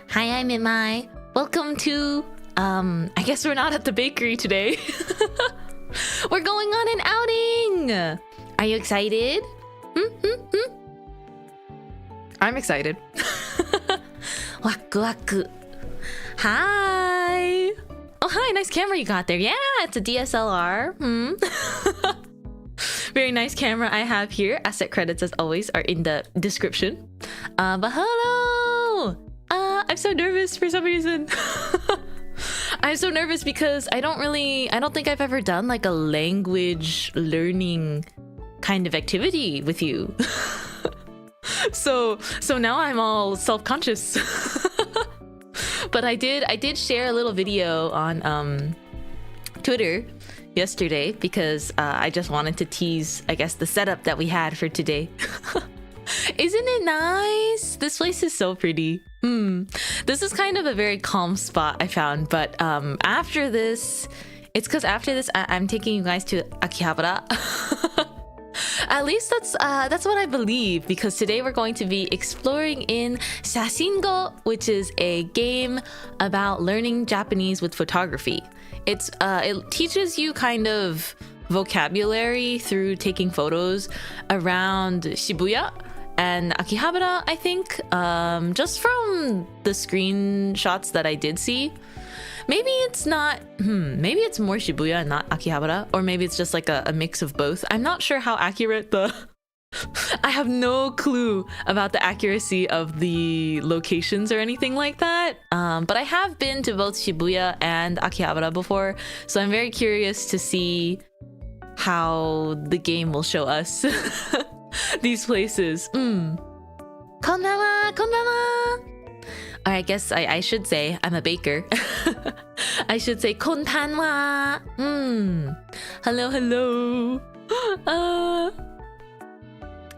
Hi, I'm Mintmai. Welcome to, I guess we're not at the bakery today. We're going on an outing. Are you excited? I'm excited. Waku waku. Hi. Oh, hi, nice camera you got there. Yeah, it's a DSLR. Very nice camera I have here. Asset credits, as always, are in the description. But hello! I'm so nervous for some reason. I'm so nervous because I don't think I've ever done like a language learning kind of activity with you. So now I'm all self-conscious. But I did share a little video on Twitter yesterday because I just wanted to tease, I guess, the setup that we had for today. Isn't it nice? This place is so pretty. This is kind of a very calm spot I found, but after this, it's because after this I'm taking you guys to Akihabara. At least that's what I believe, because today we're going to be exploring in SHASHINGO, which is a game about learning Japanese with photography. It teaches you kind of vocabulary through taking photos around Shibuya and Akihabara, I think, just from the screenshots that I did see. Maybe it's not, maybe it's more Shibuya and not Akihabara, or maybe it's just like a mix of both. I'm not sure how accurate I have no clue about the accuracy of the locations or anything like that. But I have been to both Shibuya and Akihabara before, so I'm very curious to see how the game will show us these places. Konbanwa, konbanwa. Or I guess I should say I'm a baker. I should say konbanwa. Hello, hello.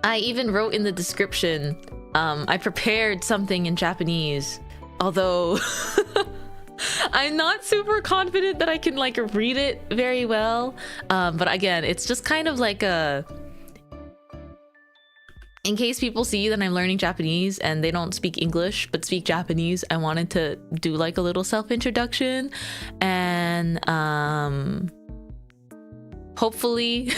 I even wrote in the description, I prepared something in Japanese, although I'm not super confident that I can like read it very well. But again, it's just kind of like in case people see that I'm learning Japanese and they don't speak English but speak Japanese, I wanted to do like a little self-introduction, and hopefully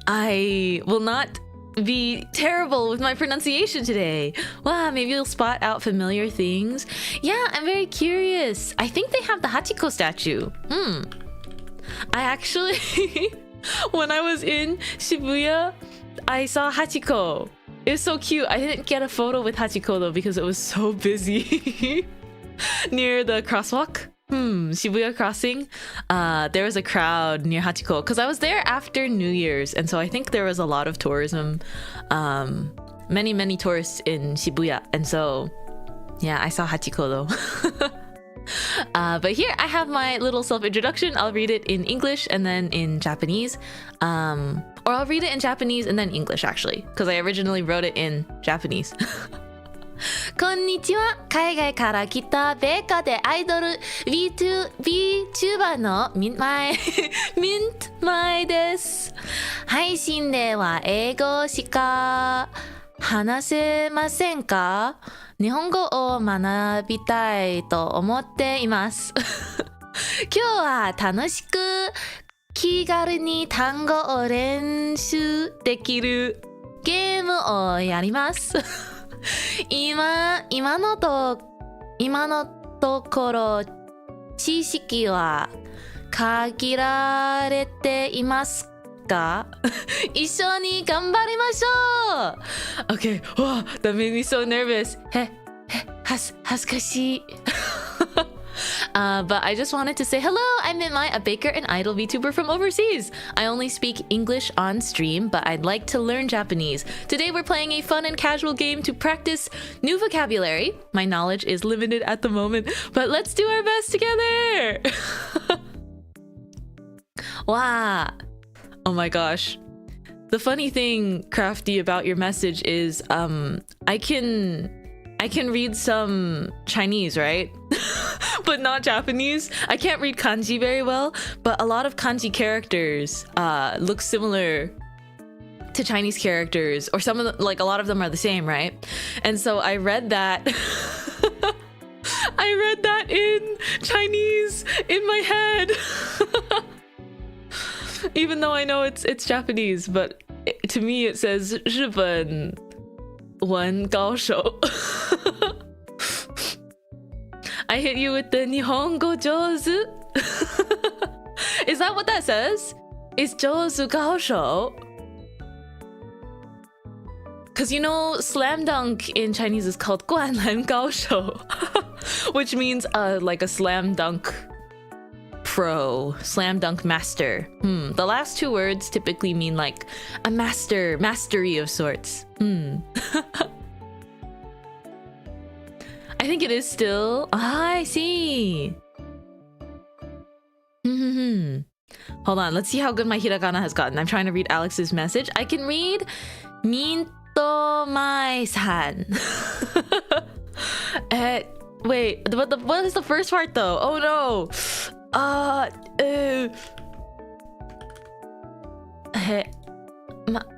I will not be terrible with my pronunciation today. Wow, maybe you'll spot out familiar things. Yeah, I'm very curious. I think they have the Hachiko statue. I actually when I was in Shibuya, I saw Hachiko. It was so cute. I didn't get a photo with Hachiko though because it was so busy near the crosswalk. Shibuya Crossing. There was a crowd near Hachiko because I was there after New Year's, and so I think there was a lot of tourism. Many tourists in Shibuya, and so yeah, I saw Hachiko though. But here I have my little self-introduction. I'll read it in English and then in Japanese. Or I'll read it in Japanese and then English, actually, because I originally wrote it in Japanese. こんにちは。海外から来たベーカーでアイドルVTuberのMintmaiです。配信では英語しか話せませんか？日本語を学びたいと思っています。今日は楽しく気軽に単語を練習できるゲームをやります。今のところ知識は限られていますが、一緒に頑張りましょう。Okay, wow, that made me so nervous. 恥ずかしい。But I just wanted to say hello, I'm Mintmai, a baker and idol VTuber from overseas. I only speak English on stream, but I'd like to learn Japanese. Today we're playing a fun and casual game to practice new vocabulary. My knowledge is limited at the moment, but let's do our best together. Wow. Oh my gosh. The funny thing, Crafty, about your message is I can read some Chinese, right? But not Japanese. I can't read kanji very well, but a lot of kanji characters look similar to Chinese characters, or some of the, like a lot of them are the same, right? And so I read that I read that in Chinese in my head. Even though I know it's Japanese, but to me it says 日本文高手. I hit you with the 日本語上手. Is that what that says? Is 上手高手? Because you know, slam dunk in Chinese is called 灌篮高手, which means like a slam dunk pro, slam dunk master. The last two words typically mean like a mastery of sorts. I think it is still. I see. Hold on, let's see how good my hiragana has gotten. I'm trying to read Alex's message. I can read Mintmai-san. Wait, what is the first part though? Oh no.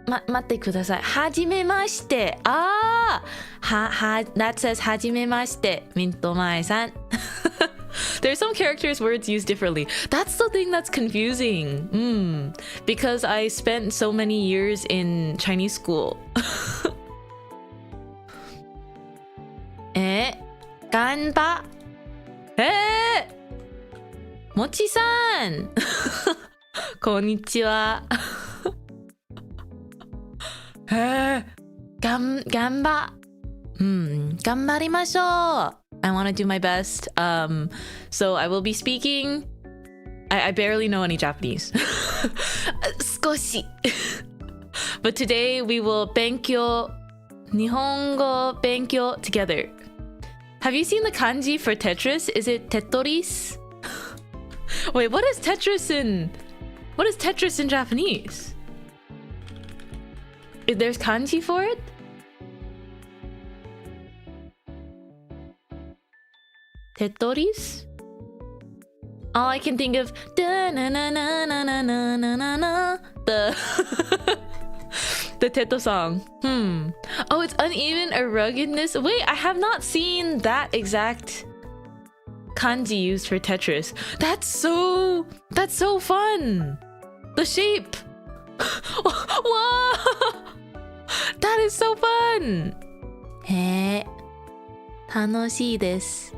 待ってください。はじめまして。that says はじめまして。Mintmai-san. There's some characters words used differently. That's the thing that's confusing. Because I spent so many years in Chinese school. 頑張。もちさん。こんにちは。頑張りましょう。I want to do my best. So I will be speaking. I barely know any Japanese. 少し。But today we will 勉強。日本語勉強 together. Have you seen the kanji for Tetris? Is it Tetris? Wait, what is Tetris in Japanese? There's kanji for it? Tetris? All I can think of the Teto song. Oh, it's uneven or ruggedness. Wait, I have not seen that exact kanji used for Tetris. That's so fun. The shape. Wow. That is so fun. 楽しいです。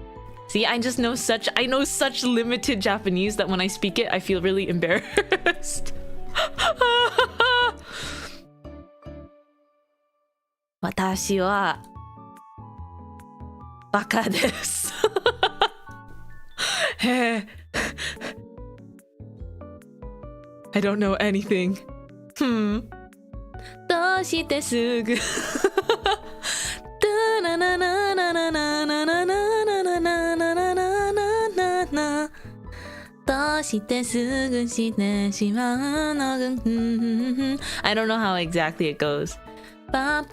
See, I know such limited Japanese that when I speak it, I feel really embarrassed. 私はバカです。I don't know anything. どうしてすぐどうしてすぐしてしまうの I don't know how exactly it goes. I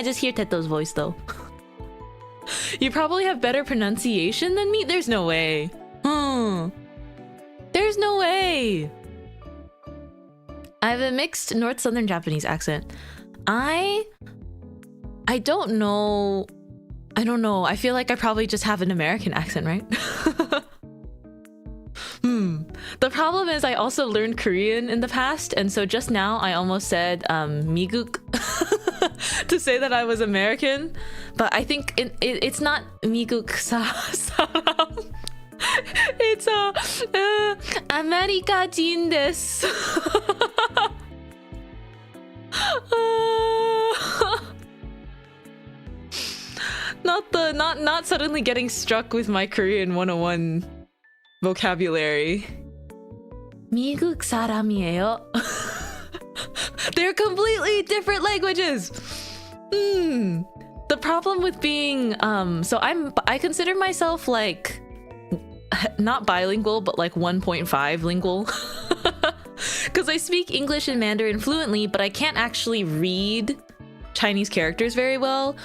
just hear Teto's voice though. You probably have better pronunciation than me? There's no way. There's no way. I have a mixed North Southern Japanese accent. I don't know. I feel like I probably just have an American accent, right? The problem is I also learned Korean in the past, and so just now I almost said 미국 to say that I was American, but I think it's not 미국 사람. It's 아메리카인 desu. Not suddenly getting struck with my Korean 101 vocabulary. 미국 사람이에요. They're completely different languages. The problem with being so I consider myself like not bilingual but like 1.5 lingual. Because I speak English and Mandarin fluently, but I can't actually read Chinese characters very well.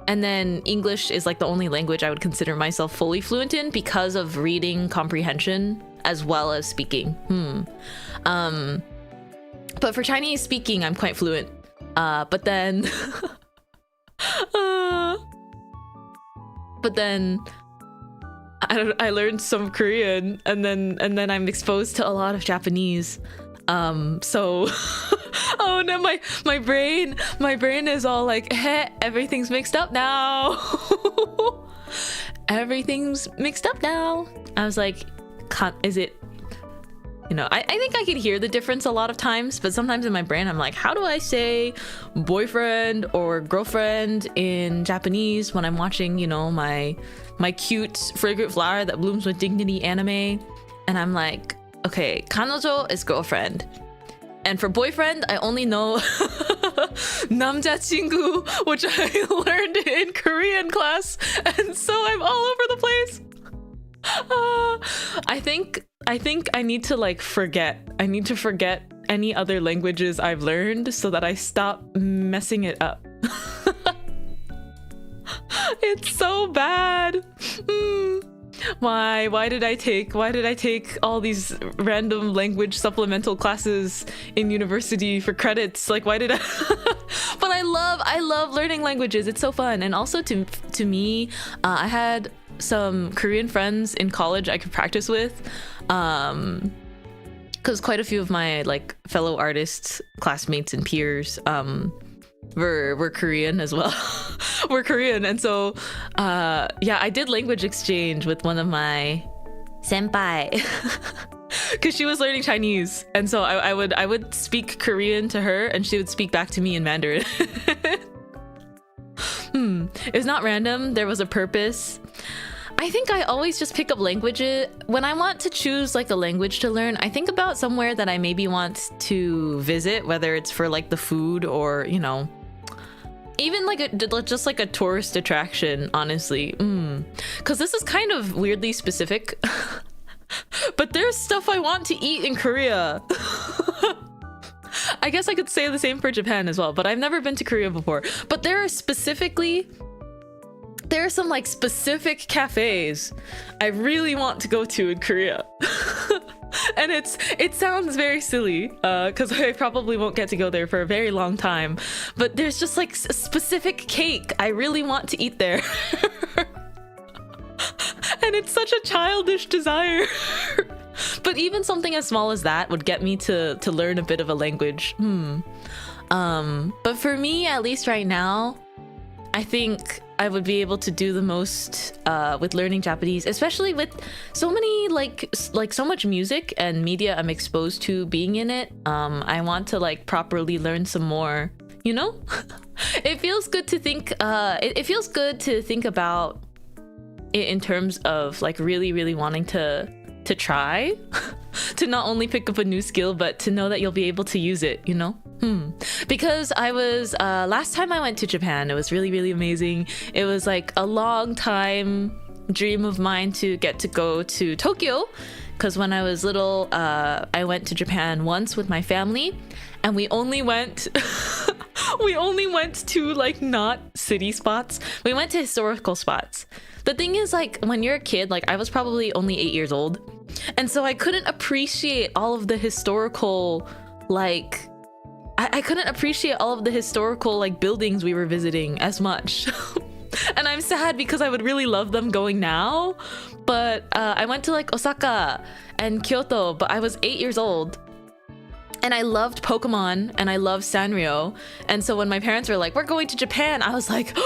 And then English is like the only language I would consider myself fully fluent in because of reading comprehension as well as speaking. But for Chinese speaking, I'm quite fluent. But then I learned some Korean, and then I'm exposed to a lot of Japanese. So oh no, my brain is all like, hey, everything's mixed up now. Everything's mixed up now. I was like, is it, you know, I think I can hear the difference a lot of times, but sometimes in my brain I'm like, how do I say boyfriend or girlfriend in Japanese when I'm watching, you know, my cute fragrant flower that blooms with dignity anime? And I'm like, okay, kanojo is girlfriend. And for boyfriend, I only know 남자친구, which I learned in Korean class, and so I'm all over the place. I think I need to like forget. I need to forget any other languages I've learned so that I stop messing it up. It's so bad. Why did I take all these random language supplemental classes in university for credits? Like, why did I? But I love learning languages. It's so fun. And also to me, I had some Korean friends in college I could practice with, because quite a few of my like fellow artists, classmates and peers were Korean as well. We're Korean, and so yeah, I did language exchange with one of my senpai because she was learning Chinese, and so I would speak Korean to her and she would speak back to me in Mandarin. It was not random. There was a purpose. I think I always just pick up languages when I want to choose like a language to learn. I think about somewhere that I maybe want to visit, whether it's for like the food or, you know, even like just like a tourist attraction, honestly. Because this is kind of weirdly specific, but there's stuff I want to eat in Korea. I guess I could say the same for Japan as well, but I've never been to Korea before. But there are some like specific cafes I really want to go to in Korea. And it sounds very silly because I probably won't get to go there for a very long time, but there's just like a specific cake I really want to eat there. And it's such a childish desire. But even something as small as that would get me to learn a bit of a language. But for me, at least right now, I think I would be able to do the most with learning Japanese, especially with so many like so much music and media I'm exposed to being in it. I want to like properly learn some more, you know? It feels good to think it feels good to think about it in terms of like really wanting to try to not only pick up a new skill, but to know that you'll be able to use it, you know? Because I was last time I went to Japan, it was really amazing. It was like a long time dream of mine to get to go to Tokyo, because when I was little, I went to Japan once with my family, and we only went to like not city spots. We went to historical spots. The thing is, like, when you're a kid, like I was probably only 8 years old, and so I couldn't appreciate all of the historical like I couldn't appreciate all of the historical like buildings we were visiting as much. And I'm sad because I would really love them going now, but I went to like Osaka and Kyoto, but I was 8 years old and I loved Pokemon and I loved Sanrio, and so when my parents were like, we're going to Japan, I was like,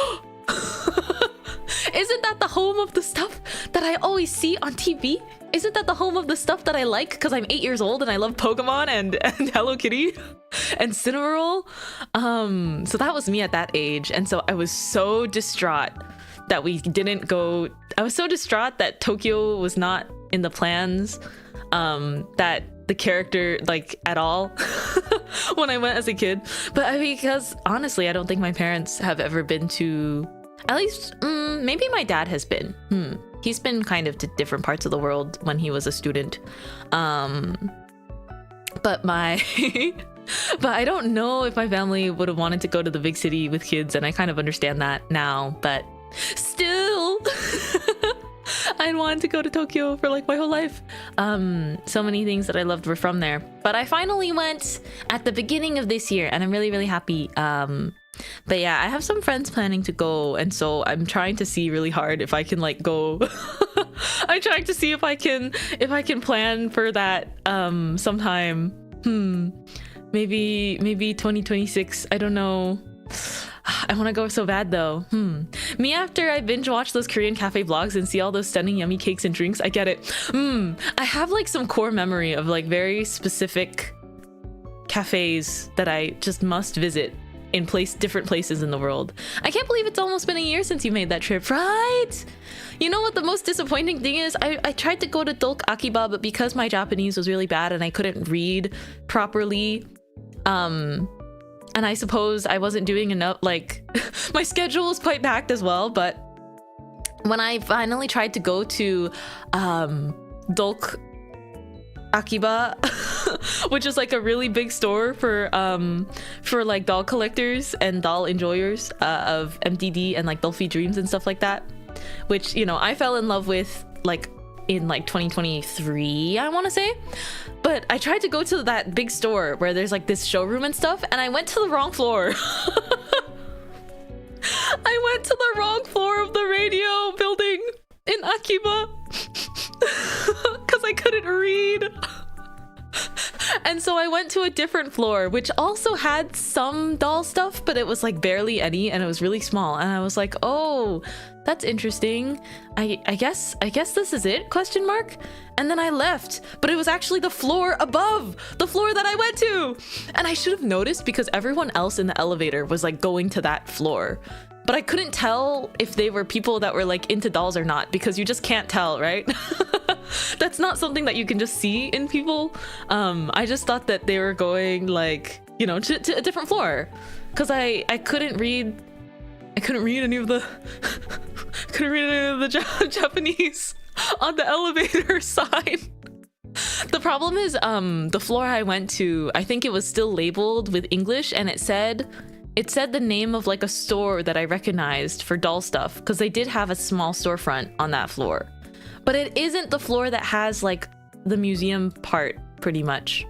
isn't that the home of the stuff that I always see on TV? Isn't that the home of the stuff that I like because I'm 8 years old and I love Pokemon and Hello Kitty and Cinnamoroll? So that was me at that age, and so I was so distraught that we didn't go. I was so distraught that Tokyo was not in the plans, that the character like at all when I went as a kid. But because honestly, I don't think my parents have ever been to, at least maybe my dad has been. He's been kind of to different parts of the world when he was a student. But I don't know if my family would have wanted to go to the big city with kids, and I kind of understand that now, but still. I'd wanted to go to Tokyo for like my whole life. So many things that I loved were from there. But I finally went at the beginning of this year, and I'm really, really happy. But yeah, I have some friends planning to go, and so I'm trying to see really hard if I can like go. I'm trying to see if I can plan for that sometime. Maybe 2026. I don't know. I want to go so bad though. Me after I binge watch those Korean cafe vlogs and see all those stunning yummy cakes and drinks, I get it. I have like some core memory of like very specific cafes that I just must visit in different places in the world. I can't believe it's almost been a year since you made that trip, right? You know what the most disappointing thing is? I tried to go to Dolk Akiba, but because my Japanese was really bad and I couldn't read properly, and I suppose I wasn't doing enough, like my schedule was quite packed as well. But when I finally tried to go to Dolk Akiba, which is like a really big store for like doll collectors and doll enjoyers of MDD and like Dolphy Dreams and stuff like that, which, you know, I fell in love with like in like 2023, I want to say. But I tried to go to that big store where there's like this showroom and stuff, and I went to the wrong floor. I went to the wrong floor of the radio building in Akiba because I couldn't read. And so I went to a different floor, which also had some doll stuff, but it was like barely any, and it was really small. And I was like, oh, that's interesting. I guess this is it? ? And then I left, but it was actually the floor above the floor that I went to. And I should have noticed because everyone else in the elevator was like going to that floor. But I couldn't tell if they were people that were like into dolls or not, because you just can't tell, right? That's not something that you can just see in people. I just thought that they were going like, you know, to a different floor, because I couldn't read any of the Japanese on the elevator sign. The problem is the floor I went to, I think it was still labeled with English, and it said the name of like a store that I recognized for doll stuff, because they did have a small storefront on that floor. But it isn't the floor that has like the museum part, pretty much.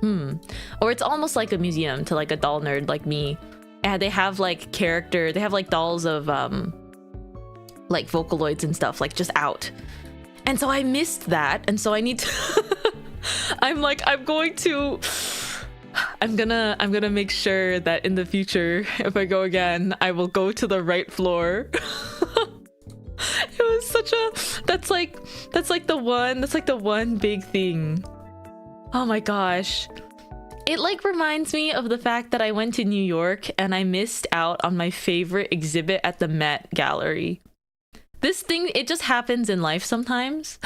Or it's almost like a museum to like a doll nerd like me. And they have like they have like dolls of like Vocaloids and stuff like just out. And so I missed that, and so I need to I'm gonna make sure that in the future, if I go again, I will go to the right floor. It was such a that's like the one big thing. Oh my gosh. It like reminds me of the fact that I went to New York and I missed out on my favorite exhibit at the Met Gallery. This thing, it just happens in life sometimes.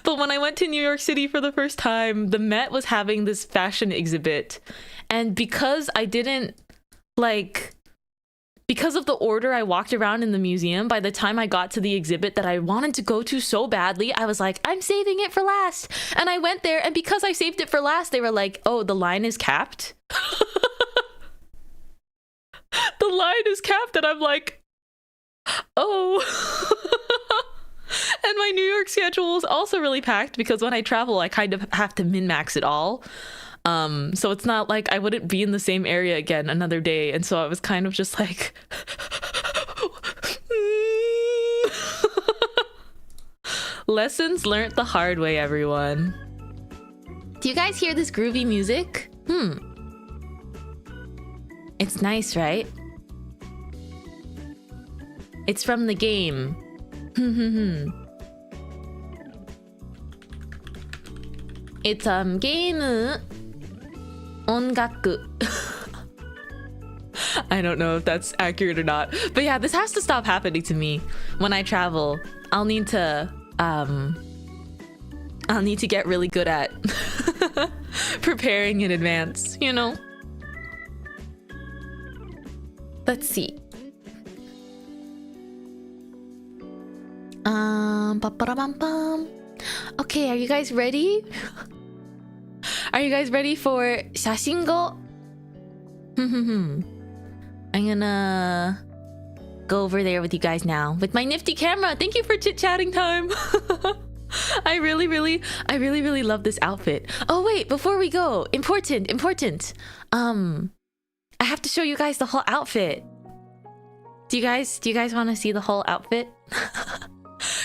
But when I went to New York City for the first time, the Met was having this fashion exhibit. And because I didn't because of the order I walked around in the museum, by the time I got to the exhibit that I wanted to go to so badly, I was like, I'm saving it for last. And I went there, and because I saved it for last, they were like, oh, the line is capped. The line is capped, and I'm like, oh. And my New York schedule is also really packed because when I travel, I kind of have to min-max it all. So it's not like I wouldn't be in the same area again another day. And so I was kind of just like, lessons learned the hard way, everyone. Do you guys hear this groovy music? It's nice, right? It's from the game. It's game 音楽. I don't know if that's accurate or not, but yeah, this has to stop happening to me when I travel. I'll need to get really good at preparing in advance, you know. Let's see. Okay, are you guys ready? Are you guys ready for SHASHINGO? I'm gonna go over there with you guys now with my nifty camera. Thank you for chit-chatting time. I really love this outfit. Oh wait, before we go, important. I have to show you guys the whole outfit. Do you guys want to see the whole outfit?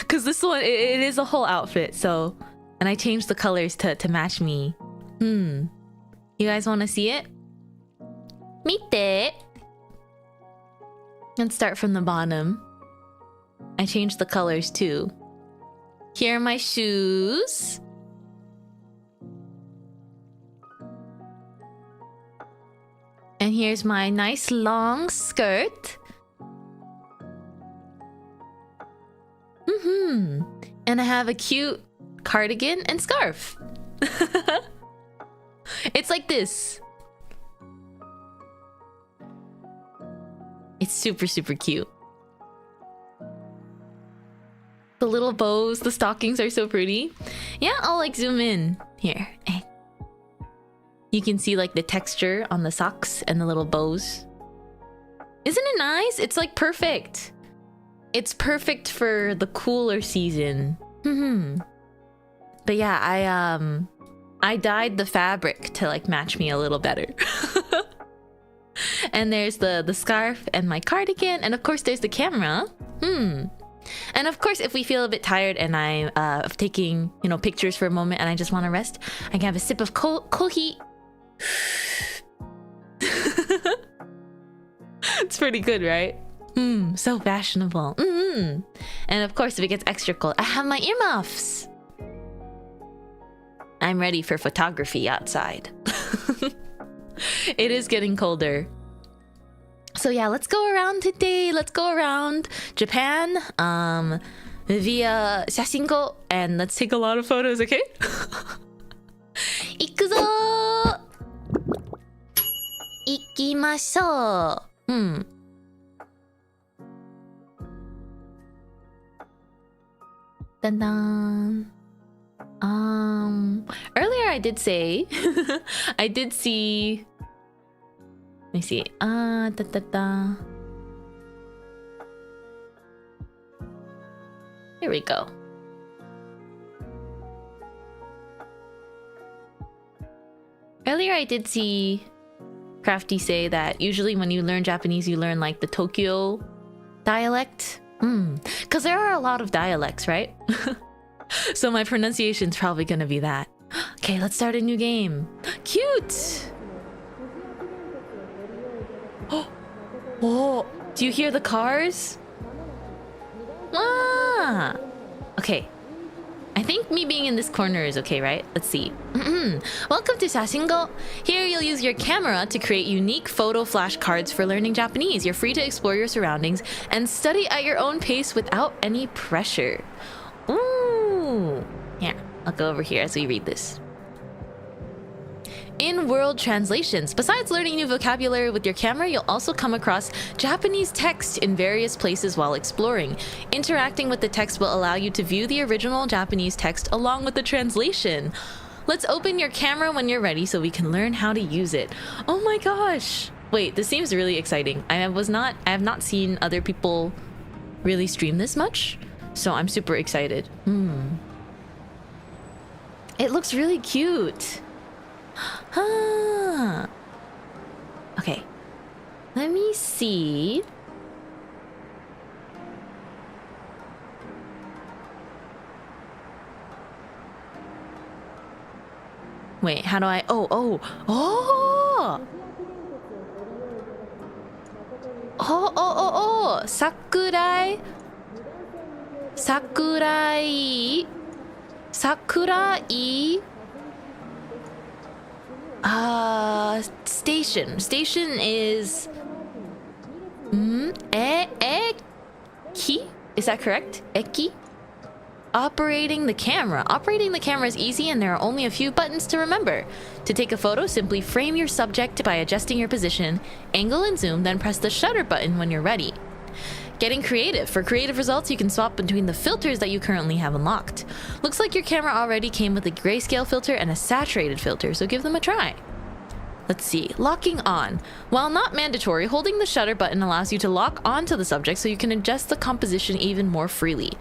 Cause this one it is a whole outfit. So, and I changed the colors to match me. You guys want to see it? Mite. Let's start from the bottom. I changed the colors too. Here are my shoes. And here's my nice long skirt. And I have a cute cardigan and scarf. It's like this. It's super cute. The little bows, the stockings are so pretty. Yeah, I'll like zoom in here. You can see like the texture on the socks and the little bows. Isn't it nice? It's like perfect. It's perfect for the cooler season. But yeah, I dyed the fabric to like match me a little better. And there's the scarf and my cardigan, and of course there's the camera. And of course, if we feel a bit tired and I'm taking, pictures for a moment and I just want to rest, I can have a sip of coffee. It's pretty good, right? So fashionable. And of course, if it gets extra cold, I have my earmuffs. I'm ready for photography outside. It is getting colder. So yeah, let's go around today. Let's go around Japan via SHASHINGO, and let's take a lot of photos, okay? Ikuzo! Ikimashou. Dun dun. Earlier I did say I did see. Let me see. Here we go. Earlier I did see Crafty say that usually when you learn Japanese, you learn like the Tokyo dialect. Because there are a lot of dialects, right? So my pronunciation's probably gonna be that. Okay, let's start a new game. Cute! Oh, do you hear the cars? Ah! Okay. I think me being in this corner is okay, right? Let's see. Welcome to SHASHINGO. Here you'll use your camera to create unique photo flashcards for learning Japanese. You're free to explore your surroundings and study at your own pace without any pressure. Ooh. Here, I'll go over here as we read this. In world translations, besides learning new vocabulary with your camera, you'll also come across Japanese text in various places while exploring. Interacting with the text will allow you to view the original Japanese text along with the translation. Let's open your camera when you're ready so we can learn how to use it. Oh my gosh! Wait, this seems really exciting. I have not seen other people really stream this much, so I'm super excited. It looks really cute. Okay, let me see. Wait, how do I? Oh! Sakurai Station is Eki? Is that correct? Eki? Operating the camera. Operating the camera is easy and there are only a few buttons to remember. To take a photo, simply frame your subject by adjusting your position, angle and zoom, then press the shutter button when you're ready. Getting creative. For creative results, you can swap between the filters that you currently have unlocked. Looks like your camera already came with a grayscale filter and a saturated filter, so give them a try. Let's see. Locking on. While not mandatory, holding the shutter button allows you to lock onto the subject so you can adjust the composition even more freely.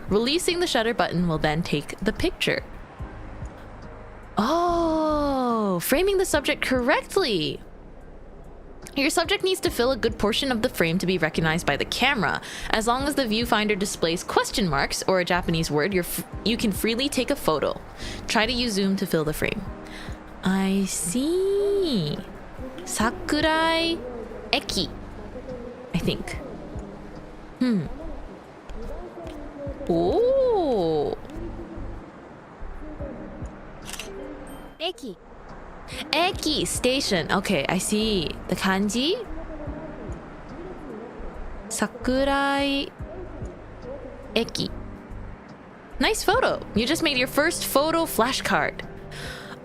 Releasing the shutter button will then take the picture. Oh, framing the subject correctly. Your subject needs to fill a good portion of the frame to be recognized by the camera. As long as the viewfinder displays question marks or a Japanese word, you can freely take a photo. Try to use zoom to fill the frame. I see. Sakurai Eki, I think. Oh. Eki station. Okay, I see. The kanji. Sakurai Eki. Nice photo. You just made your first photo flashcard.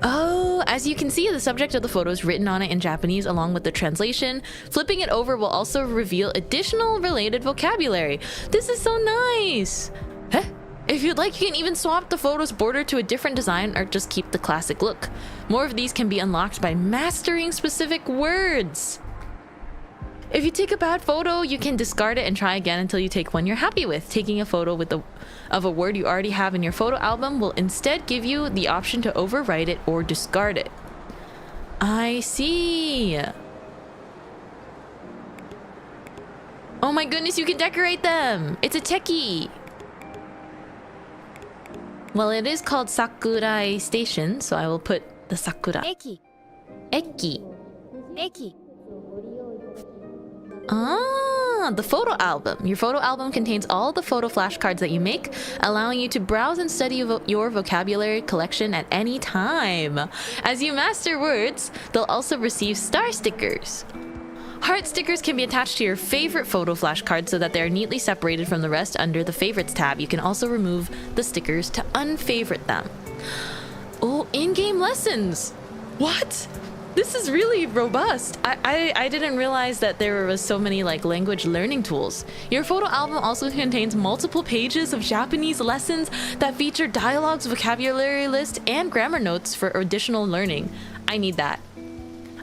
Oh, as you can see, the subject of the photo is written on it in Japanese along with the translation. Flipping it over will also reveal additional related vocabulary. This is so nice. Huh? If you'd like, you can even swap the photo's border to a different design or just keep the classic look. More of these can be unlocked by mastering specific words. If you take a bad photo, you can discard it and try again until you take one you're happy with. Taking a photo of a word you already have in your photo album will instead give you the option to overwrite it or discard it. I see. Oh my goodness, you can decorate them. It's a techie. Well, it is called Sakurai Station, so I will put the Sakura. Eki. Ah, the photo album. Your photo album contains all the photo flashcards that you make, allowing you to browse and study your vocabulary collection at any time. As you master words, they'll also receive star stickers. Heart stickers can be attached to your favorite photo flashcards so that they are neatly separated from the rest under the favorites tab. You can also remove the stickers to unfavorite them. Oh, in-game lessons. What? This is really robust. I didn't realize that there was so many like language learning tools. Your photo album also contains multiple pages of Japanese lessons that feature dialogues, vocabulary list, and grammar notes for additional learning. I need that.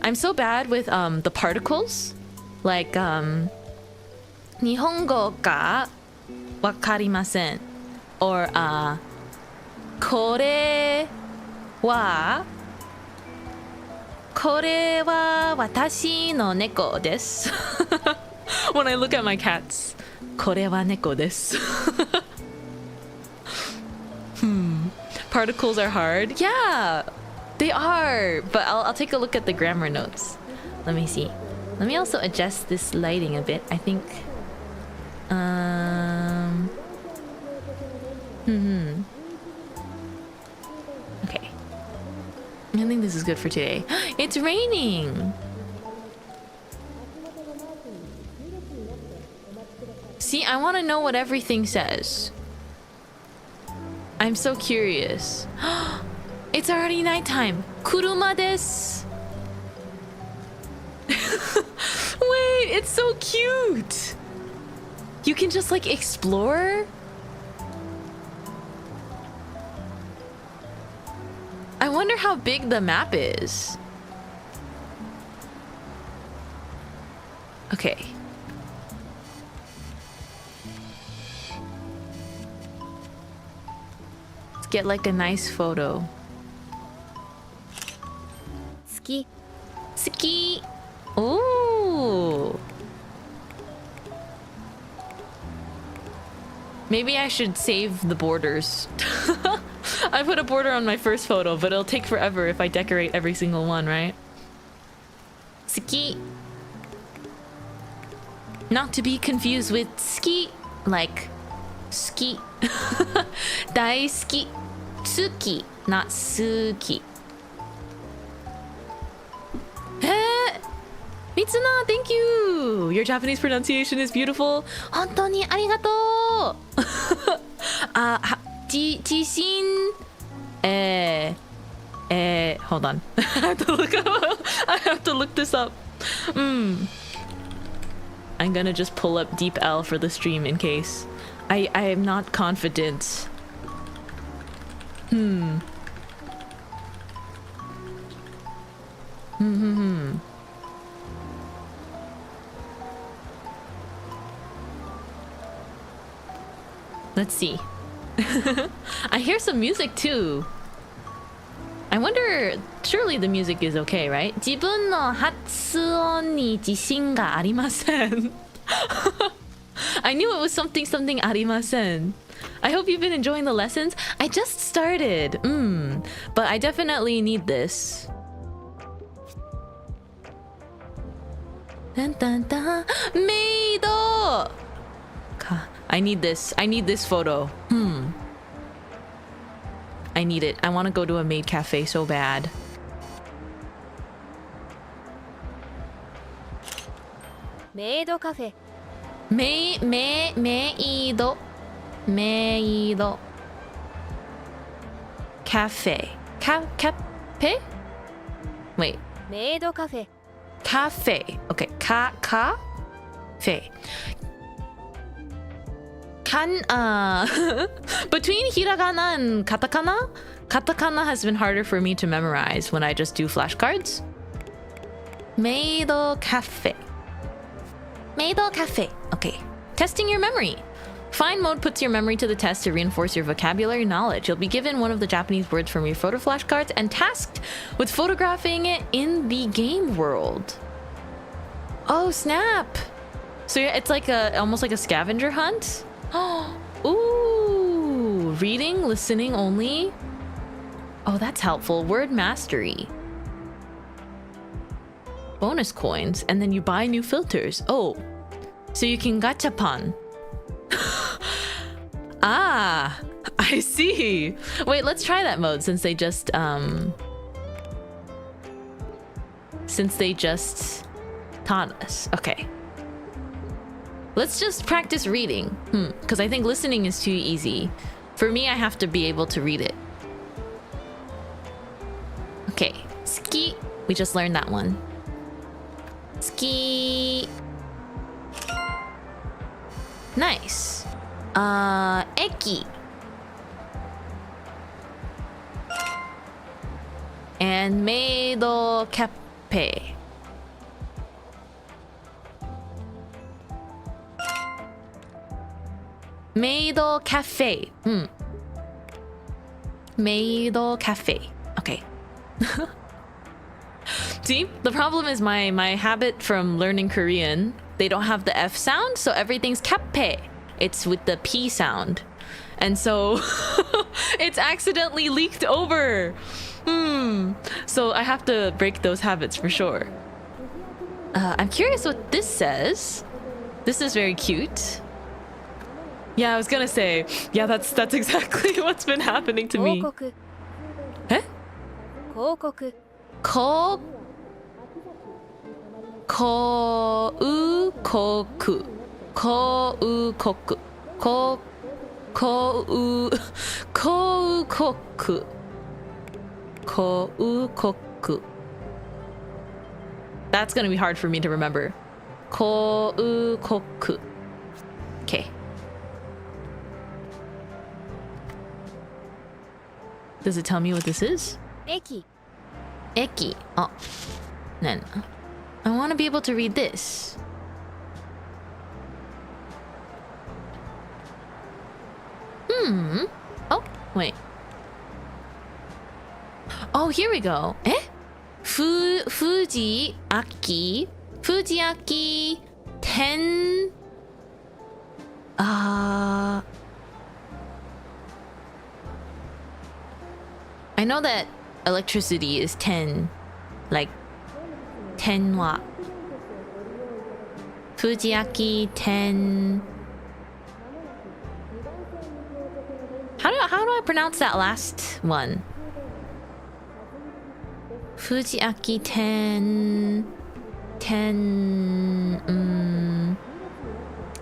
I'm so bad with the particles, like 日本語がわかりません or これは私の猫です When I look at my cats, これは猫です Particles are hard. Yeah, they are. But I'll take a look at the grammar notes. Let me see. Let me also adjust this lighting a bit. I think. Okay. I think this is good for today. It's raining. See, I want to know what everything says. I'm so curious. It's already nighttime. Kuruma desu. Wait, it's so cute. You can just like explore. I wonder how big the map is. Okay. Let's get like a nice photo. Ski. Ski. Oh. Maybe I should save the borders. I put a border on my first photo, but it'll take forever if I decorate every single one, right? Ski. Not to be confused with ski, like ski. Daisuki. Tsuki, not suki. Mitsuna, thank you! Your Japanese pronunciation is beautiful. 本当にありがとう! Jishin. Hold on. I have to look this up. I'm gonna just pull up Deep L for the stream in case. I am not confident. Let's see. I hear some music too. I wonder, surely the music is okay, right? 自分の発音に自信がありません。I knew it was something ありません。I hope you've been enjoying the lessons. I just started. But I definitely need this. Dun, dun, dun. メイド! I need this. I need this photo. I need it. I want to go to a maid cafe so bad. Maid cafe. メイド cafe. Cafe? Wait. Maid cafe. Cafe. Okay. Cafe. Between hiragana and katakana has been harder for me to memorize when I just do flashcards. Meido cafe. Okay. Testing your memory. Fine mode puts your memory to the test to reinforce your vocabulary knowledge. You'll be given one of the Japanese words from your photo flashcards and tasked with photographing it in the game world. Oh, snap. So it's like almost like a scavenger hunt. Ooh, reading, listening only. Oh, that's helpful. Word mastery. Bonus coins, and then you buy new filters. Oh, so you can gachapan. Ah, I see. Wait, let's try that mode since they just taught us. Okay. Let's just practice reading. Because I think listening is too easy. For me, I have to be able to read it. Okay. Ski. We just learned that one. Ski. Nice. Eki. And meido cafe. Meido cafe. Meido cafe. Okay. See, the problem is my habit from learning Korean. They don't have the F sound, so everything's cafe. It's with the P sound. And so it's accidentally leaked over. So I have to break those habits for sure. I'm curious what this says. This is very cute. Yeah, I was gonna say, yeah, that's exactly what's been happening to me. え？広告。広告。That's gonna be hard for me to remember. 広告. Okay. Does it tell me what this is? 駅。 Eki. Oh. Then I want to be able to read this. Oh, wait. Oh, here we go. Eh? Fujiaki. Fujiaki. Ten. I know that electricity is 10. Like 10 watt. Fujiaki 10. How do I pronounce that last one? Fujiaki 10.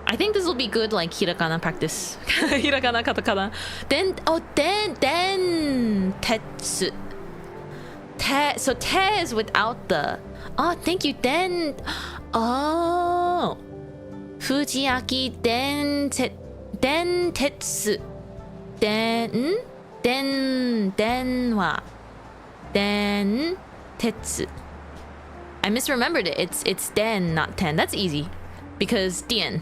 I think this will be good like hiragana practice. Hiragana, katakana. Tetsu. So te is without the. Oh, thank you. Den. Oh. Fujiaki den tetsu. Den wa. Den tetsu. I misremembered it. It's den, not ten. That's easy. Because dien.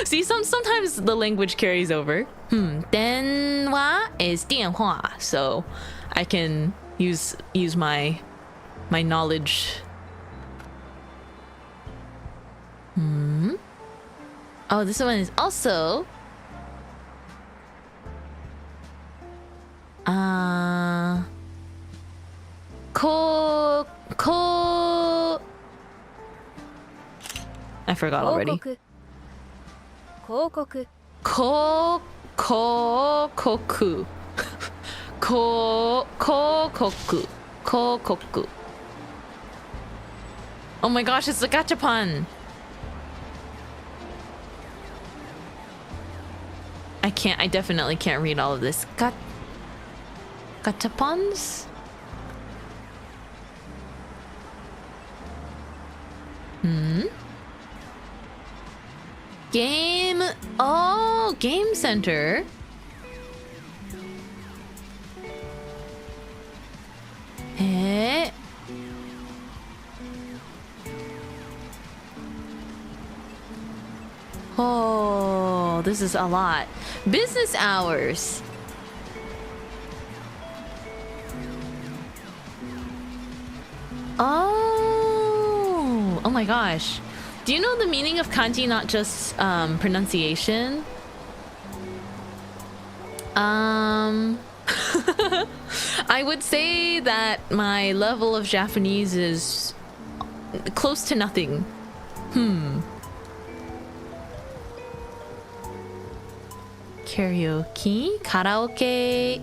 See, sometimes the language carries over. Denwa is 电话, so I can use my knowledge. Oh, this one is also I forgot already. 広告 Kokoku. Oh my gosh, it's a gachapon. I definitely can't read all of this. Gachapons? Game. Oh, game center. Eh? Oh, this is a lot. Business hours. Oh my gosh. Do you know the meaning of kanji, not just pronunciation? I would say that my level of Japanese is close to nothing. Karaoke? Karaoke?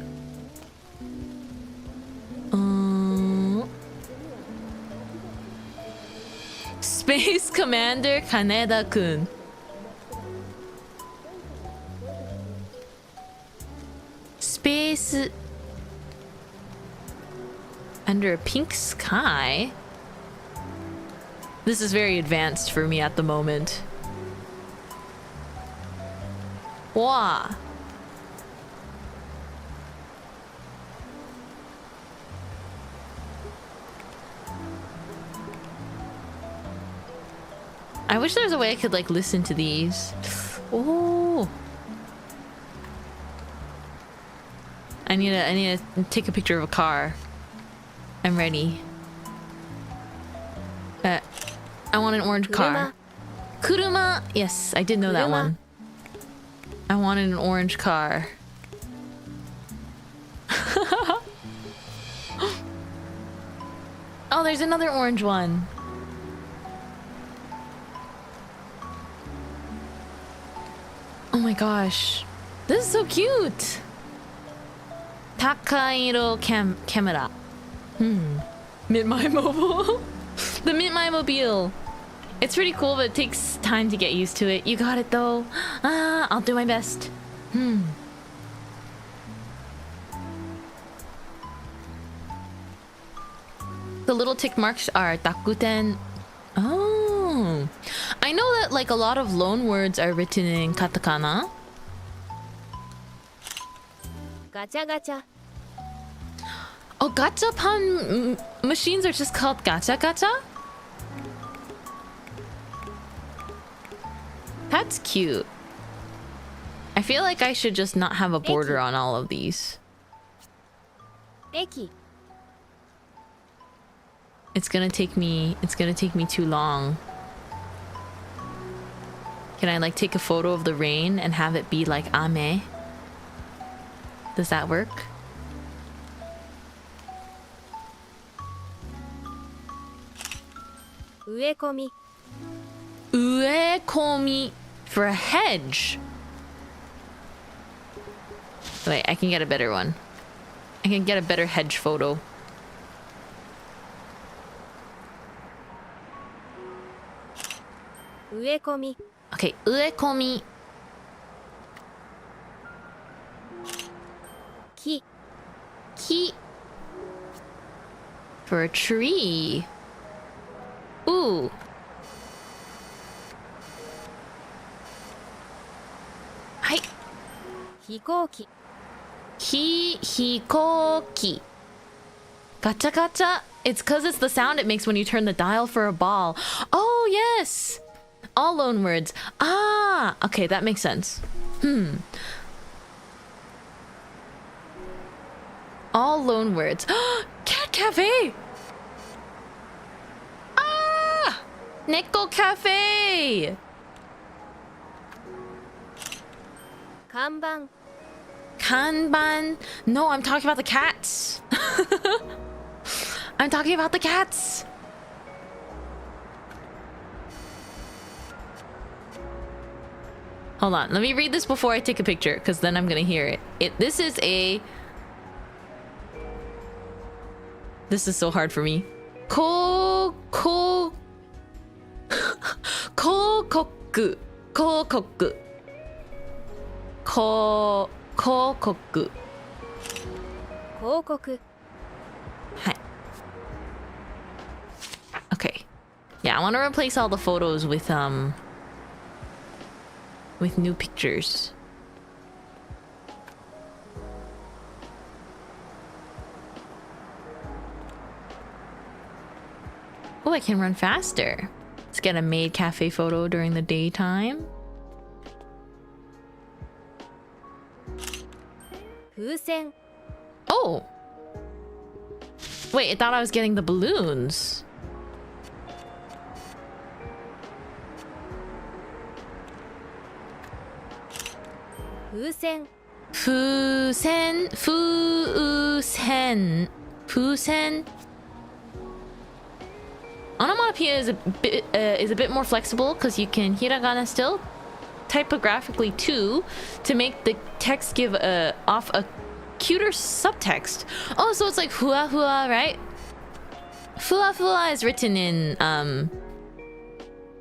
Space Commander Kaneda-kun. Space under a pink sky. This is very advanced for me at the moment. Wow. I wish there was a way I could like listen to these. Oh. I need to take a picture of a car. I'm ready. I want an orange car. Kuruma. Yes, I did know that one. I wanted an orange car. Oh, there's another orange one. Oh my gosh. This is so cute. Takairo camera. Mintmai mobile. The Mintmai mobile. It's pretty cool, but it takes time to get used to it. You got it though. I'll do my best. The little tick marks are dakuten. Oh. I know that like a lot of loan words are written in katakana. Gacha gacha. Oh, gachapan machines are just called gacha gacha? That's cute. I feel like I should just not have a border on all of these. Eki. It's gonna take me too long. Can I like take a photo of the rain and have it be like ame? Does that work? Uekomi. Uekomi for a hedge. Wait, I can get a better one. I can get a better hedge photo. Uekomi. Okay, uekomi. Ki. Ki. For a tree. Ooh. Hi. Hikouki. Hikouki. Gacha gacha. It's because it's the sound it makes when you turn the dial for a ball. Oh, yes. All loan words. Ah, okay, that makes sense. All loan words. Cat cafe. Ah, Neko cafe. 看板 Kanban. No, I'm talking about the cats. I'm talking about the cats. Hold on, let me read this before I take a picture, because then I'm gonna hear it. This is so hard for me. Kokoku. Kokoku. 広告 Hi. Okay. Yeah, I want to replace all the photos with new pictures. Oh, I can run faster. Let's get a maid cafe photo during the daytime. 風船 Oh! Wait, I thought I was getting the balloons. Fusen. Onomatopoeia is a bit more flexible because you can hiragana still, typographically too, to make the text give off a cuter subtext. Oh, so it's like hua hua, right? Fua fua is written in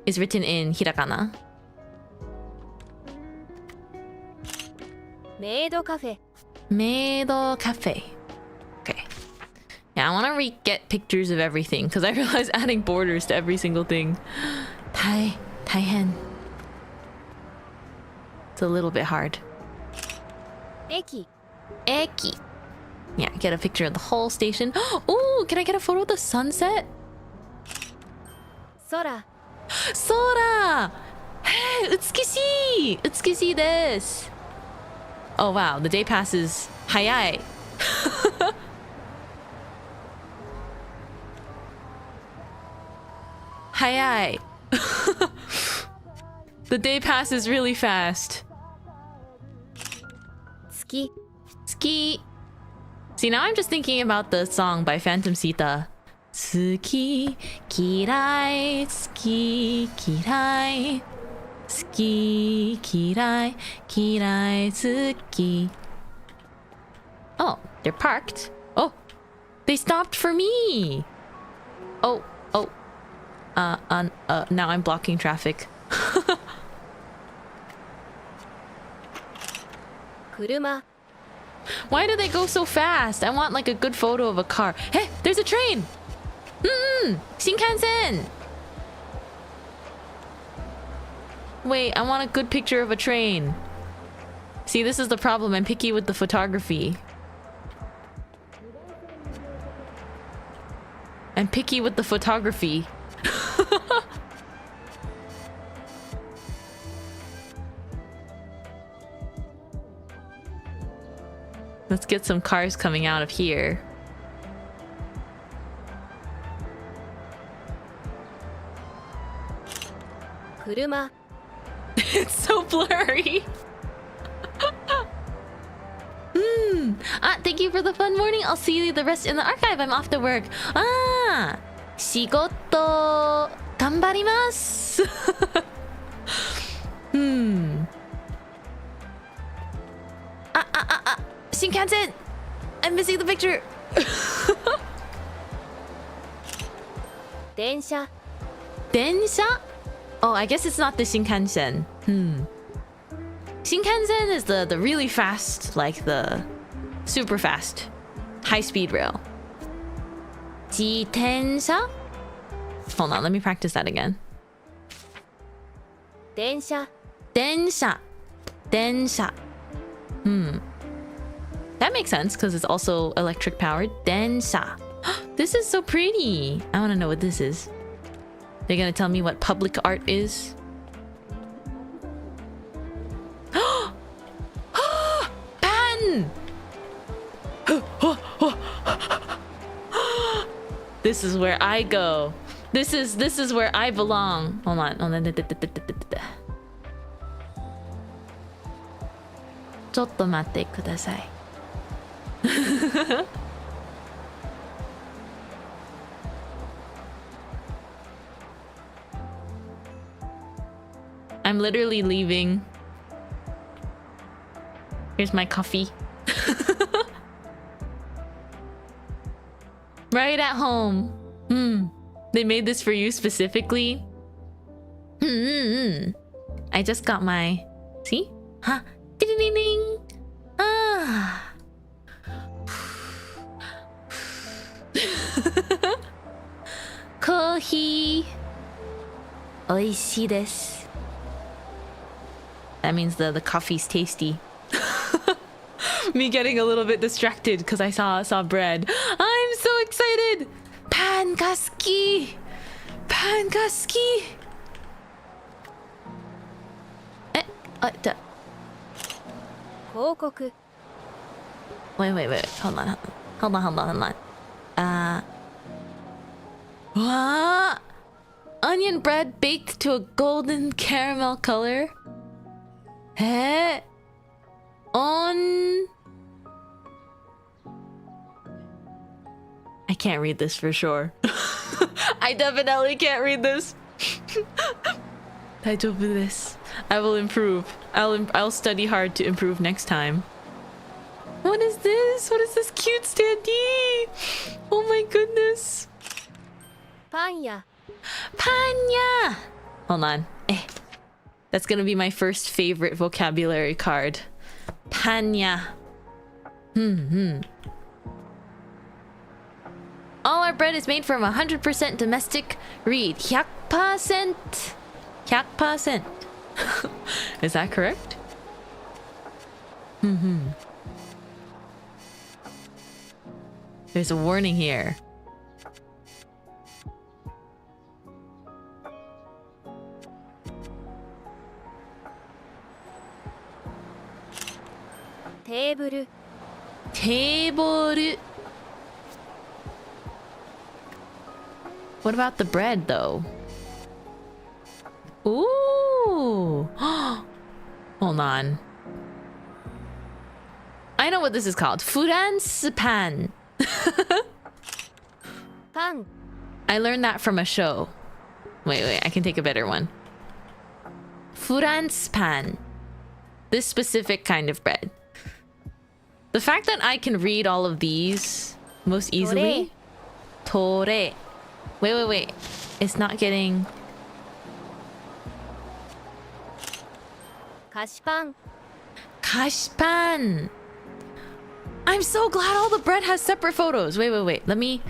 hiragana. Maid cafe. Maid cafe. Okay. Yeah, I want to get pictures of everything because I realize adding borders to every single thing. Taihen. It's a little bit hard. Eki. Yeah, get a picture of the whole station. Oh, can I get a photo of the sunset? Sora. Hey, utsukishi! Utsukishi desu. Oh wow, the day passes hayai. Hayai. The day passes really fast. Tsuki. See, now I'm just thinking about the song by Phantom Sita. Tsuki, kirai, tsuki, kirai. Tsuki, kirai, kirai, tsuki. Oh, they're parked. Oh, they stopped for me. Oh. Now I'm blocking traffic. Kuruma. Why do they go so fast? I want like a good photo of a car. Hey, there's a train! Shinkansen! Wait, I want a good picture of a train. See, this is the problem. I'm picky with the photography. Let's get some cars coming out of here. Kuruma. It's so blurry. Thank you for the fun morning. I'll see you the rest in the archive. I'm off to work. Shigoto ganbarimasu. Shinkansen! I'm missing the picture. Densha. Oh, I guess it's not the Shinkansen. Shinkansen is the really fast, like the super fast high-speed rail. Jitensha? Hold on, let me practice that again. Densha. That makes sense because it's also electric powered. Densha. This This is so pretty. I want to know what this is. They're gonna tell me what public art is. Pan! This is where I go. This is where I belong. Hold on. ちょっと待ってください。I'm literally leaving. Here's my coffee. Right at home. They made this for you specifically. I just got my... See? Huh? Ding ding ding. Ah. Coffee. Oishii desu. That means the coffee's tasty. Me getting a little bit distracted because I saw bread. I'm so excited. Pan ga suki. Pan ga suki. Wait. Hold on. What? Onion bread baked to a golden caramel color? I can't read this for sure. I definitely can't read this. 大丈夫です. I will improve. I'll study hard to improve next time. What is this? What is this cute standee? Oh my goodness. Panya. Hold on. That's gonna be my first favorite vocabulary card. Panya. All our bread is made from 100% domestic reed. 100%. 100%. Is that correct? There's a warning here. Table. What about the bread, though? Ooh. Hold on. I know what this is called. France pan. Pan. I learned that from a show. Wait. I can take a better one. France pan. This specific kind of bread. The fact that I can read all of these most easily. Tore. Wait. It's not getting... Kashpan. I'm so glad all the bread has separate photos. Wait. Let me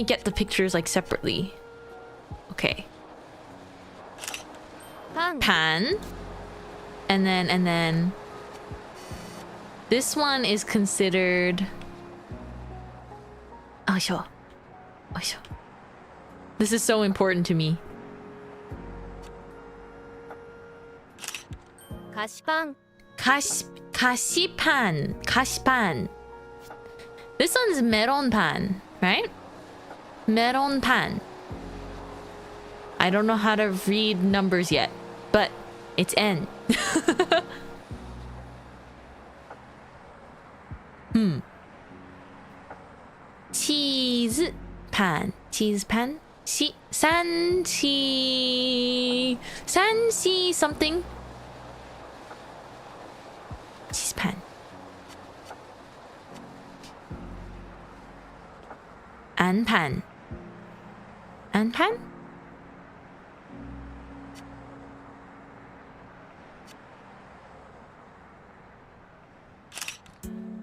get the pictures like separately. Okay. Pan. And then this one is considered... Oisho. This is so important to me. Kashipan. This one's meron pan, right? Meron pan. I don't know how to read numbers yet, but it's N. Cheese pan. Sanshi something. Cheese pan. Anpan.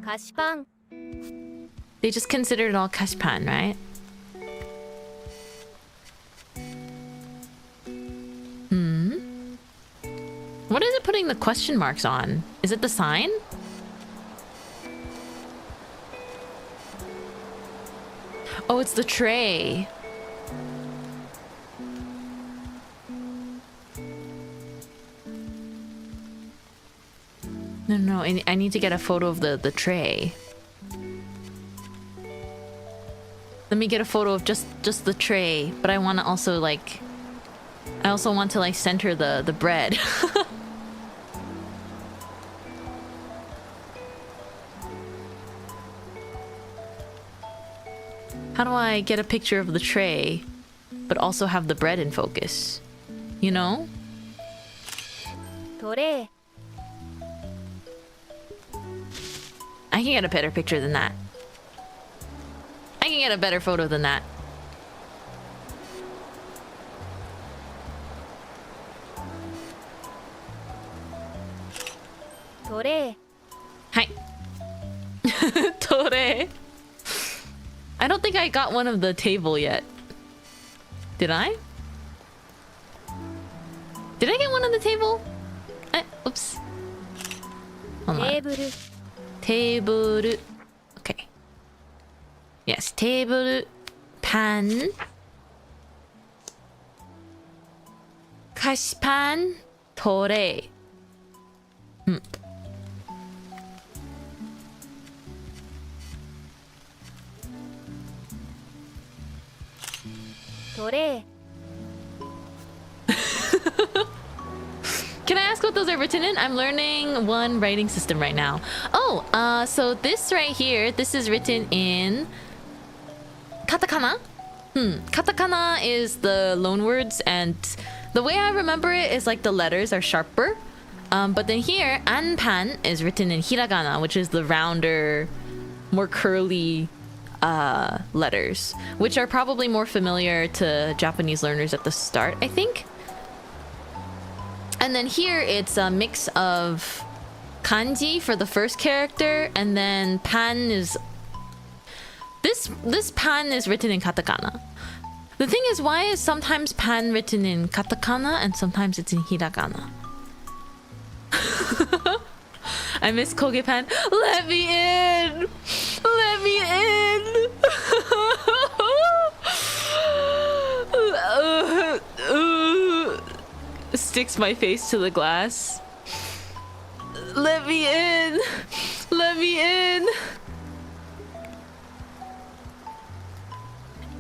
Kashpan. They just consider it all kashpan, right? What is it putting the question marks on? Is it the sign? Oh, it's the tray. No, I need to get a photo of the tray. Let me get a photo of just the tray, but I want to also like... I also want to like center the bread. How do I get a picture of the tray, but also have the bread in focus? You know? トレイ I can get a better picture than that. I can get a better photo than that. Tore. Hi. Tore. I don't think I got one of the table yet. Did I? Did I get one of the table? Oops. Hold on. テーブル Table. Okay. Yes, table, pan,菓子パン, tray. Tore. Can I ask what those are written in? I'm learning one writing system right now. Oh, so this right here, this is written in katakana. Katakana is the loan words, and the way I remember it is like the letters are sharper. But then here, anpan is written in hiragana, which is the rounder, more curly letters, which are probably more familiar to Japanese learners at the start, I think. And then here it's a mix of kanji for the first character, and then pan is... This pan is written in katakana. The thing is, why is sometimes pan written in katakana and sometimes it's in hiragana? I miss Koge pan. Let me in! Let me in! Sticks my face to the glass. Let me in! Let me in!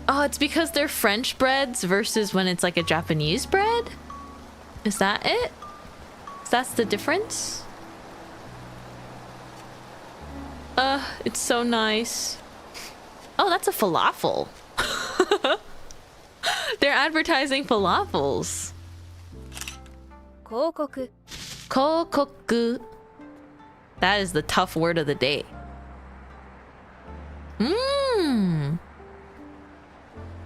Oh, it's because they're French breads versus when it's like a Japanese bread? Is that it? That's the difference? It's so nice. Oh, that's a falafel. They're advertising falafels. 広告 Kokoku. That is the tough word of the day.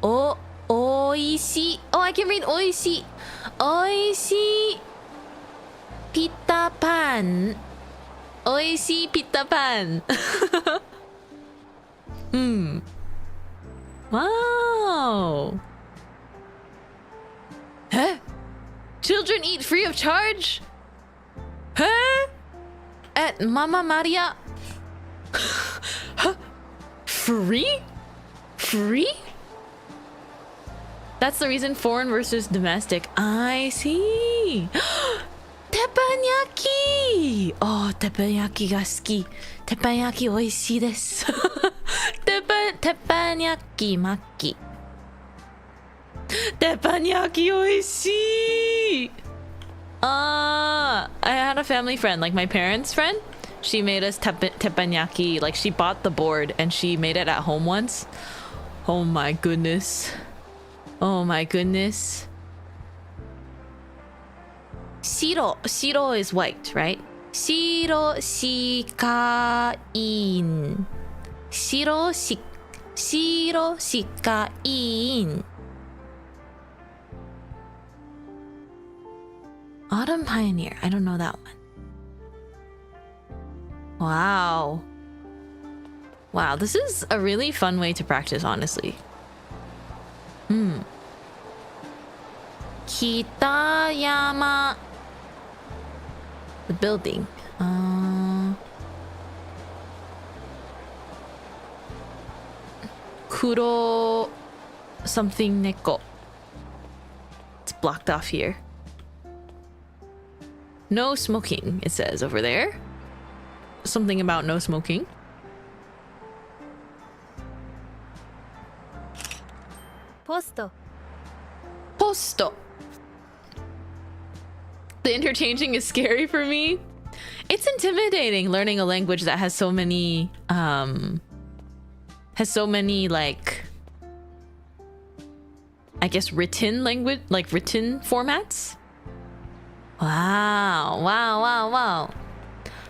Oishii. Oh, I can read oishii. Oishii. Pita pan. Oishii pita pan. Wow. Huh? Children eat free of charge? Huh? At Mama Maria? Huh? Free? Free? That's the reason foreign versus domestic. I see. Teppanyaki! Oh, teppanyaki ga suki. Teppanyaki oishii desu. Teppanyaki maki. Teppanyaki oishii! I had a family friend, like my parents' friend. She made us teppanyaki. Like, she bought the board and she made it at home once. Oh my goodness. Oh my goodness. Shiro. Shiro is white, right? Shiro shikain. Shiro shikain. Autumn Pioneer. I don't know that one. Wow. Wow, this is a really fun way to practice, honestly. Kitayama. The building. Kuro something neko. It's blocked off here. No smoking, it says over there. Something about no smoking. Posto. Posto. The interchanging is scary for me. It's intimidating learning a language that has so many like, I guess written language, like written formats. Wow, wow, wow, wow.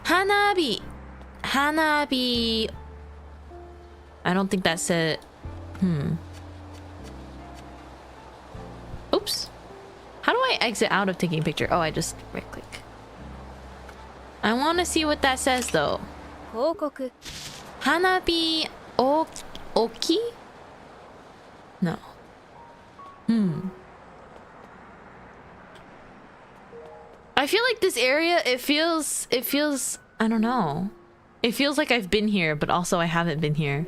Hanabi. Hanabi. I don't think that said. Oops. How do I exit out of taking a picture? Oh, I just right click. I want to see what that says though. 報告 Hanabi oki? No. I feel like this area, it feels, I don't know. It feels like I've been here, but also I haven't been here.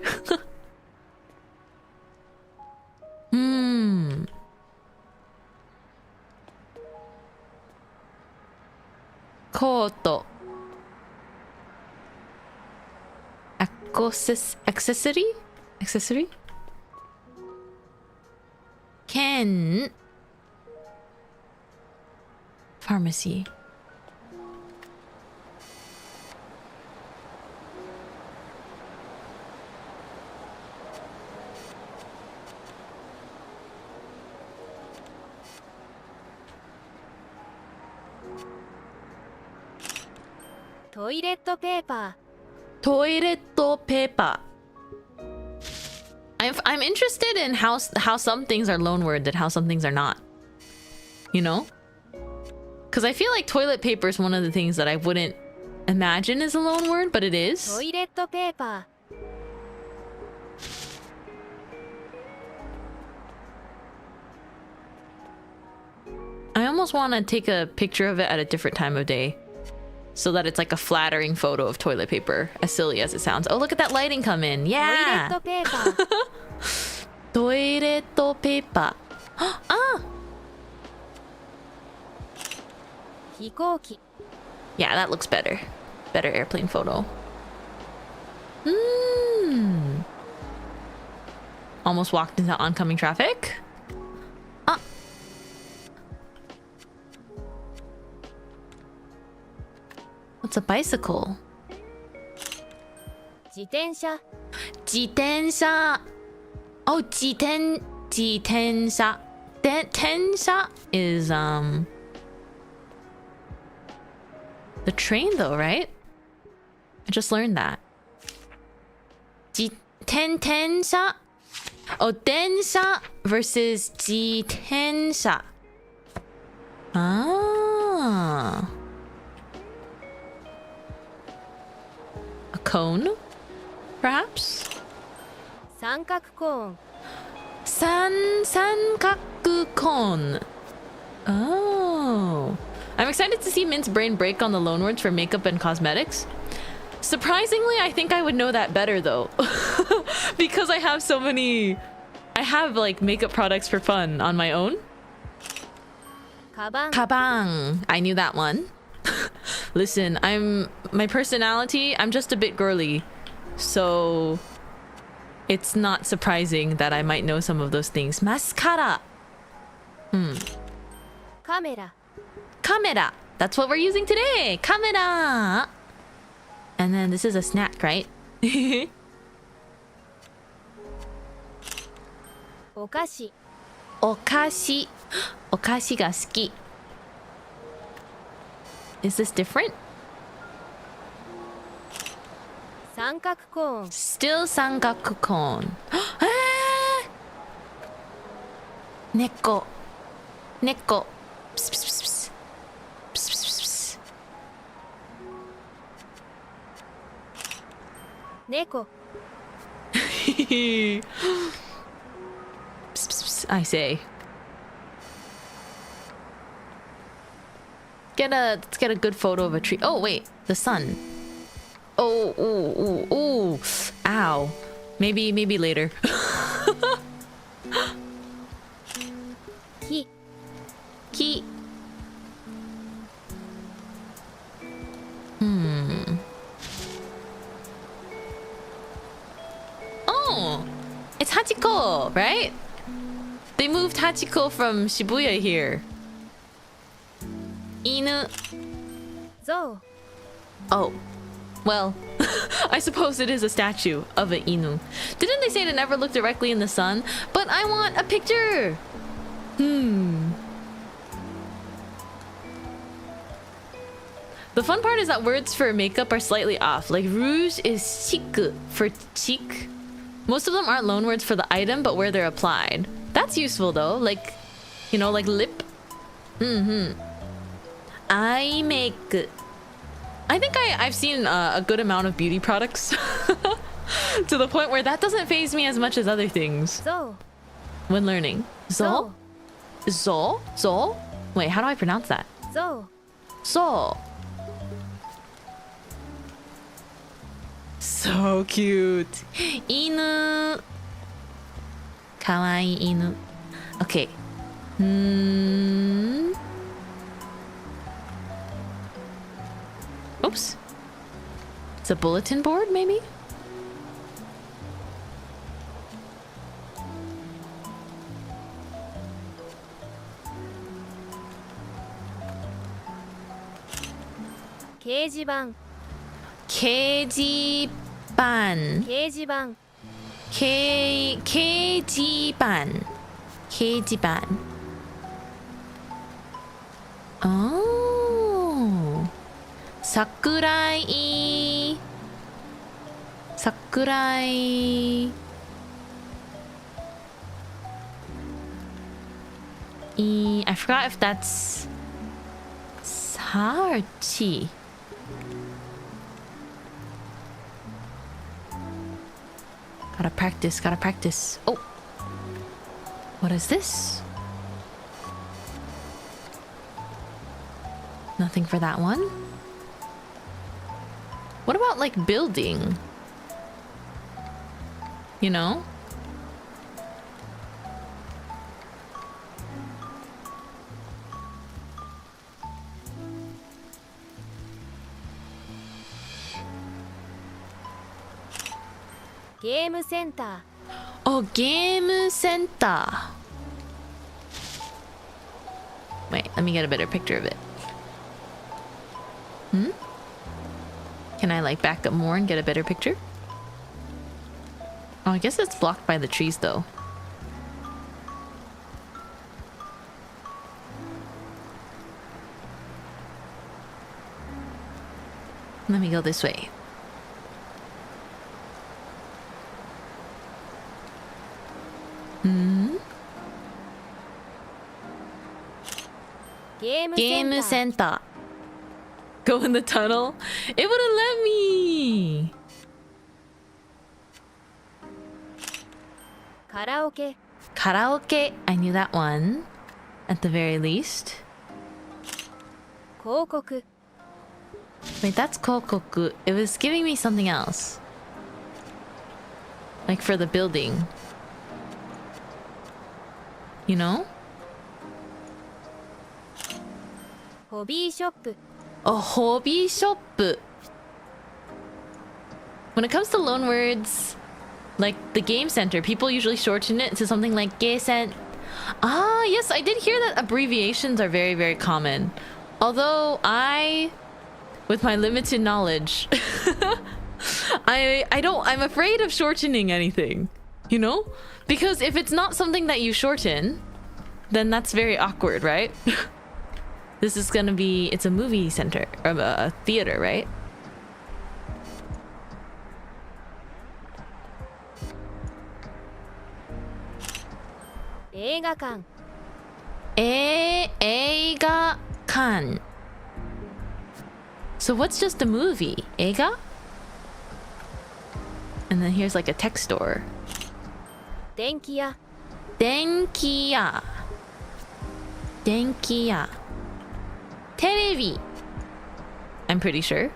Koto. Accessory? Accessory? Ken. Pharmacy. Toilet paper. Toilet paper. I'm interested in how some things are loan worded and how some things are not. You know? Because I feel like toilet paper is one of the things that I wouldn't imagine is a loan word, but it is. Toilet paper. I almost want to take a picture of it at a different time of day so that it's like a flattering photo of toilet paper, as silly as it sounds. Oh, look at that lighting come in. Yeah. Toilet paper. Toilet paper. Ah. 飛行機 Yeah, that looks better. Better airplane photo. Almost walked into oncoming traffic. Ah. What's a bicycle? 自転車 Jitensha. Oh, jitensha. Tensha is the train though, right? I just learned that. Tensha. Oh, densha versus jitensha. Ah. A cone, perhaps? 三角コーン Sankaku cone. Oh. I'm excited to see Mint's brain break on the loanwords for makeup and cosmetics. Surprisingly, I think I would know that better though. Because I have so many... I have like makeup products for fun on my own. カバン Kabang. I knew that one. Listen, my personality, I'm just a bit girly. So it's not surprising that I might know some of those things. Mascara. カメラ Camera. That's what we're using today. Camera. And then this is a snack, right? お菓子 Okashi. Okashi ga suki. Is this different? 三角コーン Still sangaku cone. Neko. Neko. Pss, pss, pss, pss. Pss, pss, pss, pss. 猫 Pss, pss, pss, I say. Let's get a good photo of a tree. Oh wait, the sun. Oh, ooh, ooh, ooh. Ow. Maybe later. 木 Key. Oh, it's Hachiko, right? They moved Hachiko from Shibuya here. Inu. 象 Oh, well, I suppose it is a statue of an inu. Didn't they say to never look directly in the sun? But I want a picture. The fun part is that words for makeup are slightly off. Like rouge is chic for cheek. Most of them aren't loanwords for the item, but where they're applied. That's useful though. Like, you know, like lip. Eye make. I think I've seen a good amount of beauty products to the point where that doesn't faze me as much as other things 象 when learning. Zo? 象 Zo? Zo? Wait, how do I pronounce that? 象 So. So cute. Inu. Kawaii inu. Okay. Oops. It's a bulletin board, maybe? Keijiban. 掲示板 Keijiban. 掲示板 掲示板 Oh 桜井 I forgot if that's Sarchi. Gotta practice. Oh. What is this? Nothing for that one. What about like building? You know? Game center. Oh, game center. Wait, let me get a better picture of it. Can I like back up more and get a better picture? Oh, I guess it's blocked by the trees though. Let me go this way. Game center. Go in the tunnel? It wouldn't let me. Karaoke. Karaoke. I knew that one. At the very least. 広告 Wait, that's kokoku. It was giving me something else. Like for the building. You know? ホビーショップ A hobby shop. When it comes to loan words, like the game center, people usually shorten it to something like geisen. Ah, yes, I did hear that abbreviations are very, very common. Although with my limited knowledge, I'm afraid of shortening anything, you know? Because if it's not something that you shorten, then that's very awkward, right? This is gonna be, it's a movie center, or a theater, right? Eigakan. Eigakan. So what's just a movie? Eiga? And then here's like a tech store. 電気屋 Denkiya. Denkiya. Terebi. I'm pretty sure. Is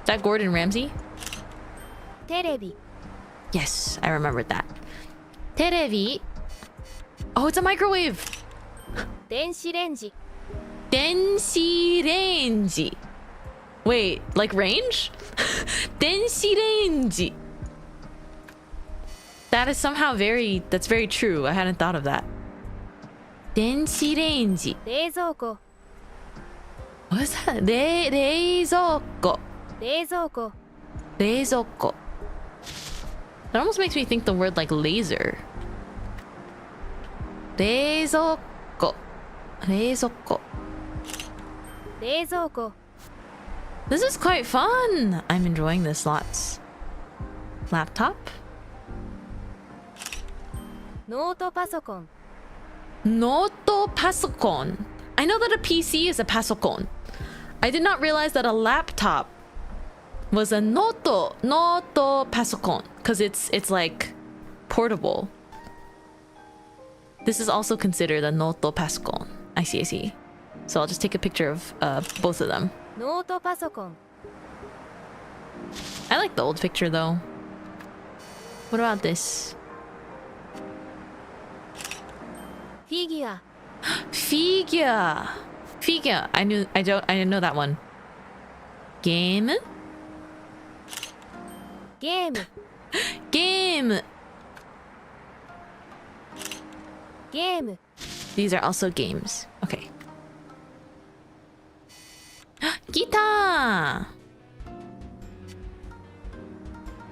that Gordon Ramsay? テレビ Yes, I remembered that. テレビ Oh, it's a microwave! 電子レンジ 電子レンジ Wait, like range? 電子レンジ That is somehow that's very true. I hadn't thought of that. 電子レンジ冷蔵庫 What is that? 冷蔵庫冷蔵庫冷蔵庫 That almost makes me think the word like laser. 冷蔵庫冷蔵庫冷蔵庫 This is quite fun. I'm enjoying this lots. Laptop? ノートパソコン Noto pasokon. I know that a PC is a pasokon. I did not realize that a laptop was a noto pasokon because it's like portable. This is also considered a noto pasokon. I see. So I'll just take a picture of both of them. ノートパソコン I like the old picture though. What about this? フィギュア Figure. I didn't know that one. Game? ゲーム Game. ゲーム These are also games. Okay. Guitar.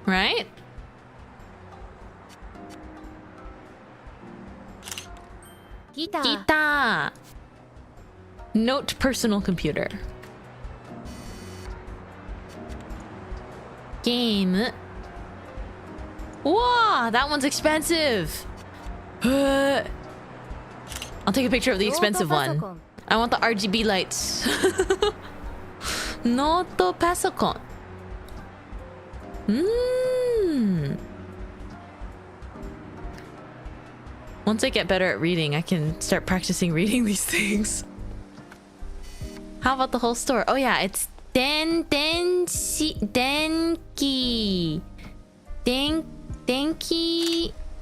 Right? Guitar. Note personal computer. Game. Wow, that one's expensive. I'll take a picture of the expensive one. I want the RGB lights. Note pasokon. Once I get better at reading, I can start practicing reading these things. How about the whole store? Oh yeah, it's denki.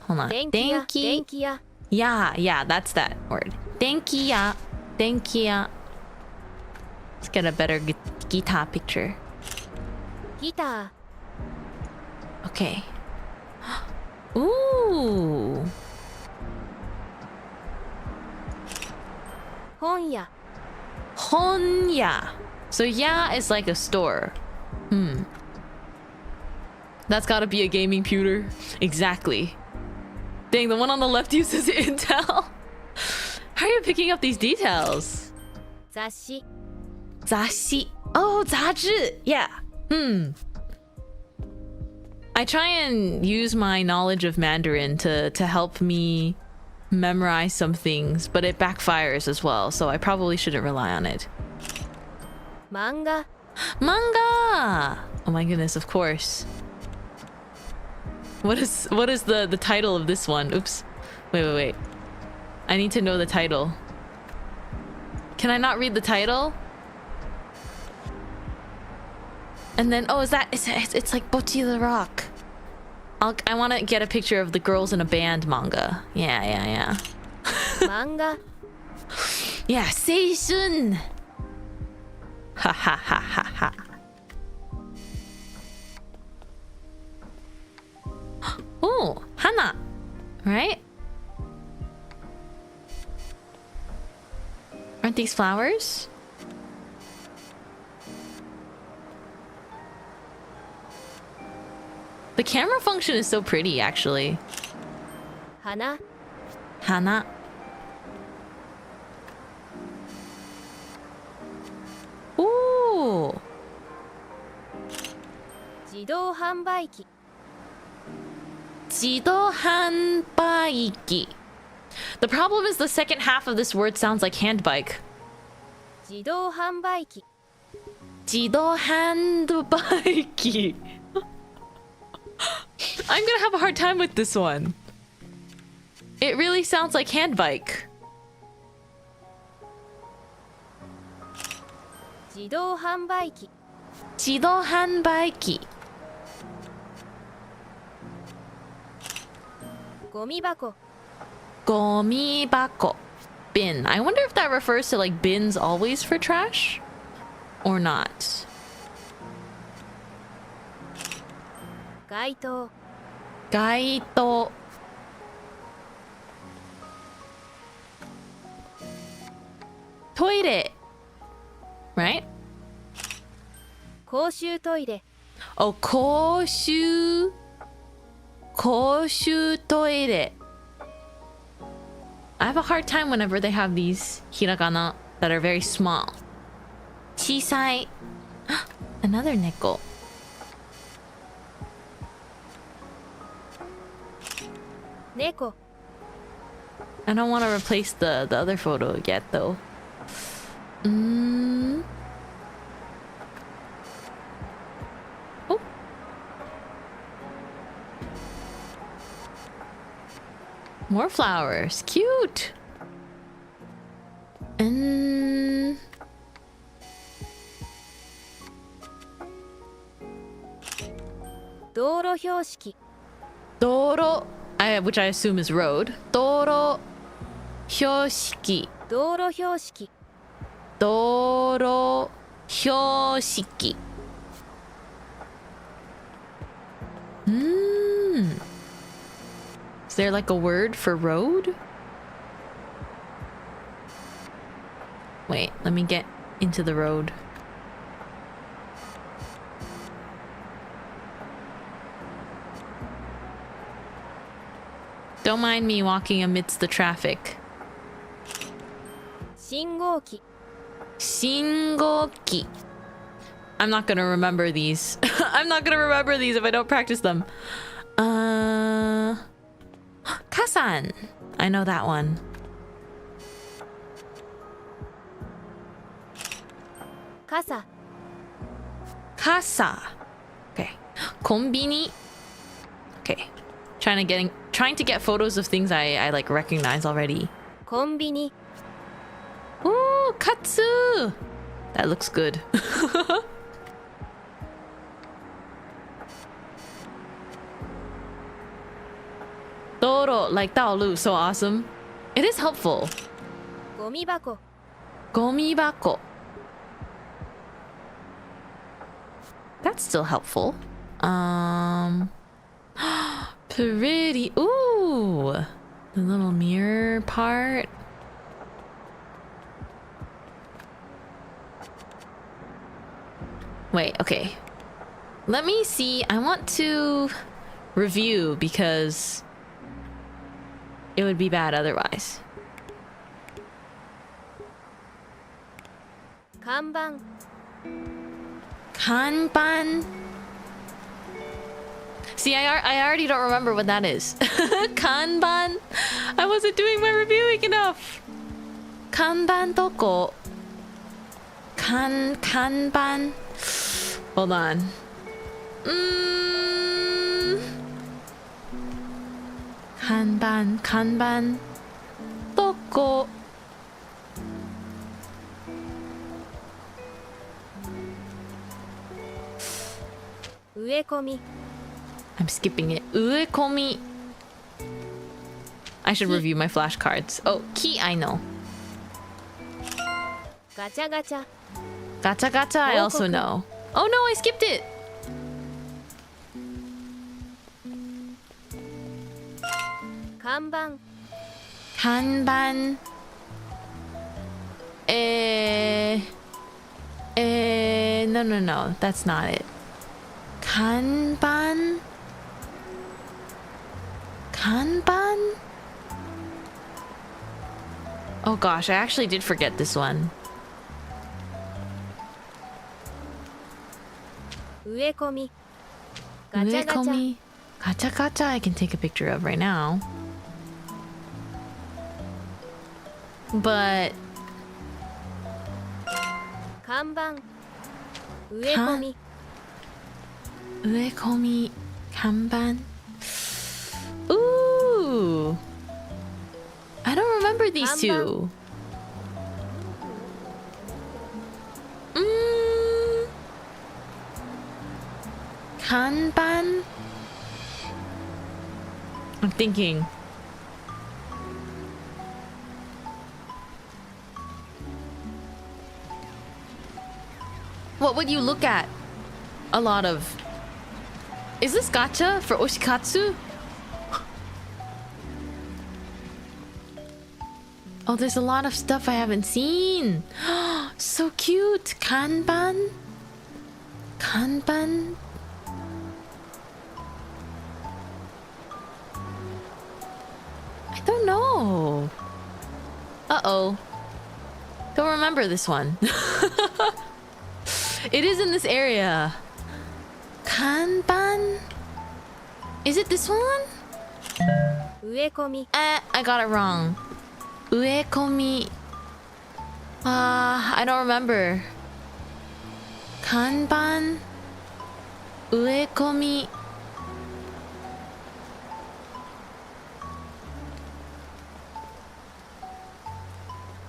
Hold on. 電気屋電気屋 Yeah, that's that word. Denkiya. Let's get a better guitar picture. ギタ Okay. Ooh. ー本屋 Honya. So yeah is like a store. That's gotta be a gaming computer. Exactly. Dang, the one on the left uses Intel. How are you picking up these details? 雑誌 Zashi. Oh, zaji. Yeah. I try and use my knowledge of Mandarin to help me memorize some things, but it backfires as well, so I probably shouldn't rely on it. 漫画 Manga! Oh my goodness, of course. What is the title of this one? Oops. Wait. I need to know the title. Can I not read the title? And then, oh, it's like Bocchi the Rock. I want to get a picture of the girls in a band manga. Yeah. 漫画 Yeah, seishun. Ha. Oh, hana. Right? Aren't these flowers? The camera function is so pretty, actually. 花 Hana. Ooh. 自動販売機 Jido-hanbaiki. The problem is the second half of this word sounds like handbike. 自動販売機 Jido-hanbaiki. I'm gonna have a hard time with this one. It really sounds like handbike. 自動販売機 Jido-hanbaiki. ゴミ箱 Gomibako. Bin. I wonder if that refers to like bins always for trash or not. 街灯 Gaito. Toilet. Right? 公衆トイレ Oh, koshu. Koshu toilet. I have a hard time whenever they have these hiragana that are very small. Chisai. Another neko. 猫 I don't want to replace the other photo yet though. Oh. More flowers. Cute. And 道路標識 Doro, which I assume is road. Doro hyoshiki. 道路標識 Doro hyoshiki. Is there like a word for road? Wait, let me get into the road. Don't mind me walking amidst the traffic. 信号機 Shingoki. I'm not gonna remember these. I'm not gonna remember these if I don't practice them. Kasan. I know that one. 傘 Kasa. Okay. Konbini. Okay. Trying to get photos of things I like recognize already. コンビニ Ooh, katsu. That looks good. Doro, like Daolu, so awesome. It is helpful. ゴミ箱 Gomibako. That's still helpful. Pretty. Ooh, the little mirror part. Wait, okay. Let me see. I want to review because it would be bad otherwise. 看板 Kanban. See, I already don't remember what that is. Kanban. I wasn't doing my reviewing enough. Kanban doko. Kanban. Hold on. Kanban. Doko. Uekomi I'm skipping it. Uekomi. I should review my flashcards. Oh, ki I know. ガチャガチャ Gacha gacha I also know. Oh no, I skipped it. 看板 Kanban. No, that's not it. Kanban. Oh gosh, I actually did forget this one. 植え込みガチャガチャ Uekomi. Gacha I can take a picture of right now. But 看板植え込み Uekomi kanban. Ooh. I don't remember these two. Kanban. I'm thinking. What would you look at? A lot of. Is this gacha for oshikatsu? Oh, there's a lot of stuff I haven't seen. So cute. Kanban. Kanban. I don't know. Uh-oh. Don't remember this one. It is in this area. Kanban? Is it this one? 植え込み I got it wrong. Uekomi. I don't remember. Kanban. Uekomi.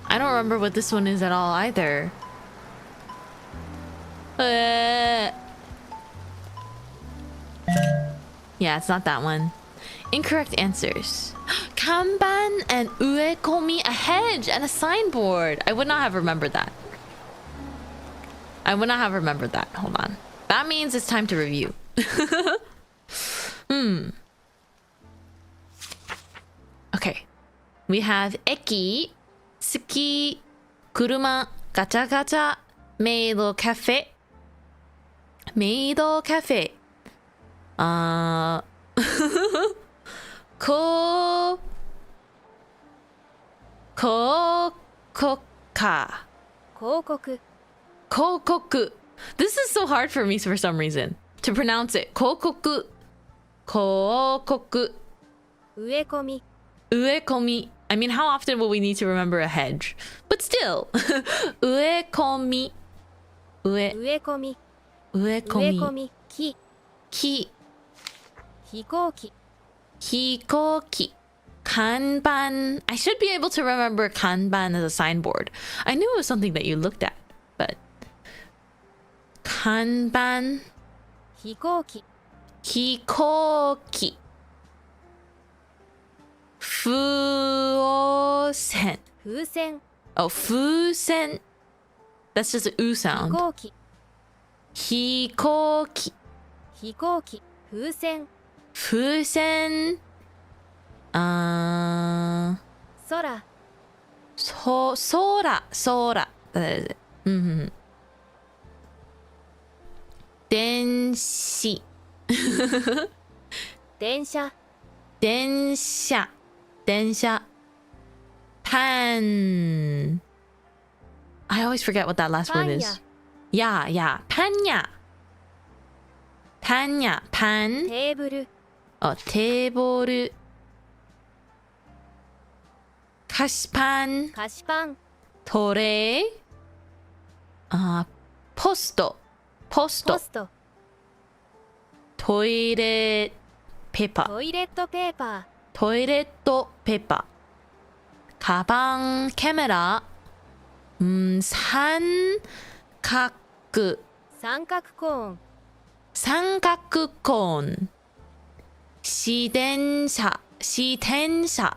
I don't remember what this one is at all either. Yeah, it's not that one. Incorrect answers. Kanban and uekomi, a hedge and a signboard. I would not have remembered that. I would not have remembered that. Hold on. That means it's time to review. Okay. We have eki, ski, kuruma, gacha gacha, meido cafe. Meido cafe. Kokoku. This is so hard for me for some reason to pronounce it. Kokoku. Kokoku. 植え込み Uekomi. I mean, how often will we need to remember a hedge? But still. Uekomi. 植え込み植え込 Uekomi. み木 Ki. 飛行機 Hikoki. Kanban. I should be able to remember kanban as a signboard. I knew it was something that you looked at, but kanban. 飛行機 Hikoki. Fuosen. 風船 Oh, fusen. That's just an oo 飛 sound. 行機 Hikoki. 飛行機風船 Fusen. 空 Sora. That is it. Denshi. 電車 Densha. Pan. I always forget what that last word is. Yeah. Panya. Pan. テーブル Oh, table. 菓子パン。菓子パン トレイ。ポスト。ポストトイレペーパー。トイレットペーパートイレットペーパー。カバン。カメラ。三角。三角コーン三角コーン。自転車。自転車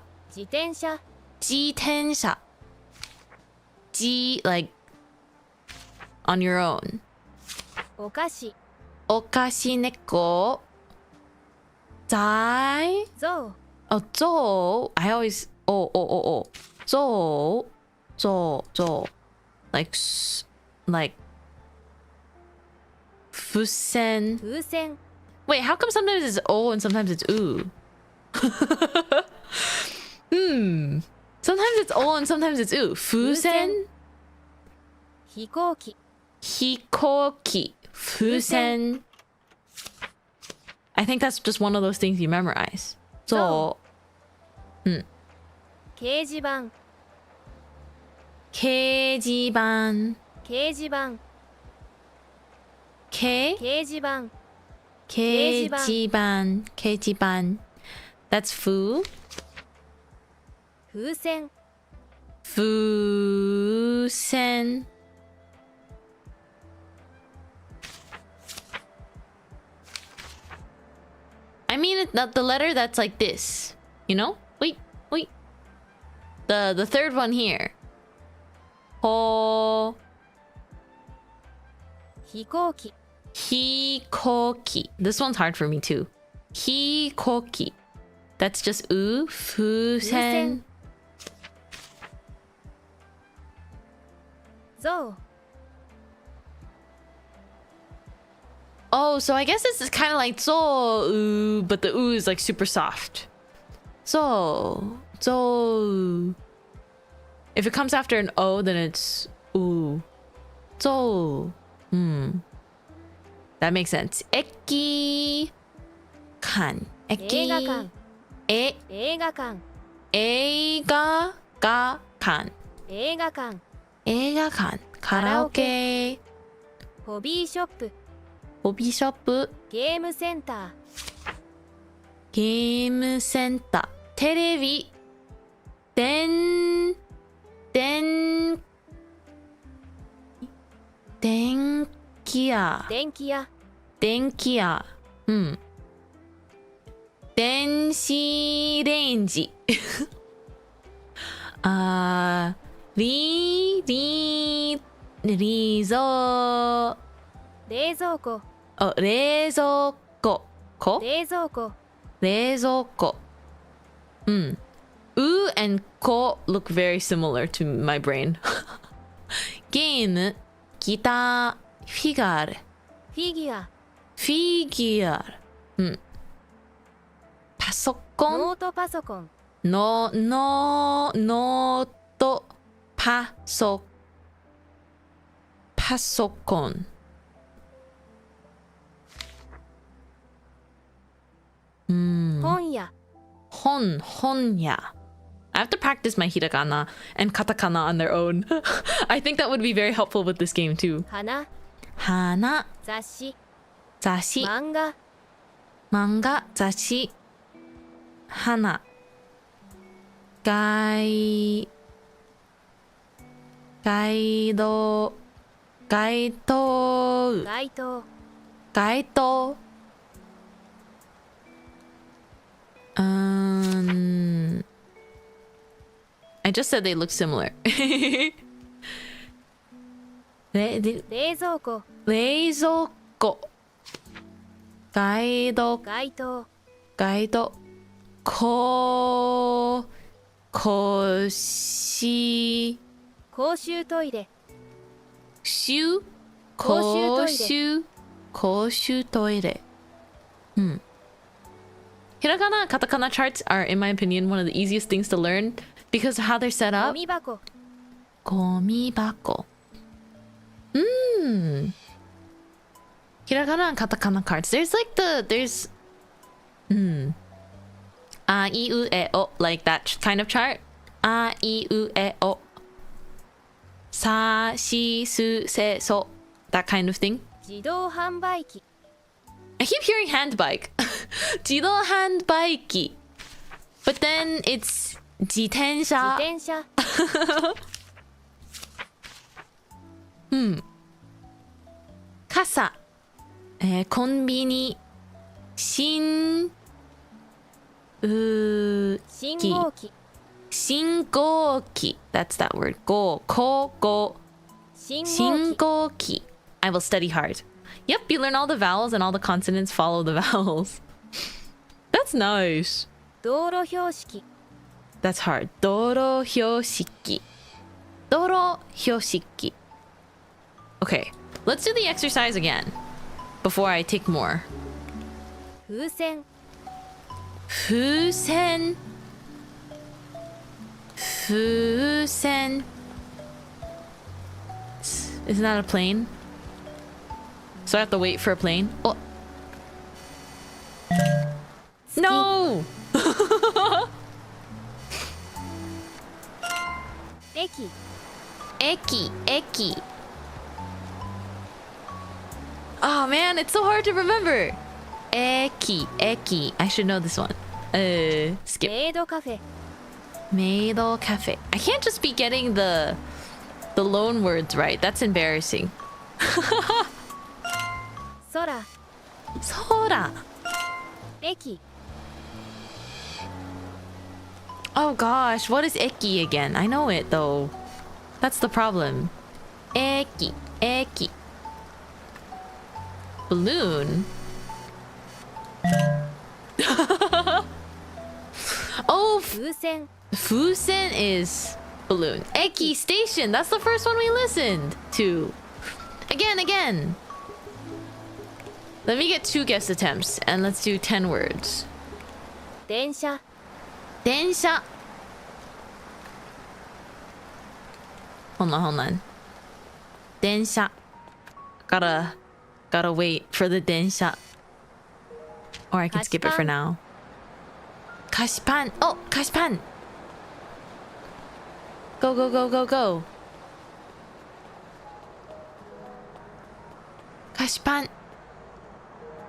G, like on your own. お菓子お菓子猫。在。象 Oh, 象。I always. Oh. 象。Like. 付箋。風船 Wait, how come sometimes it's O and sometimes it's oo? Sometimes it's O and sometimes it's oo. 風船。飛行機飛行機。風船。I think that's just one of those things you memorize. So. 掲示板掲示板。掲示板掲示板。That's 風船風船。I mean, not the letter that's like this. You know? Wait. The third one here. Ho. 飛行機 Hikoki. This one's hard for me too. Hikoki. That's just u, fusen. 象 Oh, so I guess this is kind of like zo, but the u is like super soft. Zo. If it comes after an o, then it's u. Zo. That makes sense. Eki. Kan. 映画館 E. 映画館 Eiga. Ga. Kan. 映画館 Eiga-kan. Karaoke. ホビーショップ Hobby shop. ゲームセンター Game center. テレビ。電気屋。電気屋電気屋。電子レンジ。リゾ冷蔵庫冷蔵庫。冷蔵庫冷蔵庫。U and ko look very similar to my brain. ゲーム、ギター、フィギュア。フィギュアフィギュア。パソコン。ノートパソコンノートパソコン。本屋本屋。I have to practice my hiragana and katakana on their own. I think that would be very helpful with this game too. 花花、雑誌雑誌、漫画漫画、雑誌、花、ガイド、街灯、街灯街灯。I just said they look similar. 冷蔵庫冷蔵庫。ガイド、街灯ガイド。公衆トイレ公衆トイレ。Hiragana and katakana charts are, in my opinion, one of the easiest things to learn because of how they're set ゴ up. ミ箱ゴミ箱。Hiragana and katakana cards. There's a, I, U, E, O, like that kind of chart. A, I, U, E, O. Sa, shi, su, se, so. That kind of thing. 自動販売機 I keep hearing handbike. 自動販売機. But then it's 自転車。自転車傘、コンビニ、信号機。信号機。That's that word. Go. Go. 信号機。I will study hard. Yep, you learn all the vowels and all the consonants follow the vowels. That's nice. 道路標識 That's hard. 道路標識。道路標識。Okay, let's do the exercise again before I take more. 風船風船。風船。Isn't that a plane? So I have to wait for a plane? Oh. No! 駅。Oh man, it's so hard to remember. 駅。I should know this one. Skip. メイドカフェ Maid cafe. I can't just be getting the loan words right. That's embarrassing. 空 Sora. 駅 Oh gosh, what is eki again? I know it though. That's the problem. Eki. Balloon. Oh, 風船 Fusen is balloon. Eki station. That's the first one we listened to. Again. Let me get 2 guess attempts and let's do 10 words. 電車 Densha. Hold on. Densha. Gotta wait for the densha. Or I can skip it for now. Kashpan. Oh, kashpan. Go. Kashpan.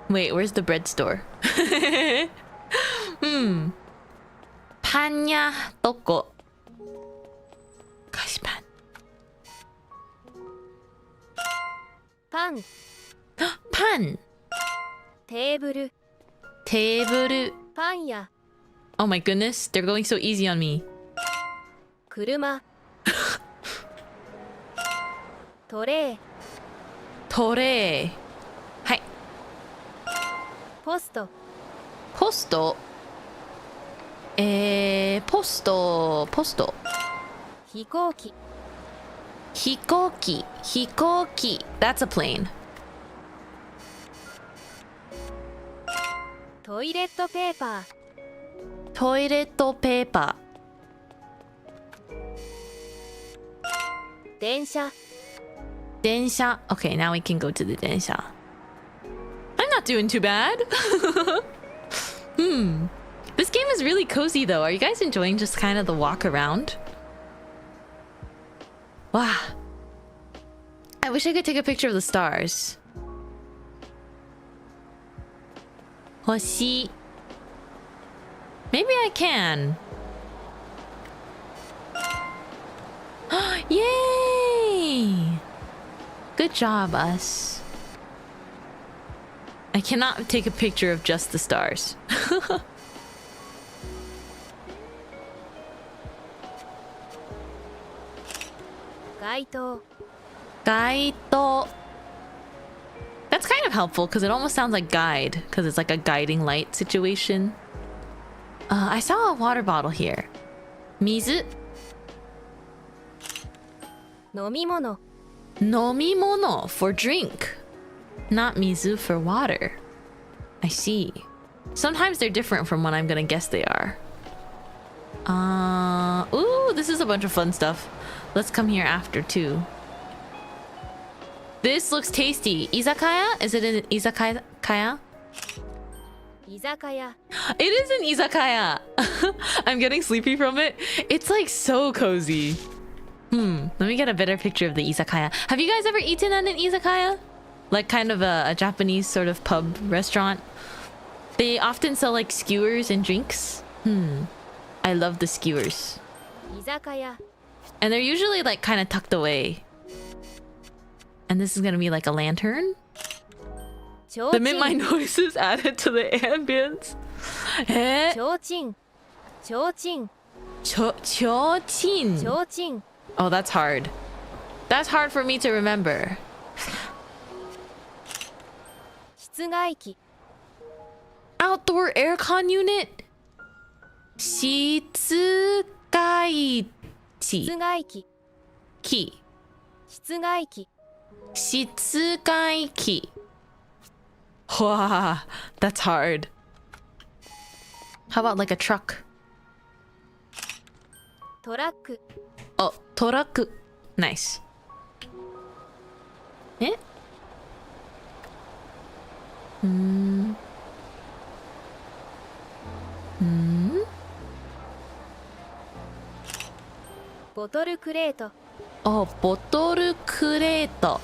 Wait, where's the bread store? Panya toko. Kashpan. パン Pan. テーブル Table. パン屋 Oh my goodness, they're going so easy on me. 車トレー Tore. Hi. ポスト Posto. Posto. 飛行機 Hikoki. That's a plane. トイレットペーパー Toilet paper. 電車 Densha. Okay, now we can go to the densha. I'm not doing too bad. This game is really cozy though. Are you guys enjoying just kind of the walk around? Wow. I wish I could take a picture of the stars. Hoshi. Maybe I can. Yay! Good job, us. I cannot take a picture of just the stars. 街灯 Gaito. That's kind of helpful because it almost sounds like guide because it's like a guiding light situation. I saw a water bottle here. Mizu. 飲み物 Nomimono for drink. Not mizu for water. I see. Sometimes they're different from what I'm gonna guess they are. Ooh, this is a bunch of fun stuff. Let's come here after too. This looks tasty. Izakaya? Is it an izakaya? 居酒屋 It is an izakaya. I'm getting sleepy from it. It's like so cozy. Let me get a better picture of the izakaya. Have you guys ever eaten at an izakaya? Like kind of a Japanese sort of pub restaurant. They often sell like skewers and drinks. I love the skewers. 居酒屋 And they're usually like kind of tucked away. And this is gonna be like a lantern. ちょ The うち Mintmai ん noises added to the ambience. ちょうちんちょうちん Chochin. ちょうちん Oh, that's hard. That's hard for me to remember. 室外機 Outdoor aircon unit. 室外機室外機室外機外機 Wow, that's hard. How about like a truck? トラック Oh, トラック Nice. Eh? ボトルクレート Oh, ボトルクレート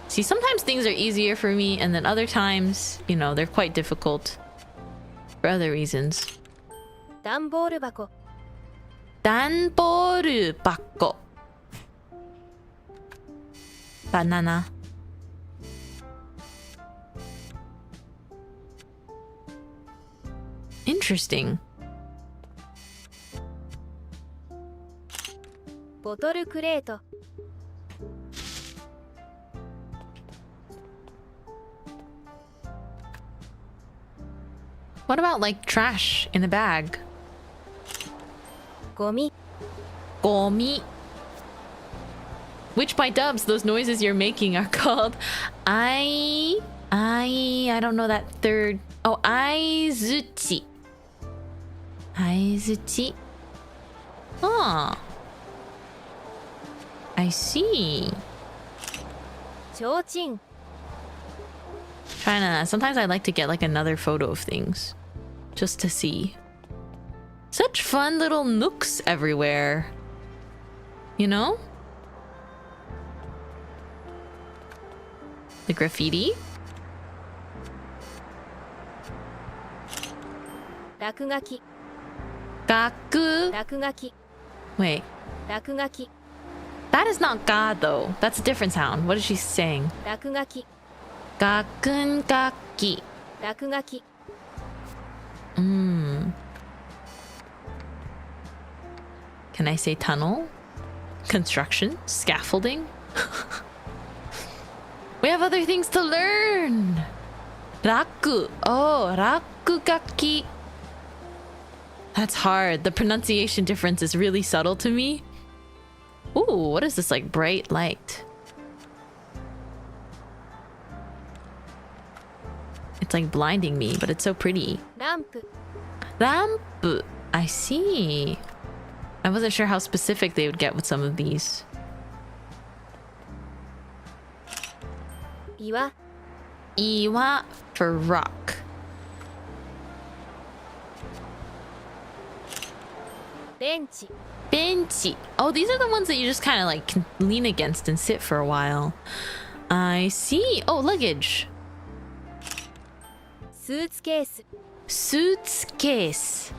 See, sometimes things are easier for me, and then other times, you know, they're quite difficult for other reasons. 段ボール箱段ボール箱 Banana. Interesting. ボトルクレート What about like trash in a bag? ゴミ Gomi. Which by dubs, those noises you're making are called I don't know that third. Oh, aizuchi. Aizuchi. Oh. I see. 提灯 Sometimes I like to get like another photo of things just to see. Such fun little nooks everywhere. You know? The graffiti. 落書き Gaku. 落書き Wait, 落書き that is not ga though. That's a different sound. What is she saying? 落書き Gakun gaki. 落書き Can I say tunnel? Construction? Scaffolding? We have other things to learn! Raku. Oh, rakugaki. That's hard. The pronunciation difference is really subtle to me. Ooh, what is this like bright light? It's like blinding me, but it's so pretty. ランプ Ramp. I see. I wasn't sure how specific they would get with some of these. 岩 Iwa for rock. ベンチ Benchi. Oh, these are the ones that you just kind of like can lean against and sit for a while. I see. Oh, luggage. スーツケース Suitcase.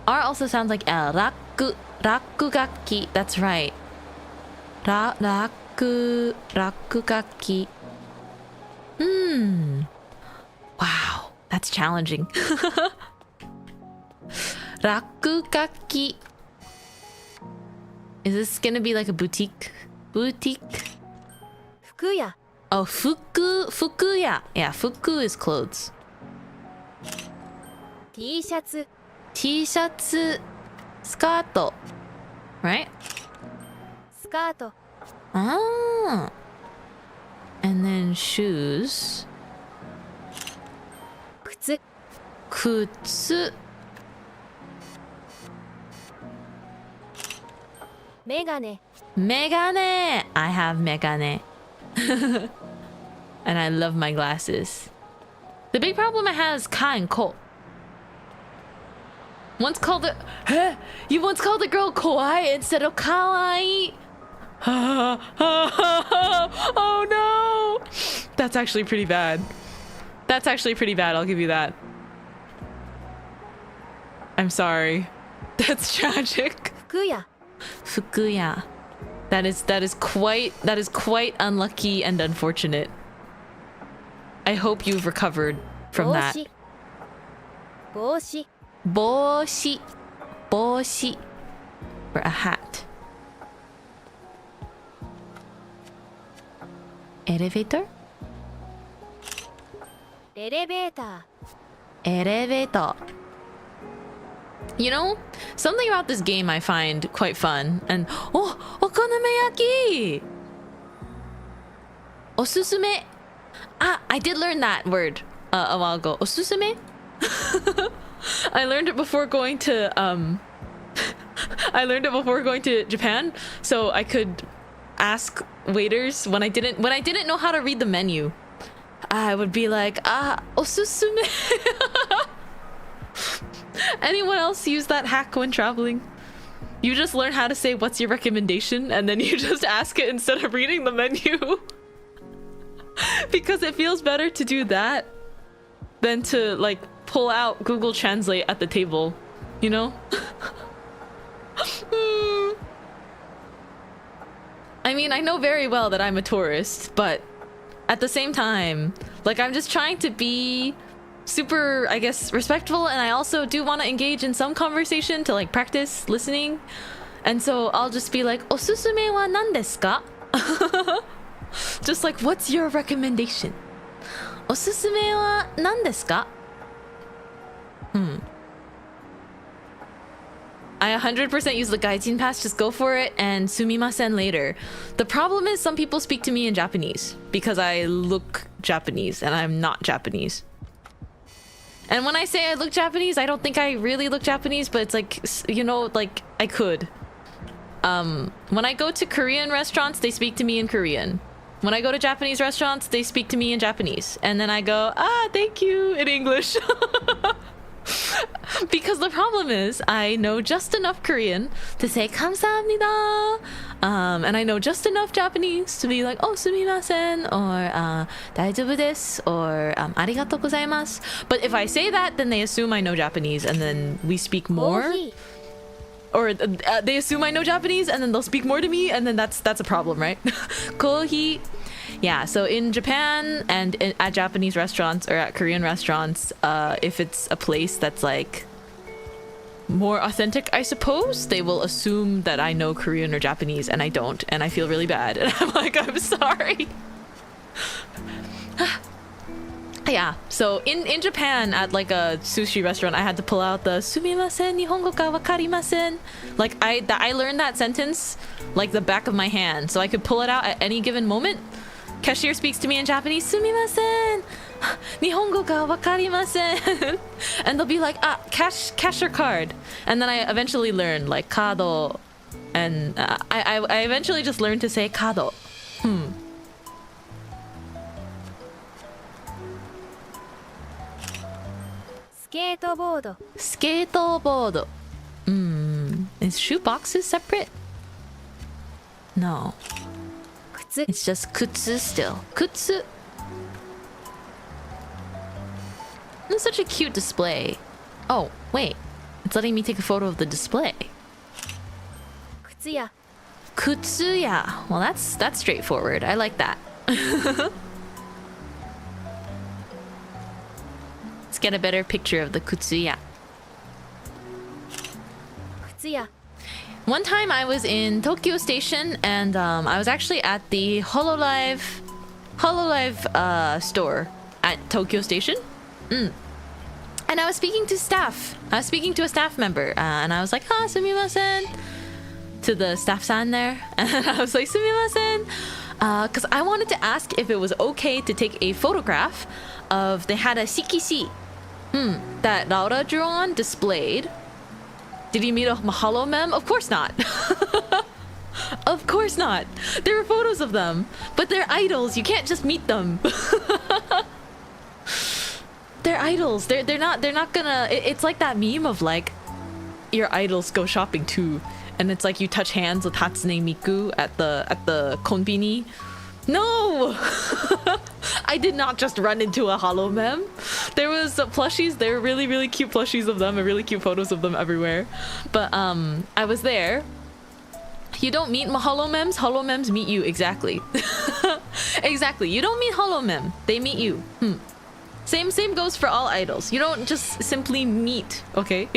R also sounds like L. Rakugaki. That's right. Rakugaki. Wow, that's challenging. Rakugaki. Is this gonna be like a boutique? Boutique? 服屋 Oh, fukuya. Yeah, fuku is clothes. T シャツ T-shirts, skirt, right? スカート Ah. And then shoes. 靴 Kutsu. メガネ Megane. I have megane. And I love my glasses. The big problem I have is ka and ko. You once called a girl kawaii instead of kawaii. Oh no. That's actually pretty bad. I'll give you that. I'm sorry. That's tragic. 服屋 Fukuya. That is quite unlucky and unfortunate. I hope you've recovered from 帽 that. 子帽子 Boshi. Boshi. For a hat. Elevator? エレベータ Elevator. You know, something about this game I find quite fun. And oh, okonomiyaki! Osusume. Ah, I did learn that word a while ago. Osusume? I learned it before going to Japan, so I could ask waiters when I didn't know how to read the menu. I would be like, osusume. Anyone else use that hack when traveling? You just learn how to say what's your recommendation and then you just ask it instead of reading the menu. Because it feels better to do that than to like pull out Google Translate at the table, you know? I mean, I know very well that I'm a tourist, but at the same time, like I'm just trying to be super, I guess, respectful, and I also do want to engage in some conversation to like practice listening. And so I'll just be like, "Osusume wa nan desu ka?" Just like, what's your recommendation? Osusume wa nan desu ka? I 100% use the gaijin pass. Just go for it and sumimasen later. The problem is some people speak to me in Japanese because I look Japanese and I'm not Japanese. And when I say I look Japanese, I don't think I really look Japanese, but it's like, you know, like I could. When I go to Korean restaurants, they speak to me in Korean. When I go to Japanese restaurants, they speak to me in Japanese. And then I go, thank you in English. Because the problem is I know just enough Korean to say 감사합니다. And I know just enough Japanese to be like, oh, sumimasen, or daijoubu desu, or arigatou gozaimasu. But if I say that, then they assume I know Japanese, and then we speak more. Or they assume I know Japanese, and then they'll speak more to me, and then that's a problem, right? Kohi. Yeah, so in Japan and at Japanese restaurants or at Korean restaurants, if it's a place that's like more authentic, I suppose, they will assume that I know Korean or Japanese, and I don't, and I feel really bad. And I'm like, I'm sorry. Yeah, so in Japan at like a sushi restaurant, I had to pull out the sumimasen nihongo ka wakarimasen. Like I learned that sentence like the back of my hand, so I could pull it out at any given moment. Cashier speaks to me in Japanese, sumimasen, nihongo ka wakarimasen. And they'll be like, cash or card. And then I eventually learned like kado, and I eventually just learned to say kado. Skateboard. Is shoe boxes separate? No. It's just kutsu still. Kutsu. It's such a cute display. Oh, wait. It's letting me take a photo of the display. Kutsuya. Well, that's straightforward. I like that. Let's get a better picture of the kutsuya. One time I was in Tokyo Station, and I was actually at the HoloLive store at Tokyo Station. And I was speaking to staff. I was speaking to a staff member, and I was like, sumimasen, to the staff-san there. And I was like, sumimasen, because I wanted to ask if it was okay to take a photograph of, they had a shikishi that Laura drew on displayed. Did he meet a mahalo mem? Of course not. Of course not. There were photos of them, but they're idols. You can't just meet them. They're idols. They're not gonna. It's like that meme of like, your idols go shopping too, and it's like you touch hands with Hatsune Miku at the konbini. No. I did not just run into a hollow mem. There was plushies. There were really, really cute plushies of them and really cute photos of them everywhere. But I was there. You don't meet hollow mems. Hollow mems meet you. Exactly. Exactly. You don't meet hollow mem. They meet you. Same goes for all idols. You don't just simply meet. Okay.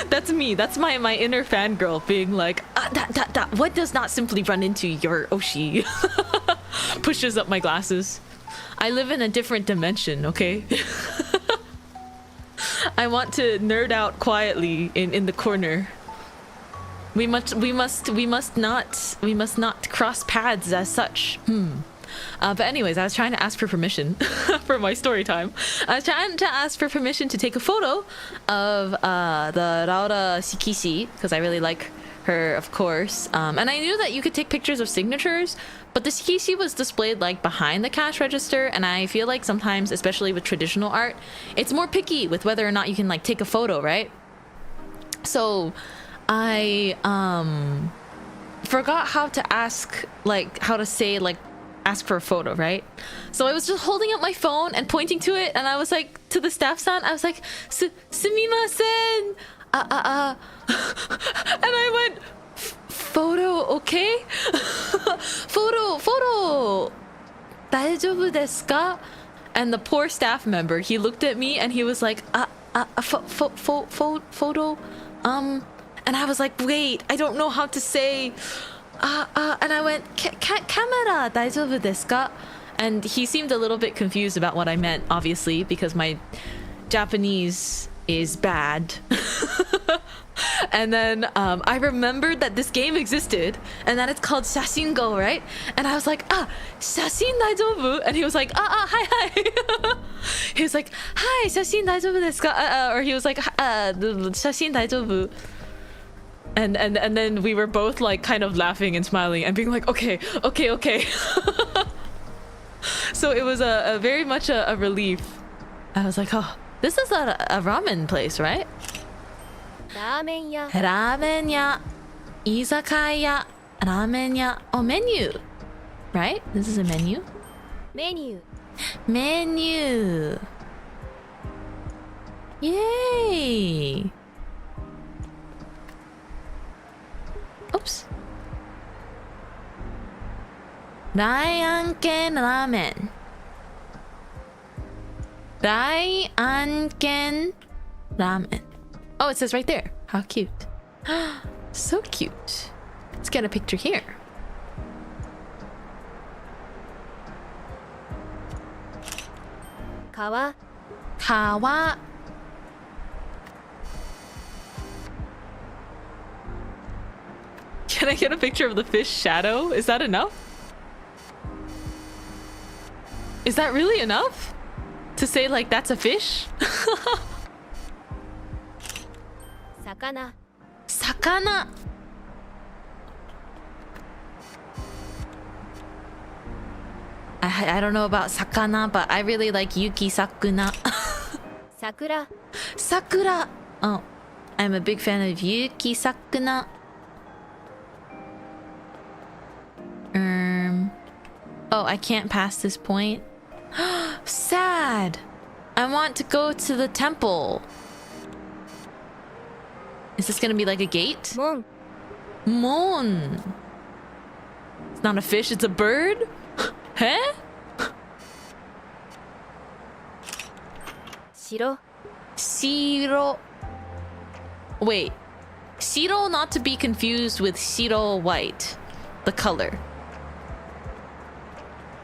That's me. That's my inner fangirl being like, what does not simply run into your Oshi? Pushes up my glasses. I live in a different dimension, okay? I want to nerd out quietly in the corner. We must not cross paths as such. But anyways, I was trying to ask for permission for my story time. I was trying to ask for permission to take a photo of the Laura Shikishi, because I really like her, of course. And I knew that you could take pictures of signatures, but the Shikishi was displayed like behind the cash register, and I feel like sometimes, especially with traditional art, it's more picky with whether or not you can like take a photo, right? So I forgot how to ask, like how to say like ask for a photo, right? So I was just holding up my phone and pointing to it, and I was like, to the staff-san, I was like, sumimasen, and I went, photo, okay? photo, daijoubu desu ka? And the poor staff member, he looked at me and he was like, photo, and I was like, wait, I don't know how to say. And I went, camera daijoubu desu ka? And he seemed a little bit confused about what I meant, obviously, because my Japanese is bad. And then I remembered that this game existed and that it's called Shashingo, right? And I was like, Shashin daijoubu? And he was like, hi. He was like, hi, Shashin daijoubu desu ka? Or he was like, Shashin daijoubu? And then we were both like kind of laughing and smiling and being like, okay. So it was a very much a relief. I was like, oh, this is a ramen place, right? ラーメン屋 Ramen ya, izakaya, ramen ya. Oh, menu, right? This is a menu. メニュー Menu. Yay. Oops. Raianken ramen. Raianken ramen. Oh, it says right there. How cute. So cute. Let's get a picture here. 川 Kawa. Can I get a picture of the fish shadow? Is that enough? Is that really enough? To say like that's a fish? 魚 Sakana. I don't know about sakana, but I really like yuki sakuna. 桜 Sakura. Oh, I'm a big fan of yuki sakuna. Oh, I can't pass this point. Sad. I want to go to the temple. Is this gonna be like a gate? 門 Mon. It's not a fish, it's a bird? Huh? 城 Shiro. Wait. Shiro not to be confused with shiro white. The color.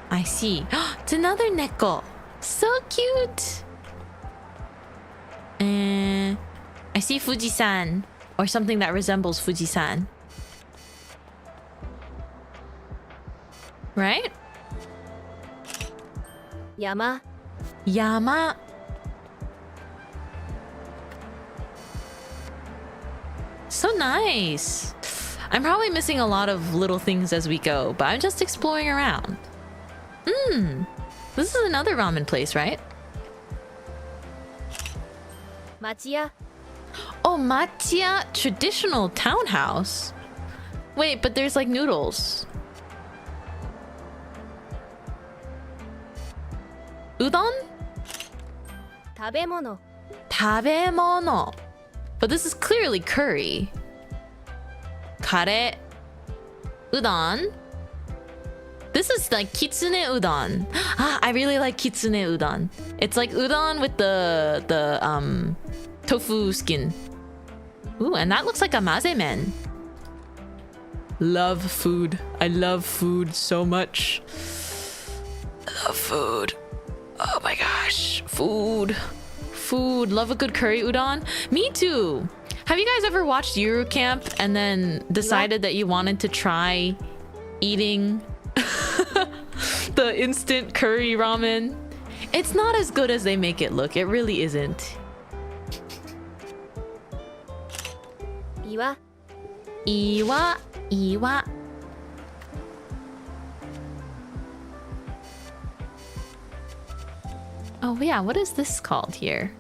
I see. It's another neko. So cute. I see Fujisan. Or something that resembles Fujisan. Right? 山 Yama. So nice. I'm probably missing a lot of little things as we go, but I'm just exploring around. This is another ramen place, right? 町屋 Oh, Machiya traditional townhouse. Wait, but there's like noodles. Udon? 食べ物 Tabemono. But this is clearly curry. Kare. Udon. This is like kitsune udon. I really like kitsune udon. It's like udon with the tofu skin. Ooh, and that looks like a mazemen. Love food. I love food so much. I love food. Oh my gosh. Food. Love a good curry udon. Me too. Have you guys ever watched Eurocamp and then decided that you wanted to try eating the instant curry ramen? It's not as good as they make it look. It really isn't. 岩 Iwa. Oh yeah, what is this called here?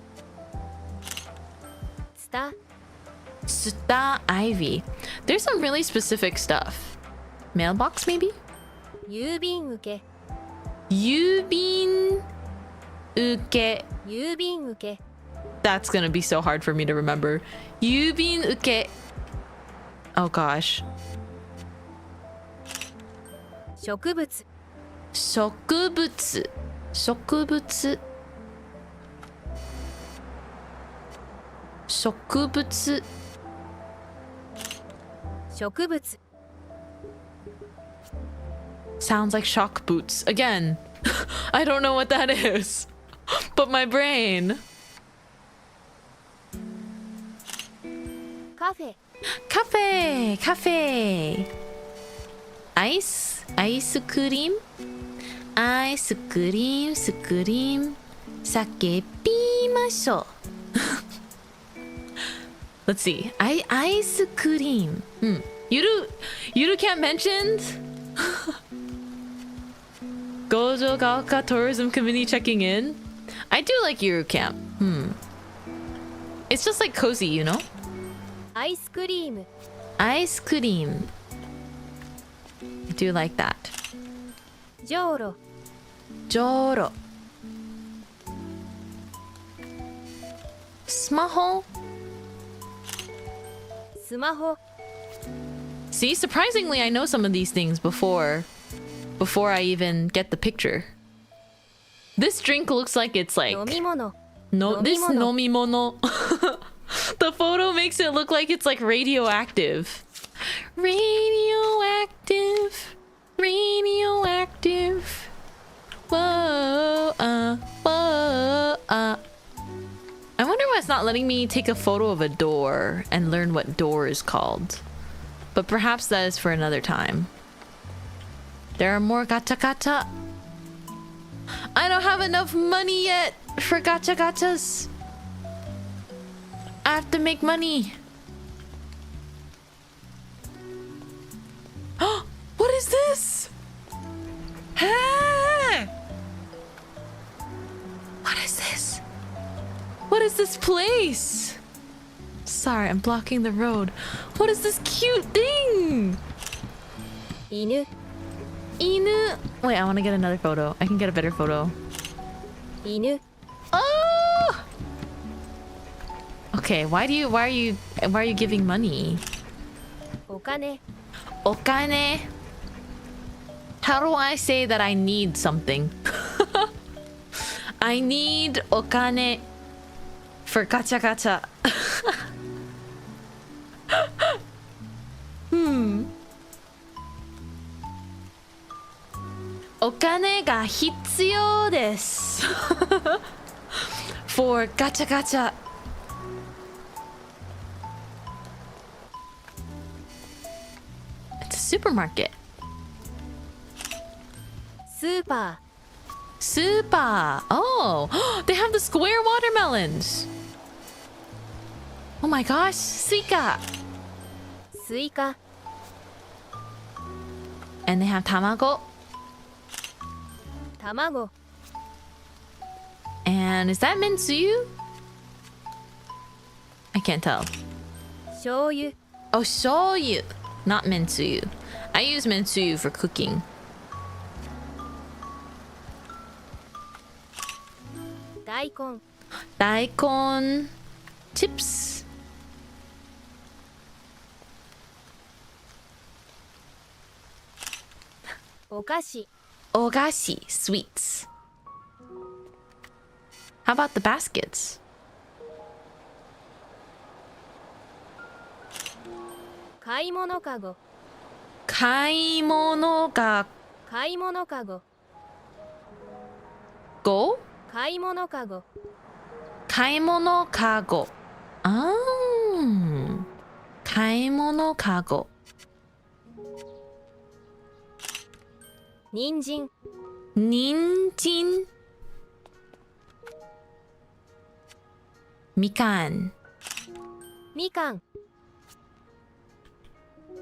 ツタ Suta ivy. There's some really specific stuff. Mailbox maybe? 郵便受け Yubin uke. 郵便受け That's gonna be so hard for me to remember. Yubin uke. Oh gosh. 植物 Shokubutsu. 植物 Sounds like shock boots. Again, I don't know what that is. But my brain. カフェ Cafe, cafe. Ice cream. Ice cream, cream. Sake pimasho. Let's see. Ice cream. You can't mention Gojo Gaoka Tourism Committee checking in. I do like Yuru Camp. It's just like cozy, you know? アイスクリーム Ice cream. I do like that. じょうろ Joro. Smaho. スマホ See, surprisingly, I know some of these things before I even get the picture. This drink looks like it's like 飲み物 this nomimono. The photo makes it look like it's like radioactive. Radioactive. Radioactive. Whoa, whoa, I wonder why it's not letting me take a photo of a door and learn what door is called. But perhaps that is for another time. There are more gacha gacha. I don't have enough money yet for gacha gachas. I have to make money. What is this? Hey! What is this? What is this place? Sorry, I'm blocking the road. What is this cute thing? 犬 Inu. Wait, I want to get another photo. I can get a better photo. 犬 Oh! Okay, why are you giving money? お金 Okane. How do I say that I need something? I need okane for gacha gacha. Okane ga hitsuyou desu. For gacha gacha. It's a supermarket. スーパ Super. Oh, they have the square watermelons. Oh my gosh, Suica. ースイカ And they have tamago. 卵 And is that mentsuyu? I can't tell. 醤油 Oh, shoyu. Not mentsuyu. I use mentsuyu for cooking. 大根 Daikon chips. お菓子 Ogashi sweets. How about the baskets? 買い物かご Kaimono ga 買い物かご go? 買い物かご Kaimono kago. Ah. Kaimono kago. 人参 Ninjin. Mikan. みかん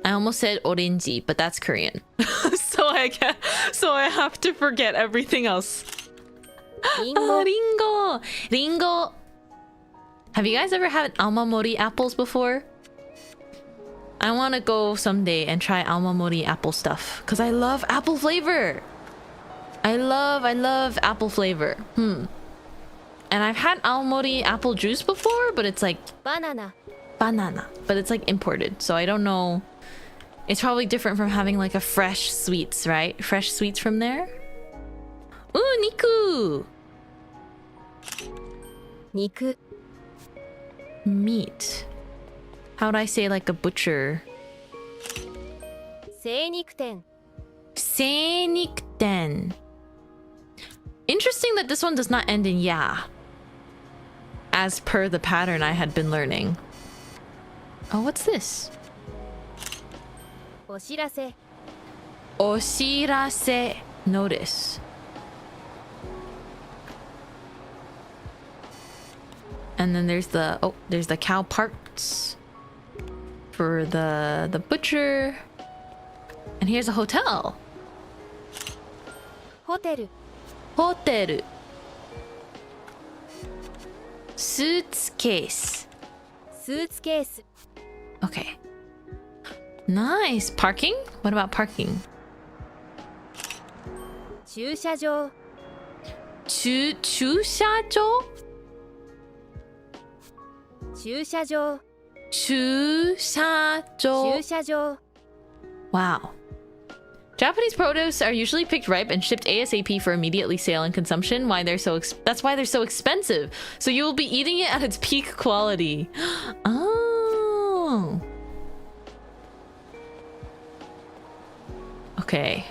I almost said orange, but that's Korean. So I have to forget everything else. りんご Ringo. Ringo. Have you guys ever had almamori apples before? I want to go someday and try almamori apple stuff because I love apple flavor. I love apple flavor. And I've had almamori apple juice before, but it's like バナナ banana, but it's like imported, so I don't know. It's probably different from having like a fresh sweets, right? Fresh sweets from there. Ooh, niku. 肉 Meat. How would I say like a butcher? 精肉店 Seinikten. Interesting that this one does not end in ya, as per the pattern I had been learning. Oh, what's this? お知らせ Oshirase notice. And then there's the cow parts for the butcher. And here's a hotel. ホテル Hotel. Suitcase. スーツケース Okay. Nice. Parking? What about parking? 駐車場 주차장? 駐車場 주차장. 駐車場 Wow. Japanese produce are usually picked ripe and shipped ASAP for immediately sale and consumption. That's why they're so expensive. So you will be eating it at its peak quality. Oh. Okay.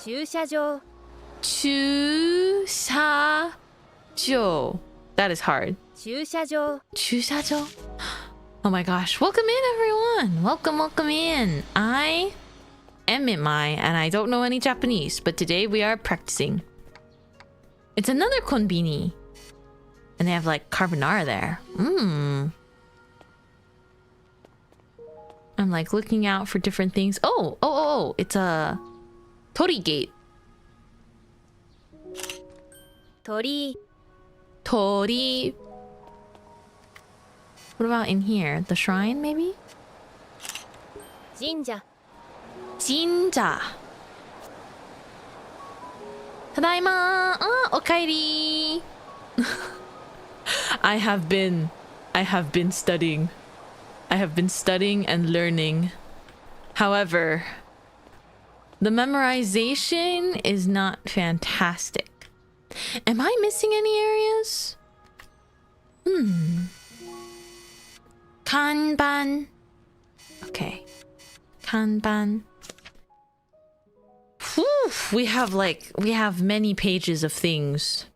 駐車場 주차장. That is hard. 駐車場 주차장. Oh my gosh. Welcome in, everyone. Welcome in. I am Mintmai, and I don't know any Japanese, but today we are practicing. It's another konbini. And they have like carbonara there. Mmm. I'm like looking out for different things. Oh. It's a Tori gate. 鳥居 Tori. What about in here? The shrine, maybe? 神社 Jinja. Tadaima. Okaeri. I have been studying. I have been studying and learning. However, the memorization is not fantastic. Am I missing any areas? Kanban. Okay. Kanban. Whew, we have many pages of things.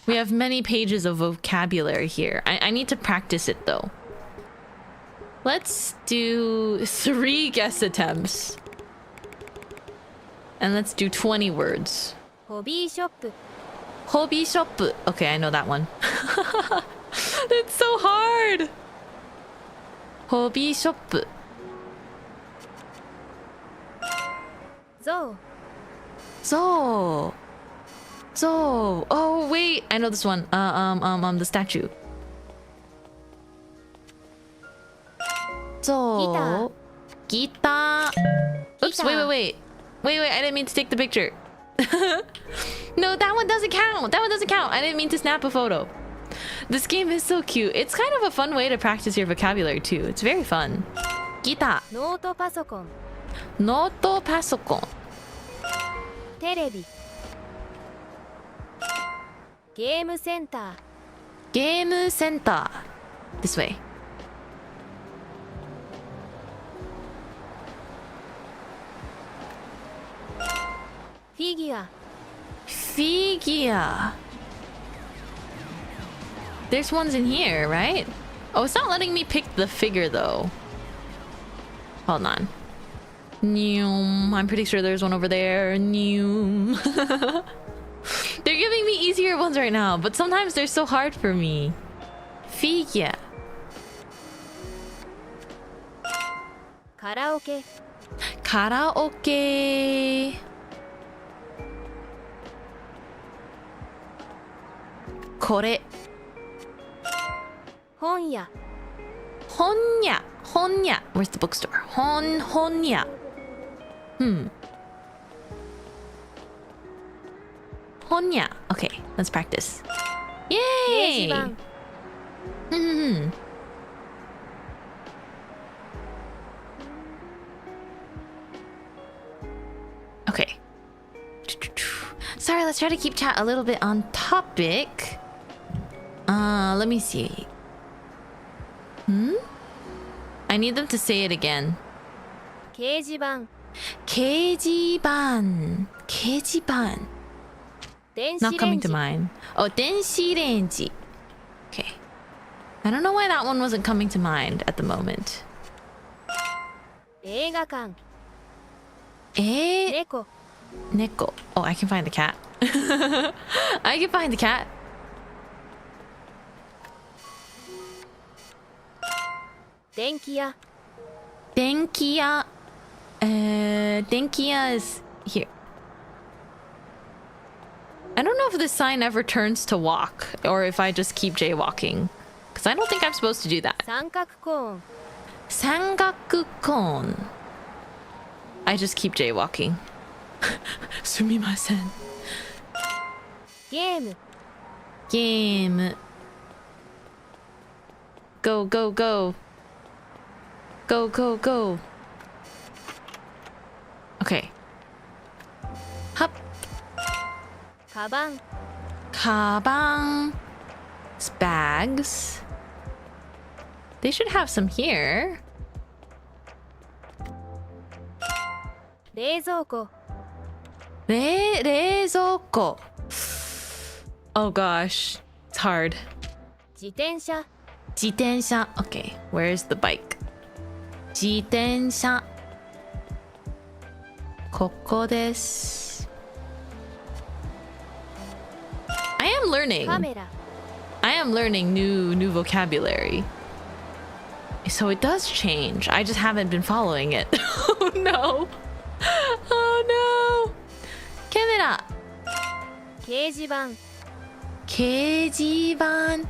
We have many pages of vocabulary here. I need to practice it though. Let's do 3 guess attempts. And let's do 20 words. ホビーショップ Hobby shop. Okay, I know that one. It's so hard. Hobby shop. ゾウ So. Oh wait, I know this one. The statue. So. Guitar. Oops. Guitar. Wait. I didn't mean to take the picture. No, that one doesn't count. I didn't mean to snap a photo. This game is so cute. It's kind of a fun way to practice your vocabulary too. It's very fun. Guitar. ノートパソコン Noto pasokon. テレビゲームセンター Game center. This way. フィギュア Figure. There's ones in here, right? Oh, it's not letting me pick the figure though. Hold on. Noom. I'm pretty sure there's one over there. Noom. They're giving me easier ones right now, but sometimes they're so hard for me. Figure. カラオケ Karaoke. Kore. 本屋 Honya. Where's the bookstore? Honya. Honya. Okay, let's practice. 掲示 Yay! 板 Okay. Sorry, let's try to keep chat a little bit on topic. Let me see. I need them to say it again. 掲示板 掲示板 電子 Not レ coming ン to ジ mind. Oh, 電子レンジ Okay. I don't know why that one wasn't coming to mind at the moment. 映画館 Eh, 猫 Neko. Oh, I can find the cat. I can find the cat. 電気屋 Denkia. Denkia is here. I don't know if this sign ever turns to walk or if I just keep jaywalking. Because I don't think I'm supposed to do that. 三角コーン Sangakukon. I just keep jaywalking. Sumimasen. ゲーム Game. Go, go, go. Go, go, go. Okay. Hup. カバン Kabang. Bags. They should have some here. 冷蔵庫 Rezoko. Oh gosh. It's hard. 自転車 Jitensha. Okay, where's the bike? Jitensha. Koko desu. I am learning. カメラ I am learning new vocabulary. So it does change. I just haven't been following it. Oh no. Oh no. Camera. 掲示板 Kejiban.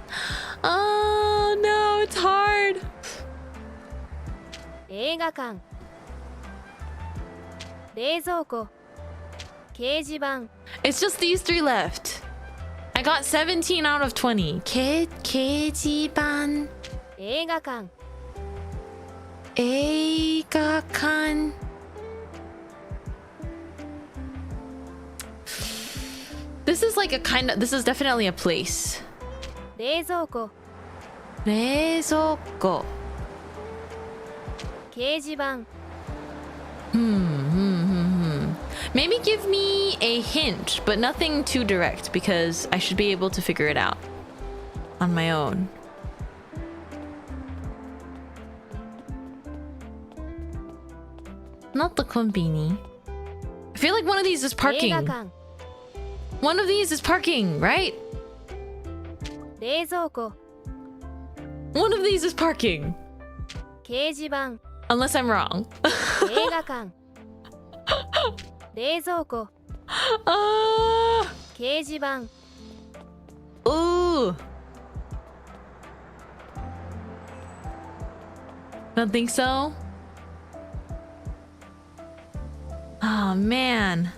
Oh no, it's hard. 映画館冷蔵庫掲示板 It's just these three left. I got 17 out of 20. Kejiban. 映画館 Eigakan. This is like a kind of. This is definitely a place. 冷蔵庫 Rezoko. 掲示板 Maybe give me a hint, but nothing too direct because I should be able to figure it out on my own. Not the konbini. I feel like one of these is 映画 parking. 館 One of these is parking, right? 冷蔵庫 One of these is parking. 掲示板 Unless I'm wrong. 映画館冷蔵庫 Ah. 掲示板 Ooh. Don't think so? Oh man.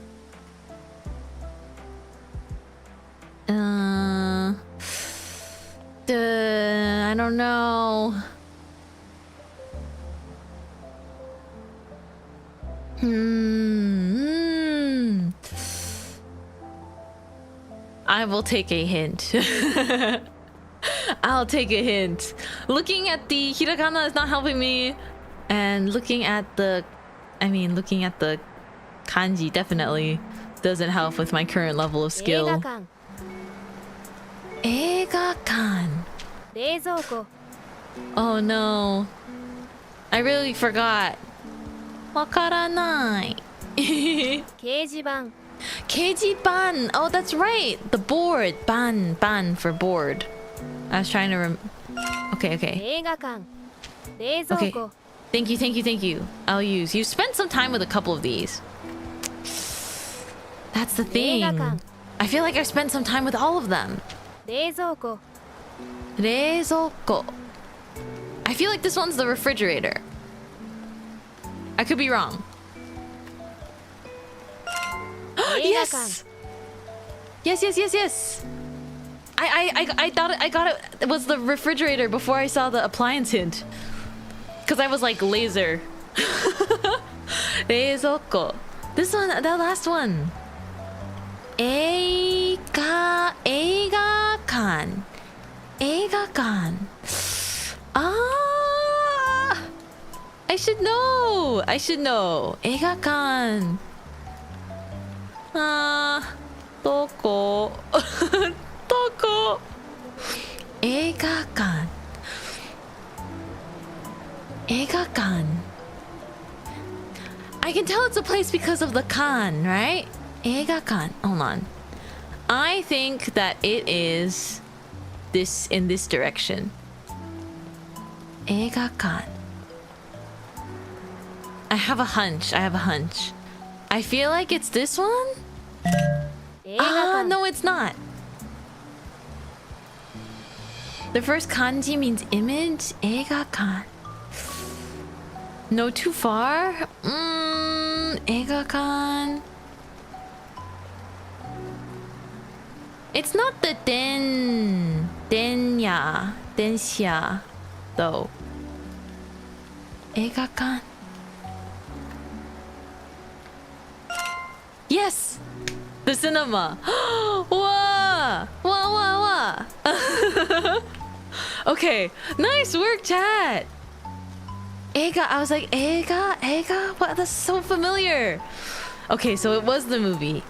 I don't know. I will take a hint. I'll take a hint. Looking at the hiragana is not helping me. And looking at the kanji definitely doesn't help with my current level of 映画 skill. 館 Eigakan. 冷蔵庫 Oh no. I really forgot. Wakaranai. 掲示板 Keijiban. Oh, that's right. The board. Ban for board. I was trying to Okay, okay. 映画館冷蔵 Okay. 庫 Thank you. I'll use. You spent some time with a couple of these. That's the thing. 映画館 I feel like I spent some time with all of them. 冷蔵庫 Rezoko. I feel like this one's the refrigerator. I could be wrong. 映画館 Yes. I thought I got it was the refrigerator before I saw the appliance hint. Cause I was like laser. Reizoko. This one, the last one. Eiga kan. 映画館。I should know. I should know. 映画館。どこどこ映画館。映画館。I can tell it's a place because of the kan, right? 映画館. Hold on. I think that it is this in this direction. 映画館. I have a hunch. I have a hunch. I feel like it's this one? No, it's not. The first kanji means image. 映画館. No, too far? 映画館. It's not the densha, though. 映画館. Yes! The cinema! Wow! Wow! Okay, nice work, chat! Eiga, I was like, Eiga? What? That's so familiar! Okay, so it was the movie.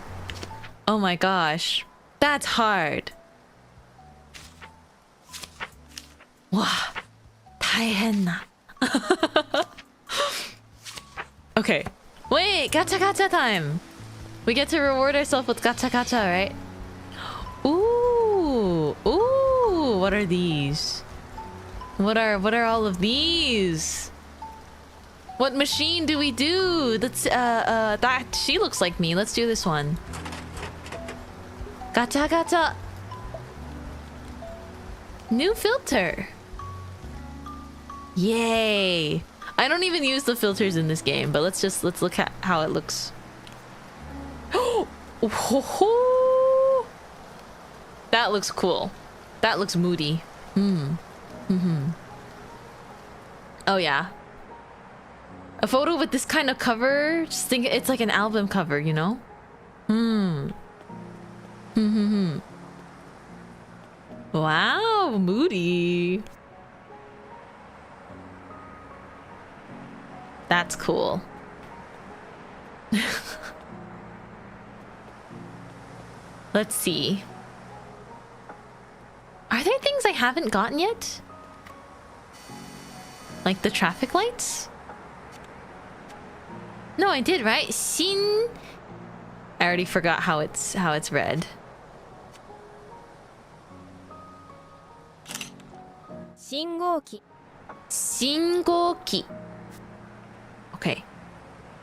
Oh my gosh. That's hard. Wow. 大変な. Okay. Wait, gacha gacha time! We get to reward ourselves with gacha gacha, right? Ooh! Ooh! What are these? What are all of these? What machine do we do? That's that she looks like me. Let's do this one. Gacha gacha. New filter. Yay! I don't even use the filters in this game, but let's look at how it looks. That looks cool. That looks moody. Oh yeah. A photo with this kind of cover, just think it's like an album cover, you know? Wow, moody. That's cool. Let's see. Are there things I haven't gotten yet? Like the traffic lights? No, I did, right? Shin. I already forgot how it's read. Shingoki. Shingoki. Okay.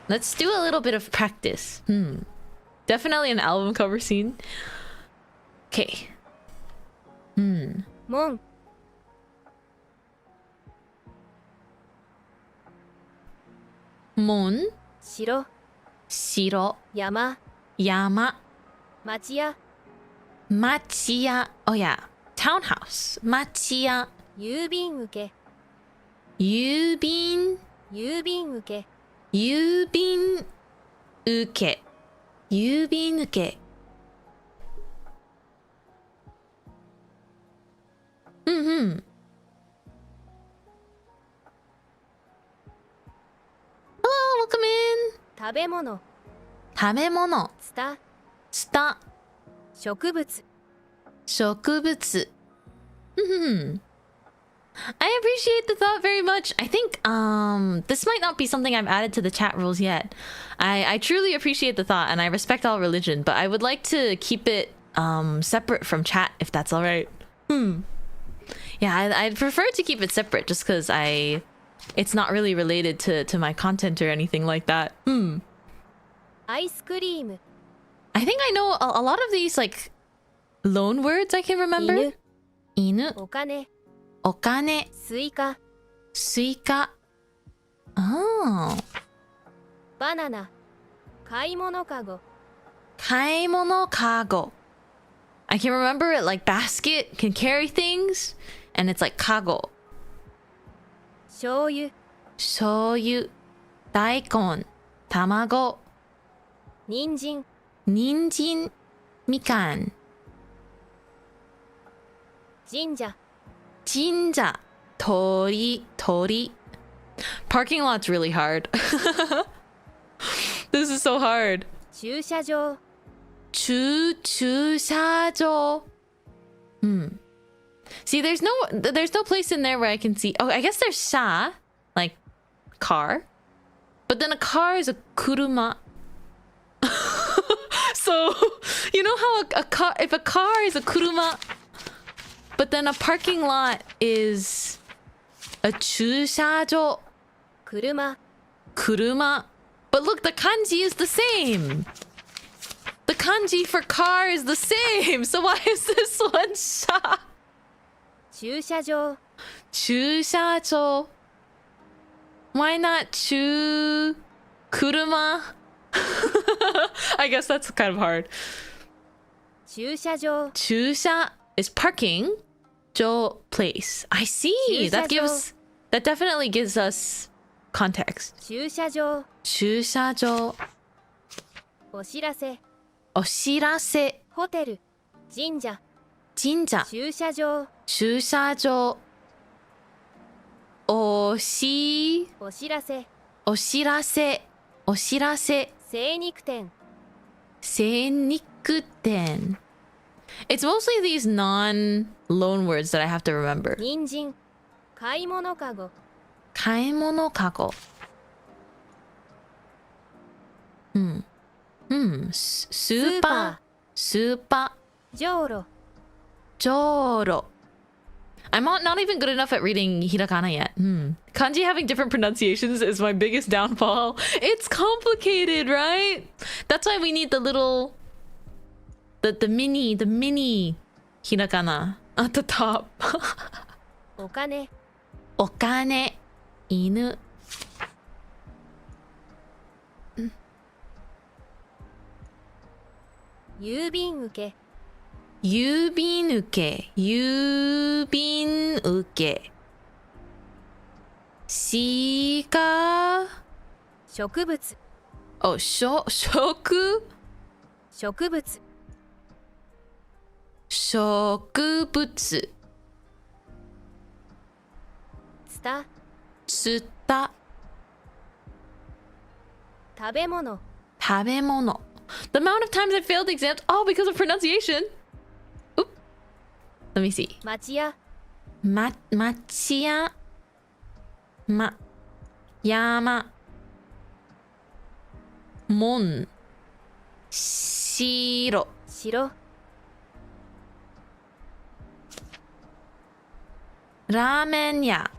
Let's do a little bit of practice. Definitely an album cover scene. Okay. Mon. Mon. 城 Shiro. 山 Yama. 町屋 Machiya. Oh yeah. Townhouse. Machiya. 郵便受け Yubin. 郵便受け Yubin. Uke. Yubin uke. Hello, welcome in. 食べ物 Tabemono. ツタ Sta. 植物 Shokubutsu. I appreciate the thought very much. I think this might not be something I've added to the chat rules yet. I truly appreciate the thought and I respect all religion, but I would like to keep it separate from chat if that's all right. Yeah, I'd prefer to keep it separate just because it's not really related to my content or anything like that. アイスクリーム I think I know a lot of these like loan words I can remember. 犬 Inu. お金 Okane. スイカ Suika. Oh. バナナ買い物かご Kaimono kago. I can remember it like basket can carry things and it's like kago. 醤油 Shoyu. Daikon. Tamago. 人参 Ninjin. Mikan. 神社神社、鳥。Parking lot's really hard. This is so hard. 駐車場、駐車場。See, there's no place in there where I can see. Oh, I guess there's sha, like car. But then a car is a kuruma. So, you know how a car, if a car is a kuruma, but then a parking lot is a 駐車場. Kuruma. But look, the kanji is the same. The kanji for car is the same. So why is this one sha? 駐車場、駐車場. Why not kuruma? I guess that's kind of hard. 駐車場、駐車 is parking. 場 place. I see. That definitely gives us context. 駐車場、駐車場. お知らせ、お知らせ. ホテル、神社、駐車場. 駐車場. お知らせ。精肉店。It's mostly these non-loan words that I have to remember. 人参。買い物かご。買い物かご。スーパー。じょうろ。I'm not even good enough at reading hiragana yet. Kanji having different pronunciations is my biggest downfall. It's complicated, right? That's why we need the mini hiragana at the top. お金。犬。郵便受け。郵便受け。鹿。植物。お、植物。つた。食べ物。The amount of times I failed exams all because of pronunciation. Oop. Let me see. 町屋。町屋。山。門。城。ラーメン屋。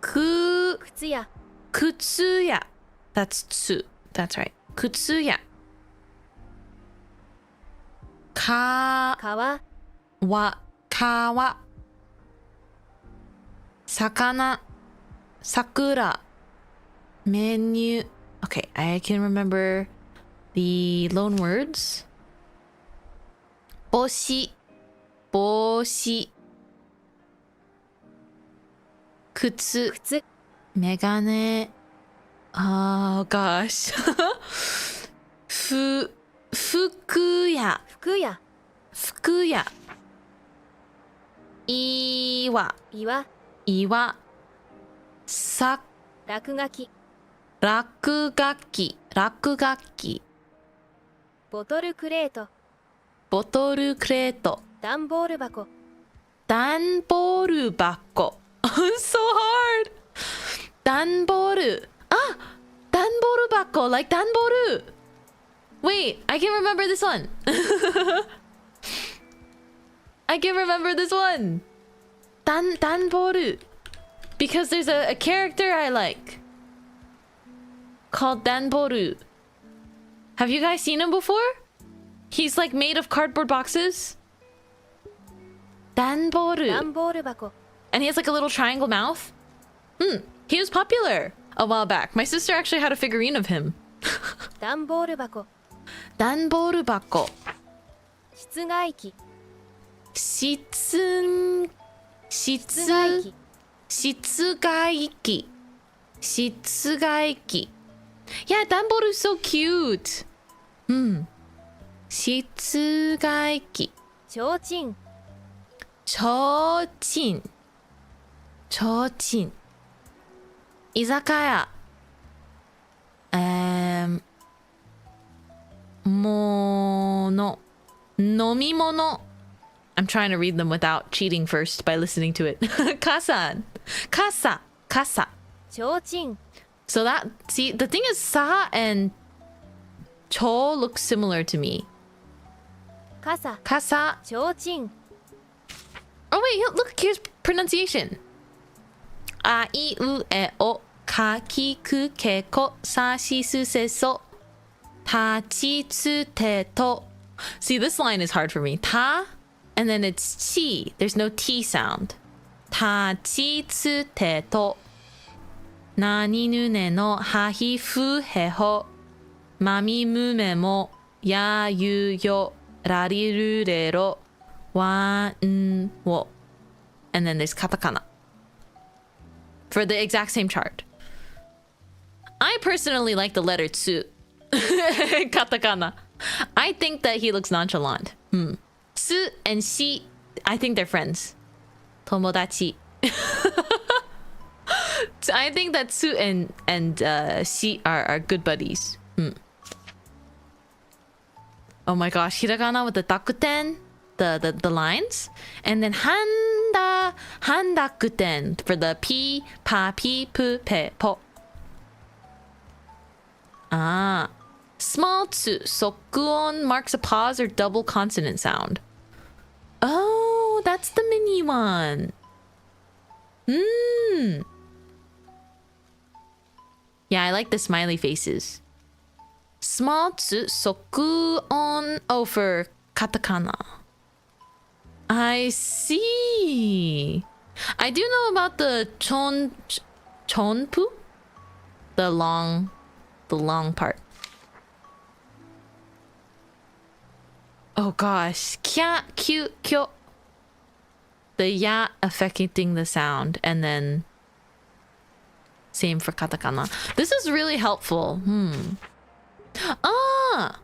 靴屋。That's two. That's right. 靴屋。川。魚。桜。メニュー。Okay, I can remember the loan words. 帽子。靴。メガネ。Oh gosh. 服屋。岩。落書き。ボトルクレート。段ボール箱。So hard. 段ボール箱 like 段ボール. Wait, I can remember this one. Dan boru. Because there's a character I like called Dan boru. Have you guys seen him before? He's like made of cardboard boxes. Dan boru. 段ボール箱。 And he has like a little triangle mouth. He was popular a while back. My sister actually had a figurine of him. 段ボール箱。段ボール箱。室外機。室外機。Yeah, 段ボール is so cute. 室外機。提灯。ちょうちん。ちょうちん。居酒屋。もの。飲み物。I'm trying to read them without cheating first by listening to it. 傘。傘。傘。ちょうちん So that, see, the thing is, sa and cho look similar to me. 傘 Kasa. ちょうちん Oh, wait, look, here's pronunciation. A, I, U, E, O, ka, ki, ku, ke, ko, sa, shi, su, se, so. Ta, chi, tsu, te, to. See, this line is hard for me. Ta, and then it's chi. There's no T sound. Ta, chi, tsu, te, to. Na, ni, nu, ne, no, ha, hi, fu, he, ho. Ma, mi, mu, me, mo. Ya, yu, yo. Ra, ri, ru, re, ro. Wa, n, wo. And then there's katakana. For the exact same chart. I personally like the letter tsu. Katakana. I think that he looks nonchalant. Tsu and shi, I think they're friends. Tomodachi. I think that tsu and shi are good buddies. Oh my gosh, hiragana with the takuten, the lines, and then handakuten for the pi, pa, pi, pu, pe, po. Ah, small tsu, sokuon marks a pause or double consonant sound. Oh, that's the mini one. Yeah, I like the smiley faces. Small tsu, sokuon, oh, for katakana. I see. I do know about the chonpu, the long part. Oh gosh, kya, kyu, kyo. The ya affecting the sound, and then same for katakana. This is really helpful. Ah,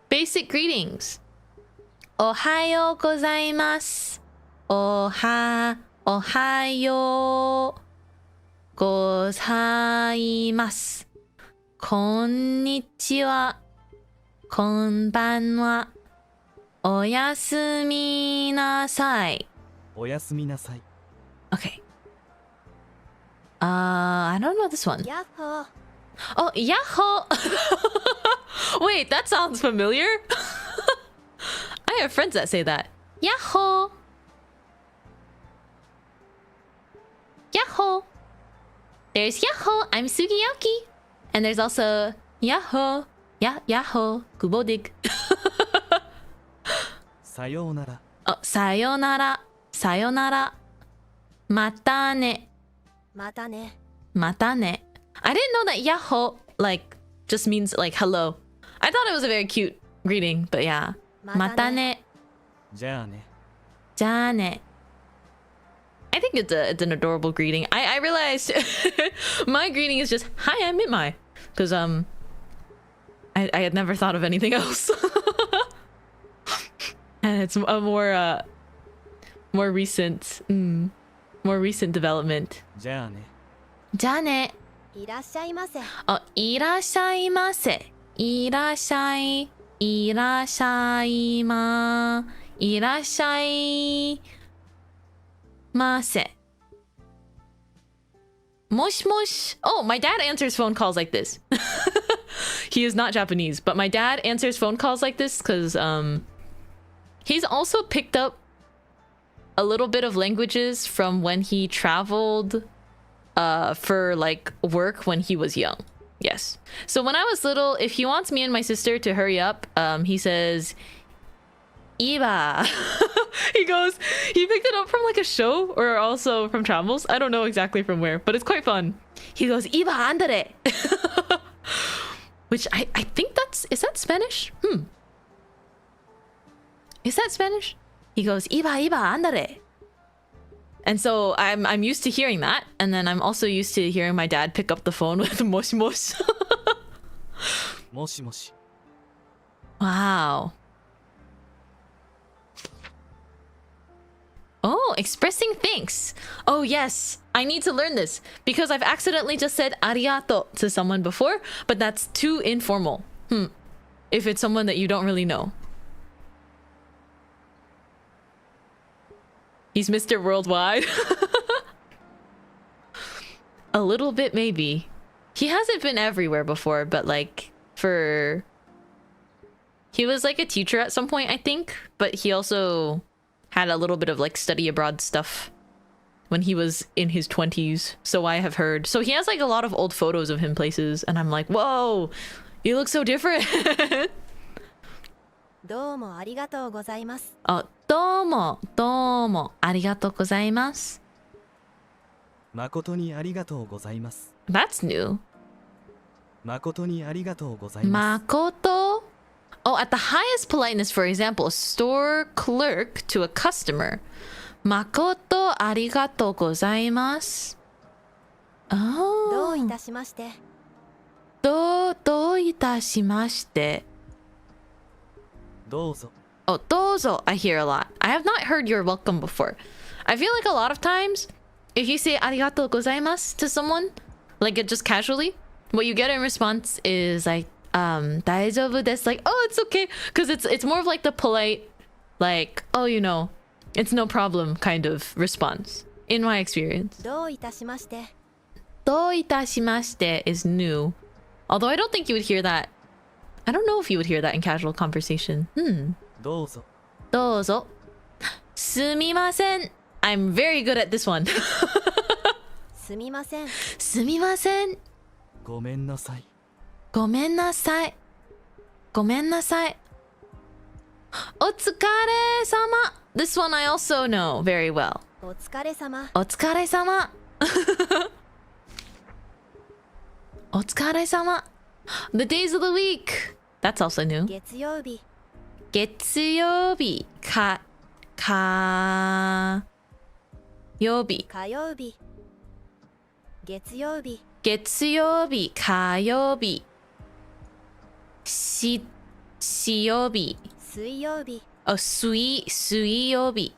basic greetings. Ohayo gozaimasu. Ohayo gozaimasu. Konnichiwa. Konbanwa. Oyasumi nasai. Oyasumi nasai. Okay. I don't know this one. やっほー Oh, yahoo! Wait, that sounds familiar. I have friends that say that. Yahoo! Yahoo! There's Yahoo! I'm Sugiyaki! And there's also Yahoo! Yahoo! Kubodig. さようなら Oh, sayonara. Sayonara. Matane. またね Matane. I didn't know that Yahoo like just means like hello. I thought it was a very cute greeting, but yeah. またね Matane. じゃあね Jane. I think it's an adorable greeting. I realized my greeting is just hi, I'm Mintmai, because I had never thought of anything else. And it's a more recent development. じゃあね Jane. いらっしゃいませ Oh, いらっしゃいませ。いらっしゃいませ。Mosh mosh. Oh, my dad answers phone calls like this. He is not Japanese, but my dad answers phone calls like this because he's also picked up a little bit of languages from when he traveled for like work when he was young. Yes. So when I was little, if he wants me and my sister to hurry up, he says, Iba. He picked it up from like a show or also from travels. I don't know exactly from where, but it's quite fun. He goes, Iba, andare. Which I think is that Spanish? Is that Spanish? He goes, Iba, andare. And so I'm used to hearing that. And then I'm also used to hearing my dad pick up the phone with mosh mosh. もしもし Wow. Oh, expressing thanks. Oh, yes. I need to learn this because I've accidentally just said arigato to someone before, but that's too informal. If it's someone that you don't really know. He's Mr. Worldwide. A little bit, maybe. He hasn't been everywhere before, but like he was like a teacher at some point, I think, but he also had a little bit of like study abroad stuff when he was in his 20s, so I have heard. So he has like a lot of old photos of him places, and I'm like, whoa, you look so different. どうもありがとうございます。どうもありがとうございます。誠にありがとうございます。That's new. 誠にありがとうございます。Makoto? Oh, at the highest politeness, for example, a store clerk to a customer. Makoto arigatou gozaimasu. ど Oh. ういたしまして。どういたしまして。どうぞ。 Oh, どうぞ I hear a lot. I have not heard you're welcome before. I feel like a lot of times, if you say arigatou gozaimasu to someone, like it just casually, what you get in response is like, 大丈夫です like, oh, it's okay. Because it's more of like the polite, like, oh, you know, it's no problem kind of response, in my experience. どういたしまして。どういたしまして is new. Although I don't think you would hear that. I don't know if you would hear that in casual conversation. どうぞ。どうぞ。すみません。I'm very good at this one. すみません。すみません。ごめんなさい。ごめんなさい。ごめんなさい。お疲れ様。This one I also know very well. お疲れ様。お疲れ様。お疲れ様。The days of the week. That's also new. 月曜日。月曜日。火曜日。火曜日。月曜日。月曜日。火曜日。水曜日。水曜日。Oh, 水曜日。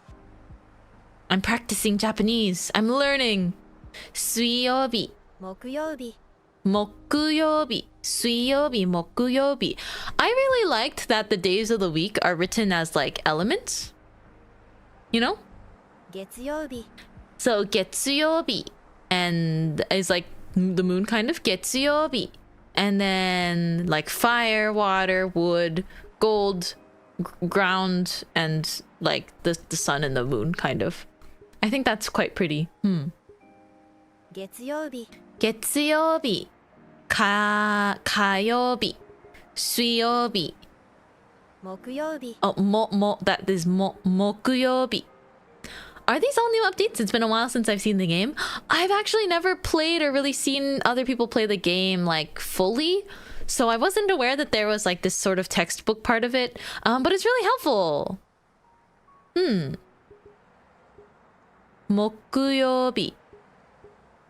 I'm practicing Japanese. I'm learning. 水曜日。木曜日。木曜日。水曜日。木曜日。I really liked that the days of the week are written as like elements. You know? 月曜日。 So 月曜日 and is like the moon kind of 月曜日 and then like fire, water, wood, gold, ground, and like the sun and the moon kind of. I think that's quite pretty. 月曜日。月曜日、火曜日、水曜日。木曜日。 Oh, that is 木曜日。Are these all new updates? It's been a while since I've seen the game. I've actually never played or really seen other people play the game like fully. So I wasn't aware that there was like this sort of textbook part of it. But it's really helpful. 木曜日。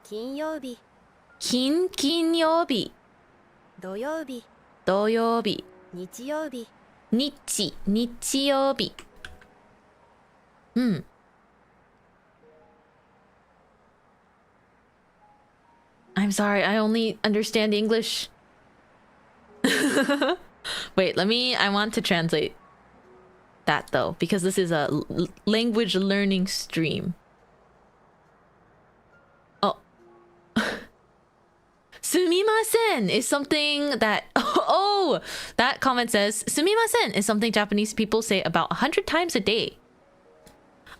金曜日。金曜日。土曜日。土曜日。日曜日。日曜日。I'm sorry, I only understand English. Wait, I want to translate that though, because this is a language learning stream. Oh. すみません is something that, oh, that comment says, すみません is something Japanese people say about 100 times a day.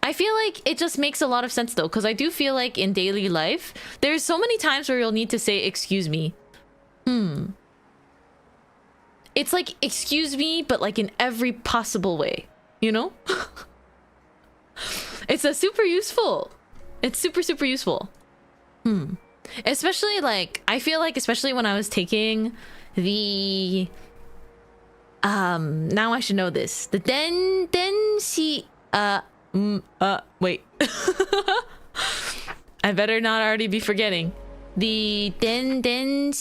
I feel like it just makes a lot of sense though, because I do feel like in daily life, there's so many times where you'll need to say, excuse me. It's like, excuse me, but like in every possible way, you know? It's a super useful. It's super, super useful. Especially like, I feel like, especially when I was taking the, now I should know this, the denshi, wait. I better not already be forgetting. The dendenshi.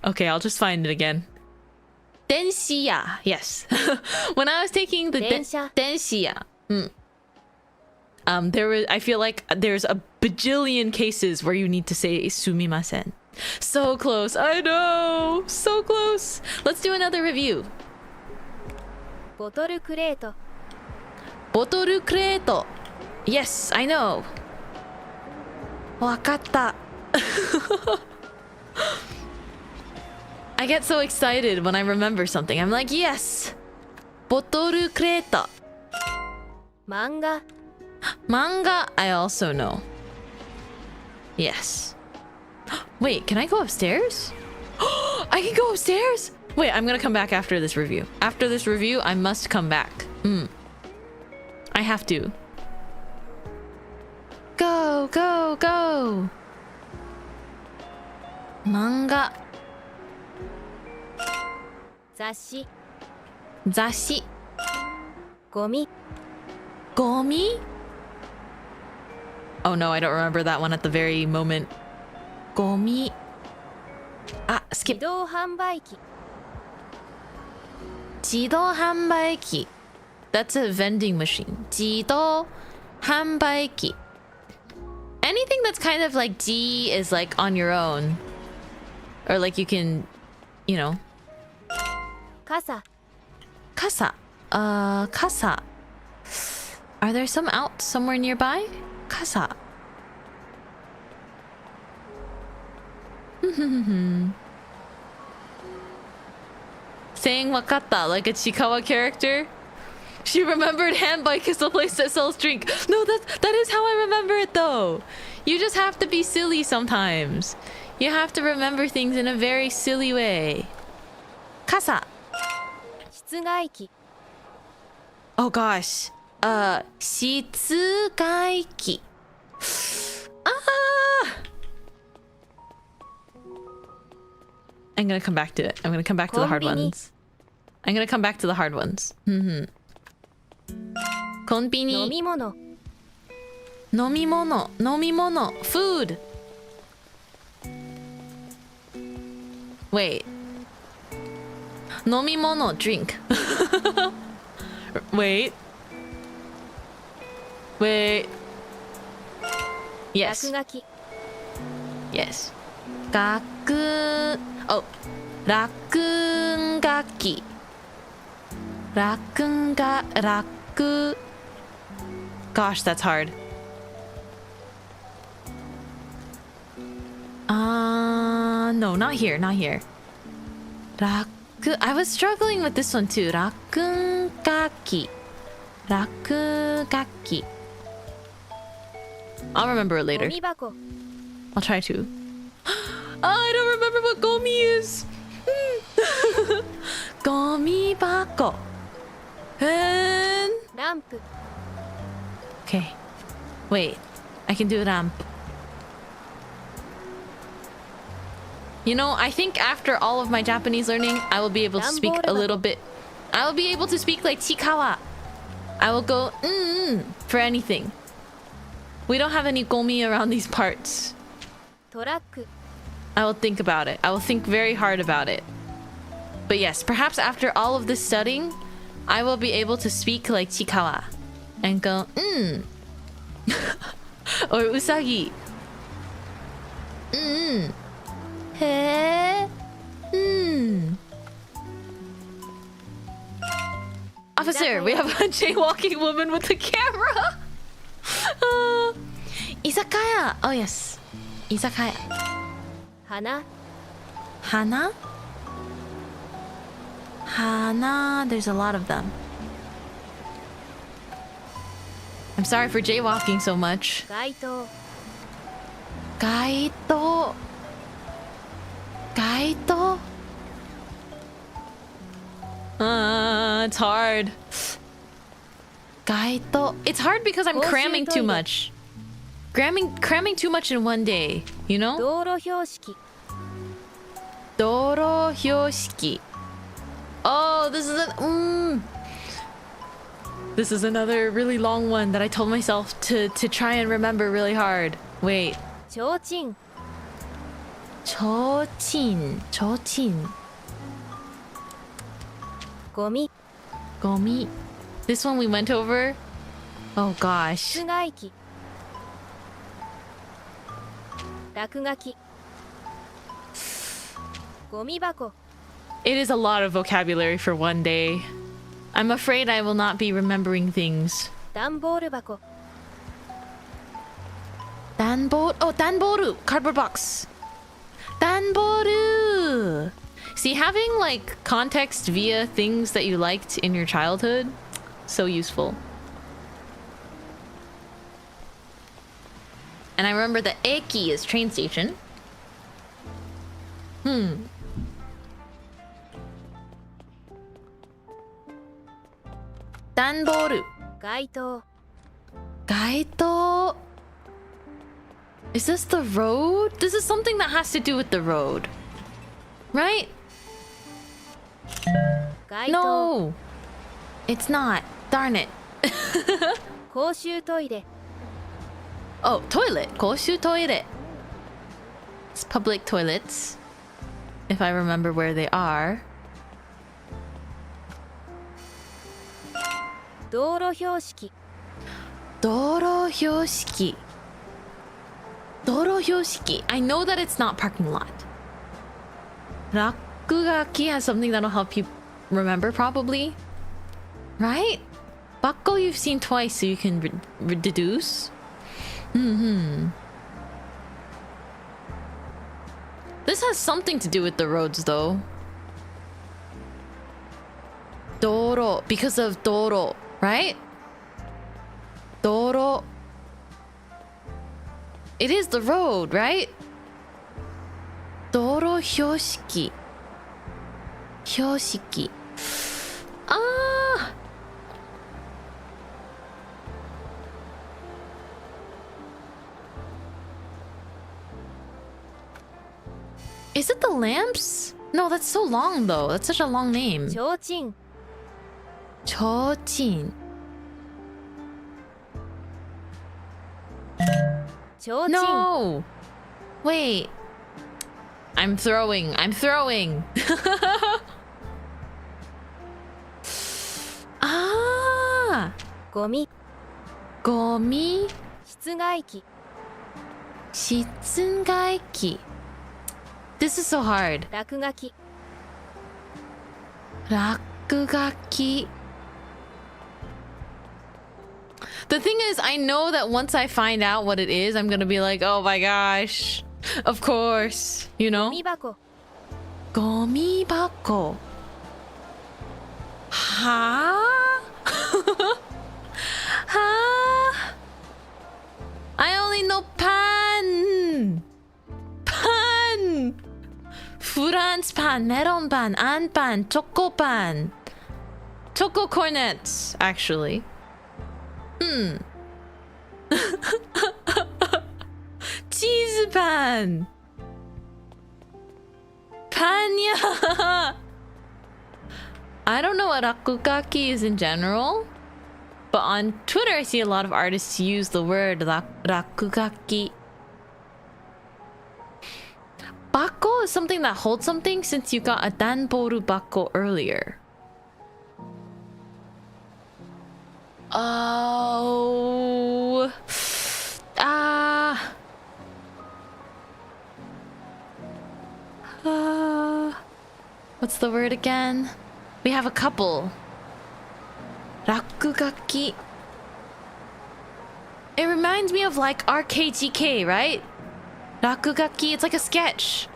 Okay, I'll just find it again. Denshiya. Yes. When I was taking the Denshiya. I feel like there's a bajillion cases where you need to say sumimasen. So close. I know. So close. Let's do another review. ボトルクレート Botoru Creto. Yes, I know. わかった. I get so excited when I remember something. I'm like, yes. Botoru Creto. 漫画 Manga, I also know. Yes. Wait, can I go upstairs? I can go upstairs? Wait, I'm gonna come back after this review. After this review, I must come back. I have to. Go, go, go. Manga. 雑誌 Zashi. ゴミ Gomi? Oh no, I don't remember that one at the very moment. Gomi. Ah, 自 skip. 動販売機 Jido-hanbaiki. That's a vending machine. Jido-hanbaiki. Anything that's kind of like G is like on your own. Or like you can, you know. 傘 Kasa. Kasa. Are there some out somewhere nearby? Kasa. Saying wakata like a Chikawa character. She remembered Handbike is the place that sells drink. No, that is how I remember it though. You just have to be silly sometimes. You have to remember things in a very silly way. Kasa. 室外機 Oh gosh. 室外機. I'm gonna come back to it. I'm gonna come back to the hard Konbini. ones. I'm gonna come back to the hard ones. コンビニ飲み物飲み物 food. Wait. 飲み物 drink. Wait. Yes. 落書き Yes. 落書き Gosh, that's hard. No, not here. I was struggling with this one too. 落書き I'll remember it ゴ later. ミ箱 I'll try to. I don't remember what gomi is. Gomi bako. And... ランプ Okay. Wait. I can do ramp. You know, I think after all of my Japanese learning, I will be able to speak a little bit. I will be able to speak like Chikawa. I will go for anything. We don't have any gomi around these parts. トラック I will think about it. I will think very hard about it. But yes, perhaps after all of this studying, I will be able to speak like Chikawa. And go, or usagi. He. Officer, we have a jaywalking woman with a camera. Izakaya. Oh yes. Izakaya. 花 Hana? Hana, there's a lot of them. I'm sorry for jaywalking so much. 街灯 Gaito. Gaito? It's hard. Gaito. It's hard because I'm cramming too much. Cramming too much in one day, you know? 道路標識 Doro hyoshiki. Oh, this is another really long one that I told myself to try and remember really hard. Wait. 提灯 Chochin. ゴミ Gomi. This one we went over. Oh gosh. 室外機落書きゴミ箱 It is a lot of vocabulary for one day. I'm afraid I will not be remembering things. 段ボール箱 Danboru. Oh, danboru. Cardboard box. Danboru. See, having like context via things that you liked in your childhood, so useful. And I remember the eki is train station. Danboru. 街灯 Gaito. Is this the road? This is something that has to do with the road. Right? 街灯 No. It's not. Darn it. 公衆トイレ Oh, toilet. Koshu toilet. It's public toilets. If I remember where they are. 道路標識 Doro hyoshiki. Doro hyoshiki. I know that it's not parking lot. Rakugaki has something that'll help you remember, probably. Right? Bakko you've seen twice, so you can deduce. This has something to do with the roads, though. Doro, because of Doro, right? Doro. It is the road, right? Doro hyoshiki. Hyoshiki. Ah! Is it the lamps? No, that's so long though. That's such a long name. ちょうちん Chochin. ちょうちん No! Wait. I'm throwing. Ah! ゴミ Gomi. 室外機 Shitsungaiki. This is so hard. 落書き Rakugaki. The thing is, I know that once I find out what it is, I'm gonna be like, oh my gosh. Of course. You ゴ know? ミ箱 Gomibako. Huh? Huh? I only know pan. Pan. France pan, melon pan, an pan, choco pan. Choco cornets, actually. Cheese pan. Panya. I don't know what rakugaki is in general, but on Twitter I see a lot of artists use the word rakugaki. Bako is something that holds something, since you got a danboru bako earlier. Oh. What's the word again? We have a couple. Rakugaki. It reminds me of like RKGK, right? Rakugaki, it's like a sketch.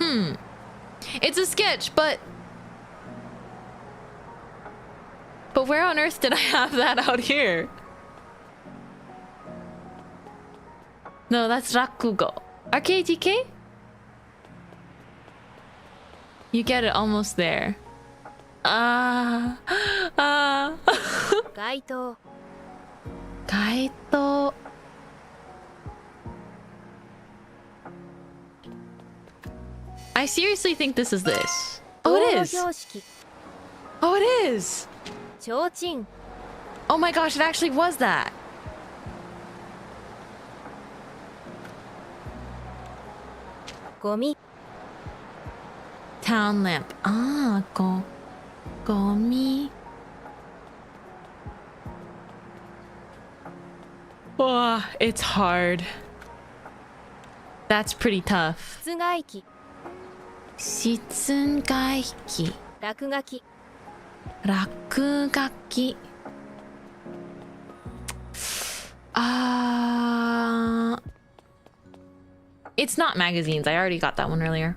It's a sketch, but where on earth did I have that out here? No, that's Rakugo. RKGK? You get it almost there. 街灯 Kaito. I seriously think this is this. Oh, 道 it 路 is. 標識 Oh, it is. ちょうちん Oh my gosh, it actually was that. Gomi Town lamp. Gomi. Oh, it's hard. That's pretty tough. 室外機、室外機、落書き、落書き。It's not magazines. I already got that one earlier.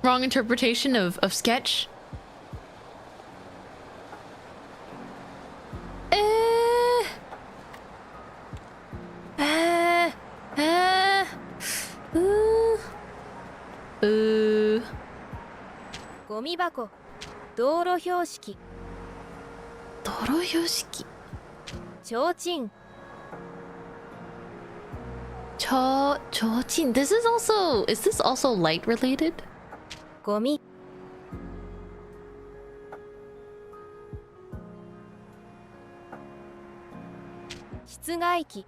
Wrong interpretation of sketch. Ooh. ゴミ箱、道路標識、道路標識。提灯、提灯。This is also light related? ゴミ、室外機、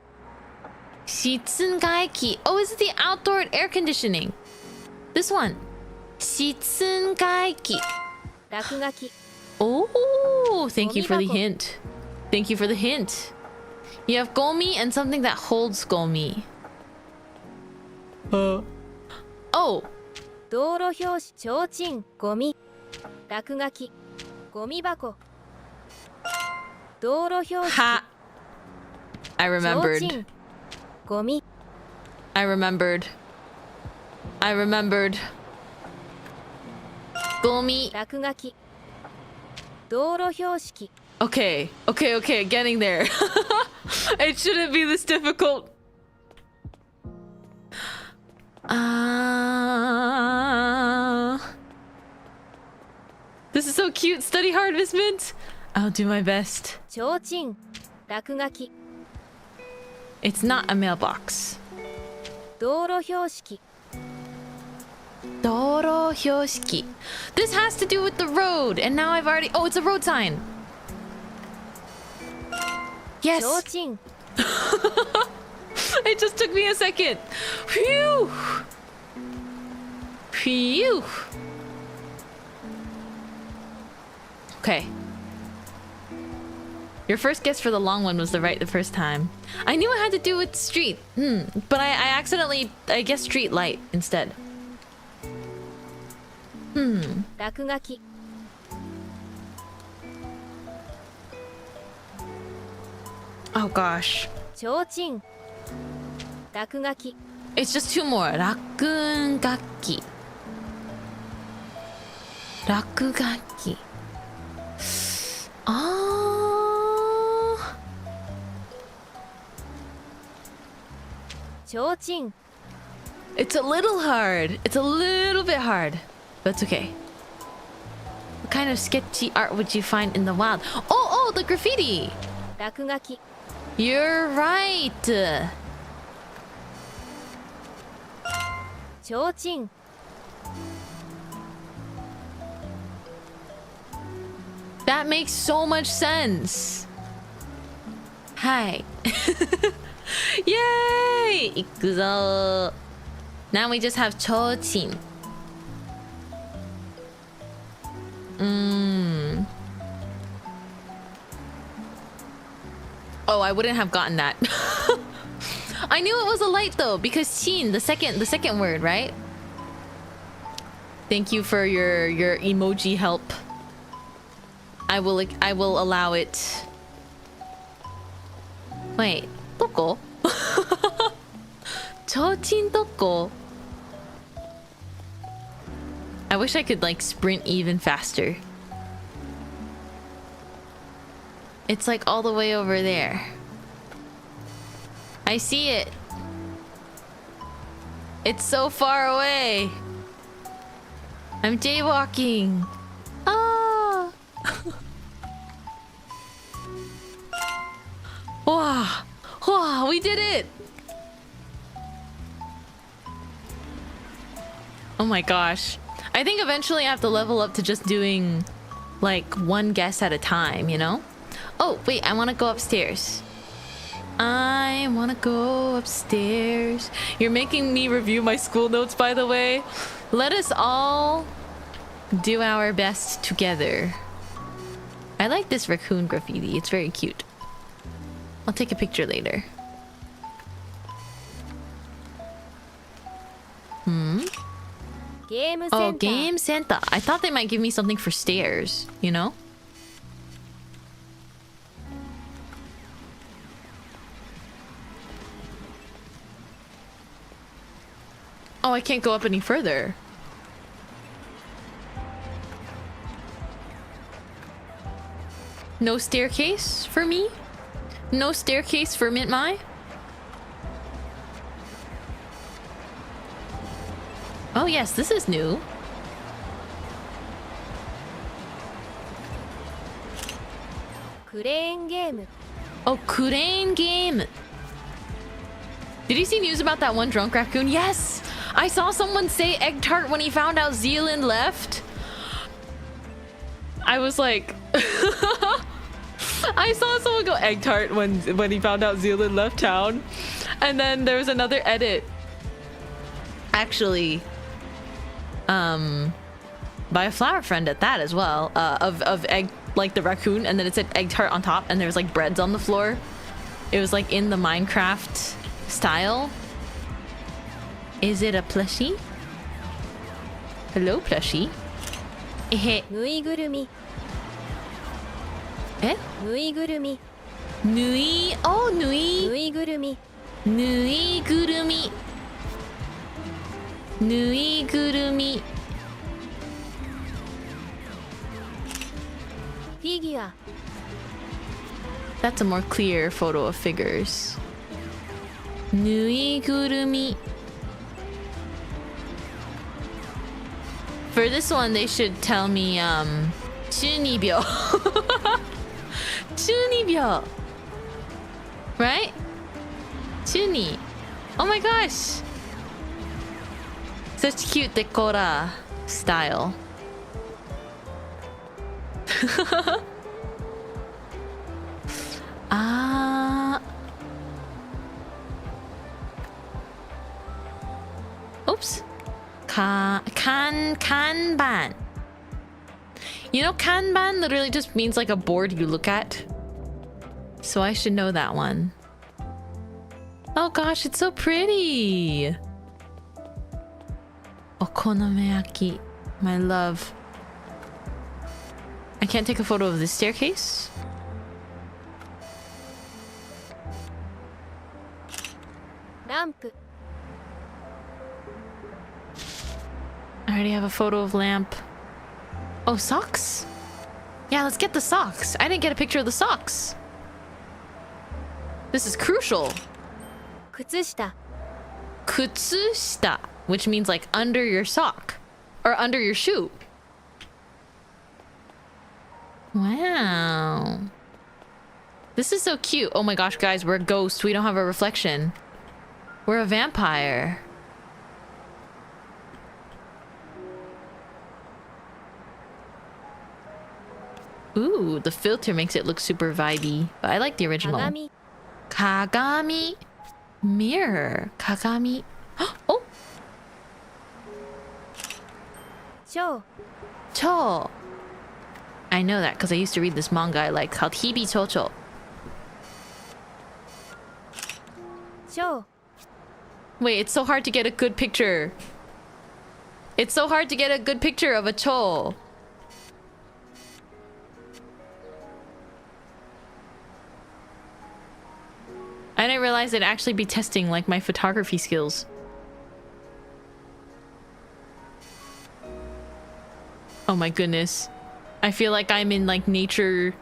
室外機。Oh, is it the outdoor air conditioning? This one. 室外機。落書き、 Oh, thank you for the hint. Thank you for the hint. You have gomi and something that holds gomi. Oh. 道路標識、提灯、ゴミ、落書き、ゴミ箱、道路標識、 Ha. I 提 remembered. 灯、ゴミ、 I remembered. Gomi. 落書き、道路標識、 Okay. Getting there. It shouldn't be this difficult. This is so cute. Study hard, Miss Mint. I'll do my best. 提灯、落書き、 It's not a mailbox. 道路標識、 Doro hyoshiki. This has to do with the road, and now I've already. Oh, it's a road sign. Yes. 提灯、 It just took me a second. Phew. Okay. Your first guess for the long one was the first time. I knew it had to do with street. But I accidentally guessed street light instead. 落書き、 Oh gosh. 提灯、落書き、 It's just two more. 落書き。落書き。提灯、 It's a little hard. It's a little bit hard. But it's okay. What kind of sketchy art would you find in the wild? Oh, the graffiti. 落書き、 You're right. 提灯、 That makes so much sense. Hi. Yay! 行くぞ. Now we just have 提灯. Oh, I wouldn't have gotten that. I knew it was a light though, because chin, the second word, right? Thank you for your emoji help. I will allow it. Wait, doko? Chochin doko? I wish I could like sprint even faster. It's like all the way over there. I see it. It's so far away. I'm jaywalking. Ah. Wow. Wow, we did it. Oh my gosh. I think eventually I have to level up to just doing like one guess at a time, you know? Oh, wait, I want to go upstairs. I wanna go upstairs. You're making me review my school notes, by the way. Let us all do our best together. I like this raccoon graffiti. It's very cute. I'll take a picture later. Game Oh, Center. game center. I thought they might give me something for stairs, you know? Oh, I can't go up any further. No staircase for me? No staircase for Mintmai? Oh yes, this is new. Crane game. Oh, crane game. Did you see news about that one drunk raccoon? Yes! I saw someone say egg tart when he found out Zealand left. I was like... I saw someone go egg tart when he found out Zealand left town. And then there was another edit. Actually... by a flower friend at that as well. Of egg... like the raccoon, and then it said egg tart on top, and there was like breads on the floor. It was like in the Minecraft style. Is it a plushie? Hello, plushie. Eh? ぬいぐるみ Eh? ぬいぐるみ Nui? Oh, ぬ nui. いぐるみ Nui gurumi. Nui gurumi. フィギュア That's a more clear photo of figures. Nui gurumi. For this one, they should tell me, 12秒. 12秒. Right? 12. Oh my gosh. Such cute decora style. Oops. Kanban. You know, kanban literally just means like a board you look at. So I should know that one. Oh gosh, it's so pretty. Okonomiyaki. My love. I can't take a photo of this staircase. Lamp. I already have a photo of lamp. Oh, socks? Yeah, let's get the socks. I didn't get a picture of the socks. This is crucial. 靴下 Kutsushita, which means like under your sock or under your shoe. Wow. This is so cute. Oh my gosh, guys, we're a ghost. We don't have a reflection. We're a vampire. Ooh, the filter makes it look super vibey. But I like the original. 鏡 Kagami. Mirror. Kagami. Oh! 蝶 Cho. I know that because I used to read this manga I like called Hibi Chocho. 蝶 Wait, it's so hard to get a good picture. It's so hard to get a good picture of a cho. I didn't realize it'd actually be testing like my photography skills. Oh my goodness. I feel like I'm in like nature,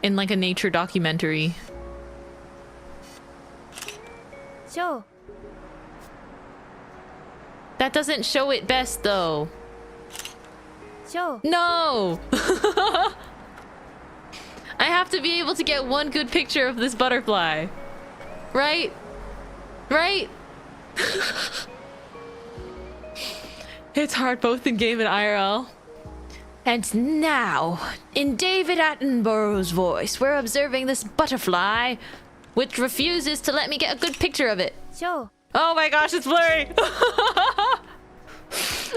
in like a nature documentary. 蝶 That doesn't show it best though. 蝶 No! I have to be able to get one good picture of this butterfly. Right? Right? It's hard both in game and IRL. And now, in David Attenborough's voice, we're observing this butterfly which refuses to let me get a good picture of it. ショー Oh my gosh, it's blurry.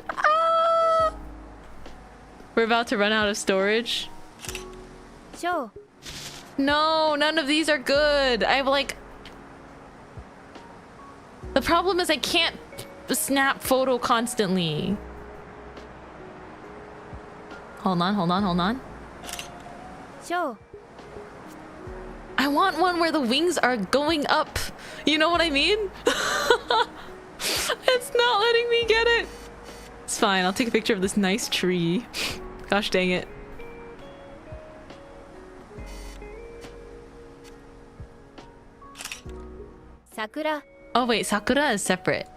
Ah! We're about to run out of storage. ショー No, none of these are good. I have like... The problem is I can't snap photo constantly. Hold on, hold on, hold on. ショー I want one where the wings are going up. You know what I mean? It's not letting me get it. It's fine. I'll take a picture of this nice tree. Gosh dang it. Sakura Oh wait, Sakura is separate.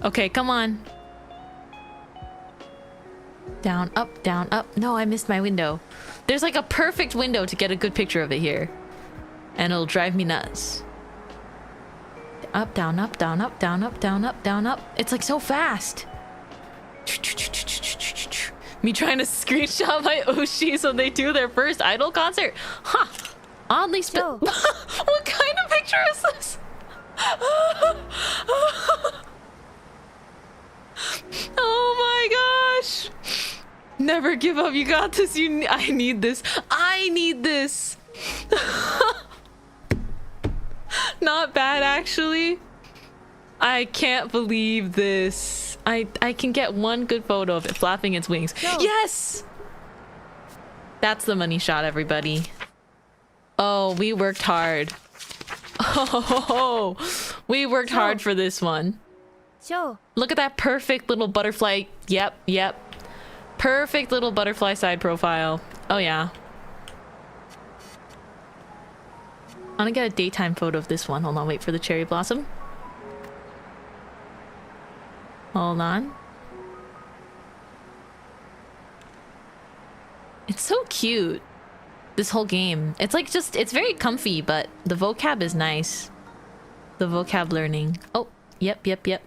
Okay, come on. Down, up, down, up. No, I missed my window. There's like a perfect window to get a good picture of it here. And it'll drive me nuts. Up, down, up, down, up, down, up, down, up, down, up. It's like so fast. Me trying to screenshot my Oshis when they do their first idol concert. Huh. Oddly Joe. What kind of picture is this? Oh my gosh. Never give up. You got this. I need this. I need this. Not bad, actually. I can't believe this. I can get one good photo of it flapping its wings. No. Yes! That's the money shot, everybody. Oh, we worked hard. Oh, we worked hard for this one. ショー Look at that perfect little butterfly. Yep, yep. Perfect little butterfly side profile. Oh, yeah. I want to get a daytime photo of this one. Hold on, wait for the cherry blossom. Hold on. It's so cute. This whole game. It's like just, it's very comfy, but the vocab is nice. The vocab learning. Oh, yep, yep, yep.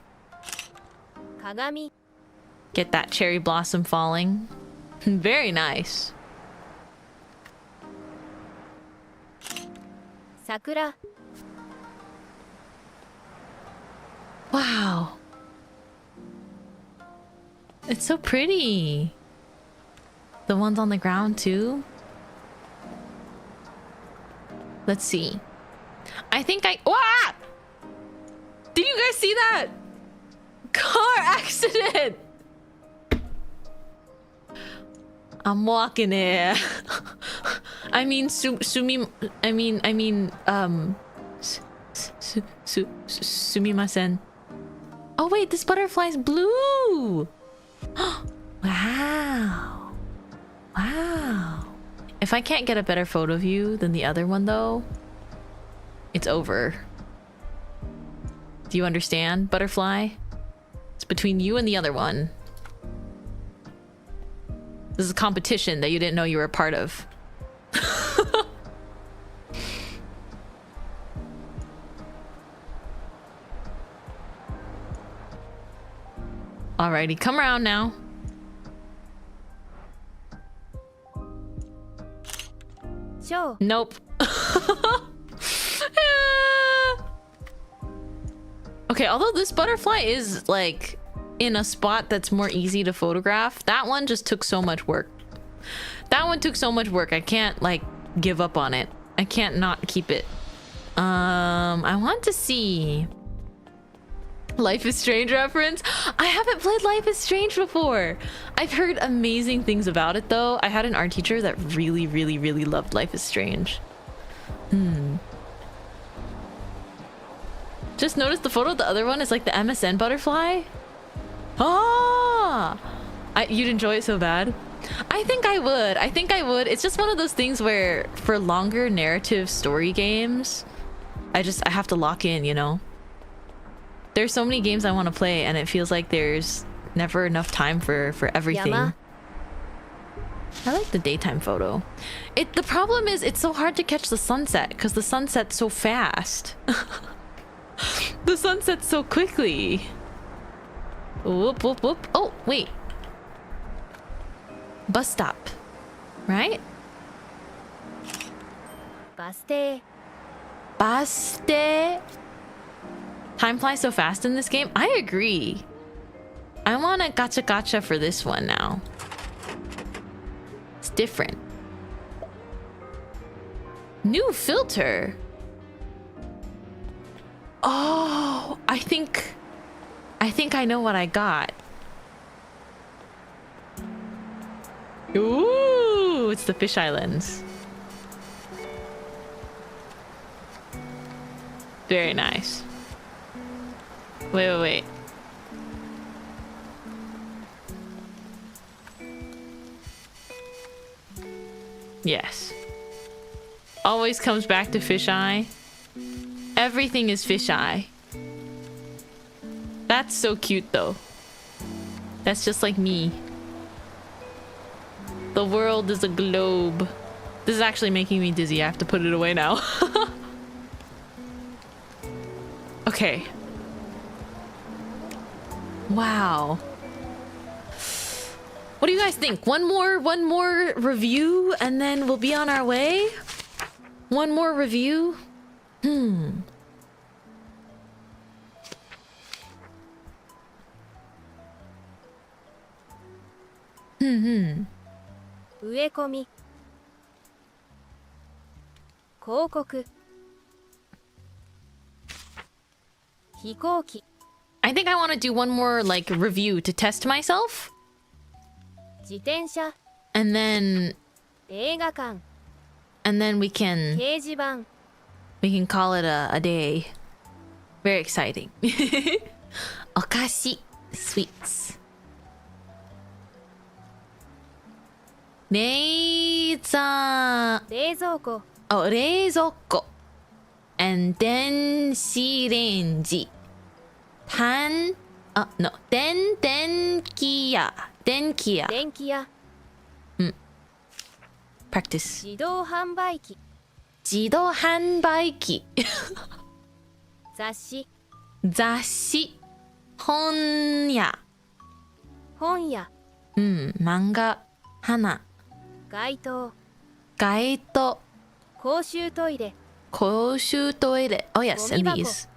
鏡 Get that cherry blossom falling. Very nice. 桜 Wow. It's so pretty. The ones on the ground too. Let's see. I think I... Wah! Did you guys see that? Car accident! I'm walking here. I mean, sumimasen. Oh wait, this butterfly's blue! Wow. Wow. If I can't get a better photo of you than the other one though, it's over. Do you understand, butterfly? It's between you and the other one. This is a competition that you didn't know you were a part of. Alrighty, come around now. Show. Nope. Okay, although this butterfly is like in a spot that's more easy to photograph, that one just took so much work. That one took so much work. I can't like give up on it. I can't not keep it. I want to see Life is Strange reference. I haven't played Life is Strange before. I've heard amazing things about it though. I had an art teacher that really loved Life is Strange. Just noticed the photo of the other one is like the MSN butterfly. Ah! You'd enjoy it so bad. I think I would. I think I would. It's just one of those things where for longer narrative story games, I have to lock in, you know? There's so many games I want to play and it feels like there's never enough time for everything. Yama. I like the daytime photo. The problem is it's so hard to catch the sunset because the sunset's so fast. The sunsets so quickly. Whoop, whoop, whoop. Oh, wait. Bus stop. Right? バス停 Baste. Time flies so fast in this game. I agree. I want a gacha gacha for this one now. It's different. New filter. Oh, I think I know what I got. Ooh, it's the fisheye lens. Very nice. Wait. Yes. Always comes back to fisheye. Everything is fisheye. That's so cute though. That's just like me. The world is a globe. This is actually making me dizzy. I have to put it away now. Okay. Wow. What do you guys think? One more review and then we'll be on our way? One more review? Hmm. 植え込み広告飛行機 I think I want to do one more like review to test myself. 自転車 And then 映画館 we can 掲示板 call it a day. Very exciting. お菓子 sweets. 冷蔵庫 Oh, 冷蔵庫 and 電子レンジ 電気屋 電気屋 Practice 自動販売機自動販売機雑誌本屋漫画花街頭公衆トイレ Oh yes, and these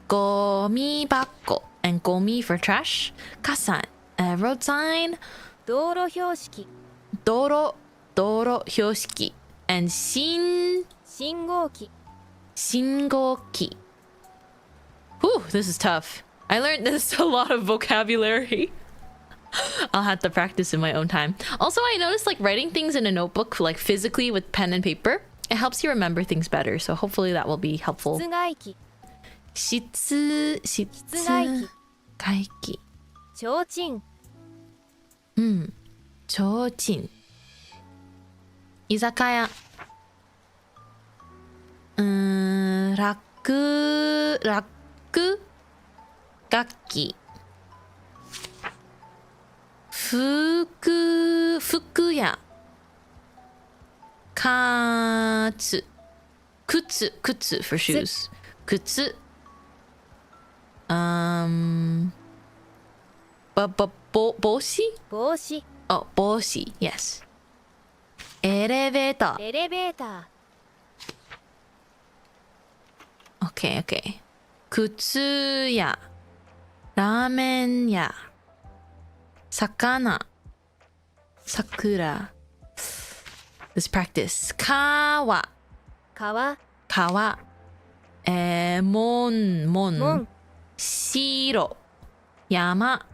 ゴミ箱 and ゴミ for trash 傘 road sign 道路標識道路標識 and 信号機 Whew, this is tough. I learned this a lot of vocabulary. I'll have to practice in my own time. Also, I noticed like writing things in a notebook, like physically with pen and paper, it helps you remember things better. So hopefully that will be helpful. 室外機ちょうちん居酒屋楽器服屋靴 for shoes 靴帽子 Oh, 帽子 yes エレベーター Okay. 靴屋ラーメン屋魚桜 Let's practice 川門城山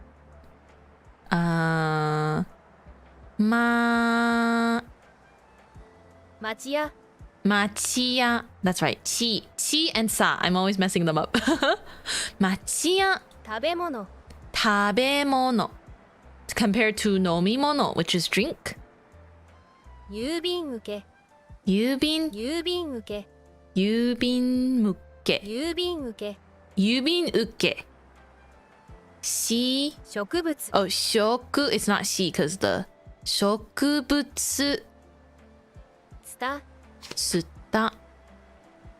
町屋 That's right ち and sa I'm always messing them up 町屋食べ物 compared to 飲み物 which is drink 郵便受け郵便受け植物 Oh, 食 It's not し because the 植物ツタ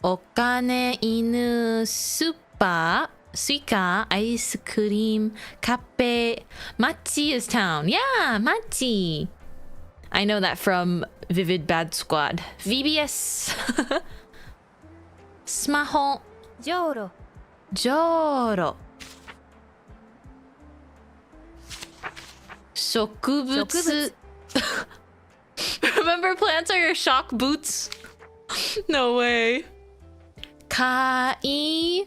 お金犬スーパースイカアイスクリームカフェ町 is town Yeah 町 I know that from Vivid Bad Squad. VBS. スマホ。じょうろじょうろ。植物。植物 Remember plants are your shock boots? No way. 買い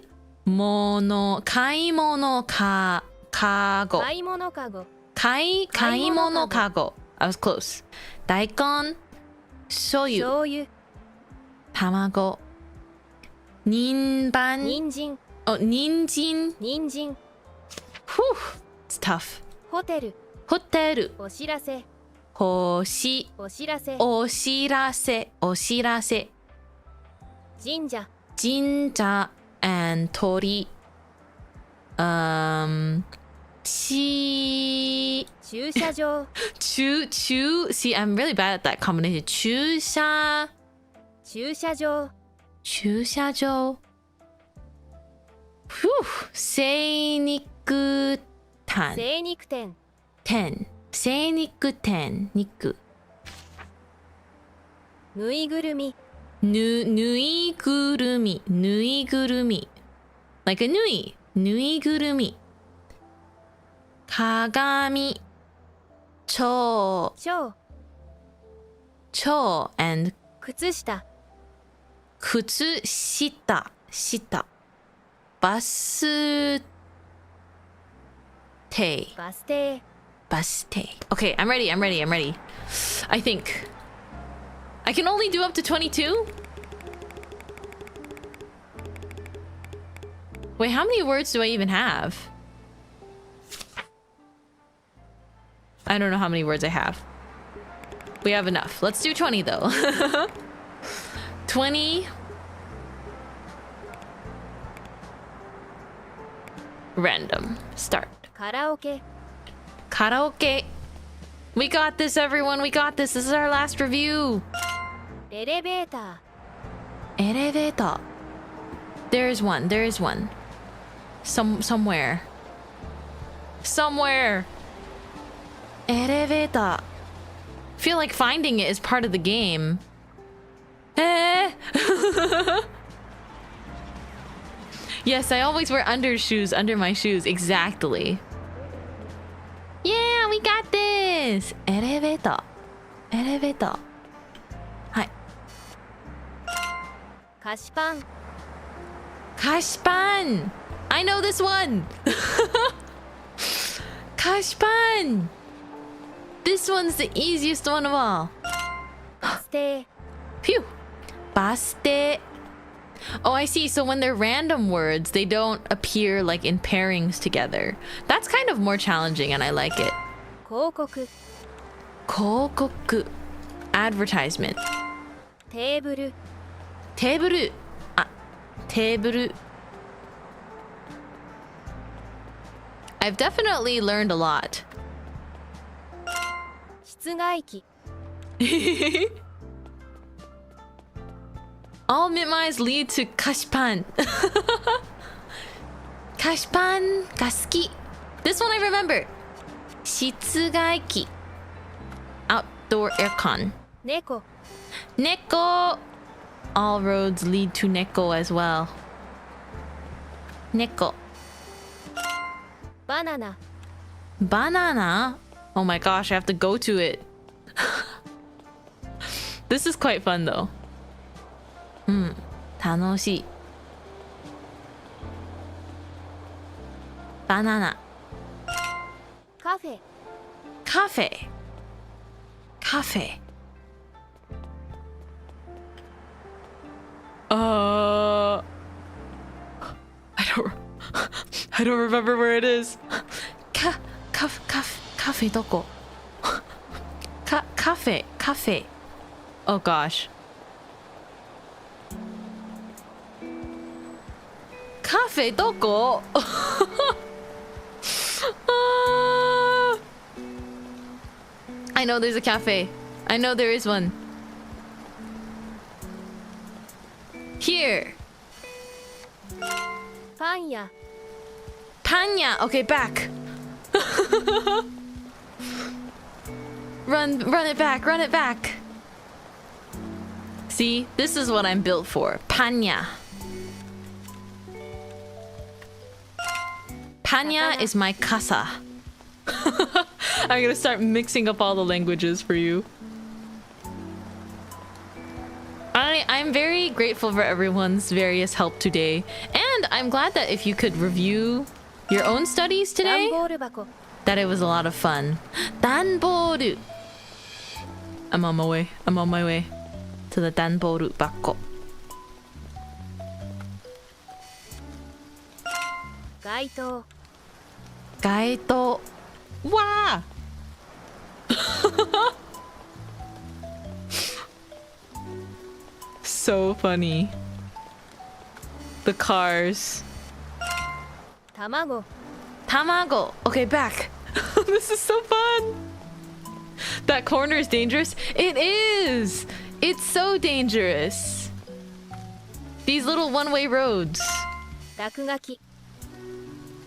物かご。買い物かご買い物かご。I was close. 大根醤油醤油卵人参人参oh 人参人参 Whew, it's tough. ホテルホテルお知らせお知らせ神社神社 and 鳥駐車場See, I'm really bad at that combination. 駐車場 Whew. 精肉店精肉店精肉店肉ぬいぐるみぬいぐるみlike a ぬいぐるみ鏡蝶 and 靴下靴下バス停バス停 Okay, I'm ready. I think I can only do up to 22. Wait, how many words do I even have? I don't know how many words I have. We have enough. Let's do 20 though. 20. Random. Start. カラオケ Karaoke. We got this, everyone. We got this. This is our last review. エレベータ Elevator. There is one. Somewhere. Elevator. Feel like finding it is part of the game. Yes, I always wear undershoes under my shoes. Exactly. Yeah, we got this. Elevator. はい。菓子パン菓子パン I know this one. 菓子パン This one's the easiest one of all. バス停 Phew. バス停 Oh, I see. So when they're random words, they don't appear like in pairings together. That's kind of more challenging and I like it. 広告広告 Advertisement. テーブルテーブルテーブル I've definitely learned a lot. 室外機 All Mintmai's lead to 菓子パン菓子パンが好き This one I remember 室外機 Outdoor aircon 猫 Neko All roads lead to Neko as well Neko バナナ Banana Oh my gosh, I have to go to it This is quite fun though 楽しいバナナカフェカフェ I don't remember where it is カフェどこカフェ Oh gosh カフェどこI know there's a cafe. I know there is one. Here. パン屋 Panya. Okay, back. Run it back, run it back. See, this is what I'm built for. Panya. Panya is my casa. I'm gonna start mixing up all the languages for you. I'm very grateful for everyone's various help today. And I'm glad that if you could review your own studies today, that it was a lot of fun. Danboru. I'm on my way. I'm on my way to the danboru bako. Gaito. Gaito. Wow. So funny. The cars. Tamago. Tamago. Okay, back. This is so fun. That corner is dangerous. It is. It's so dangerous. These little one-way roads. Rakugaki.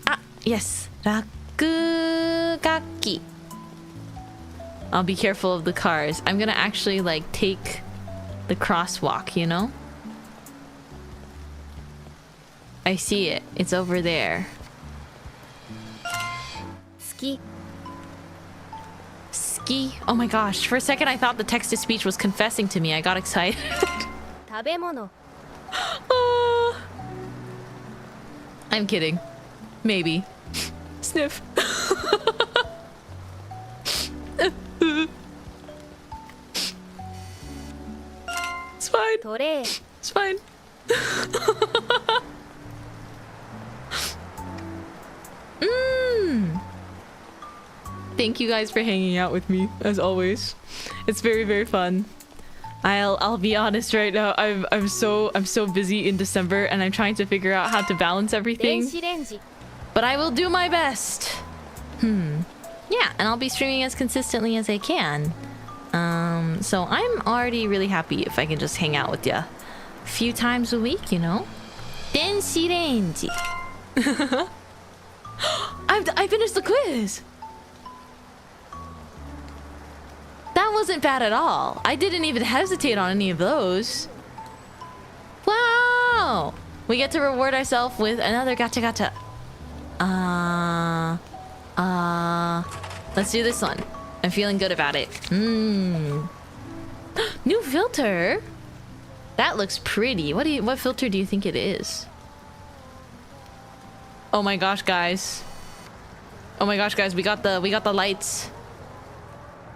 Ah, yes. Rakugaki. I'll be careful of the cars. I'm gonna actually like take the crosswalk, you know? I see it. It's over there. Ski. Ski. Oh my gosh. For a second I thought the text-to-speech was confessing to me. I got excited. Tabemono. I'm kidding. Maybe. Sniff. It's fine. Tore. It's fine. Thank you guys for hanging out with me as always. It's very, very fun. I'll be honest right now. I'm so busy in December and I'm trying to figure out how to balance everything. But I will do my best. Yeah, and I'll be streaming as consistently as I can. So I'm already really happy if I can just hang out with you a few times a week, you know? Denshi Renji. I finished the quiz. That wasn't bad at all. I didn't even hesitate on any of those. Wow! We get to reward ourselves with another gacha gacha. Let's do this one. I'm feeling good about it. New filter? That looks pretty. What filter do you think it is? Oh my gosh, guys. Oh my gosh, guys, we got the lights.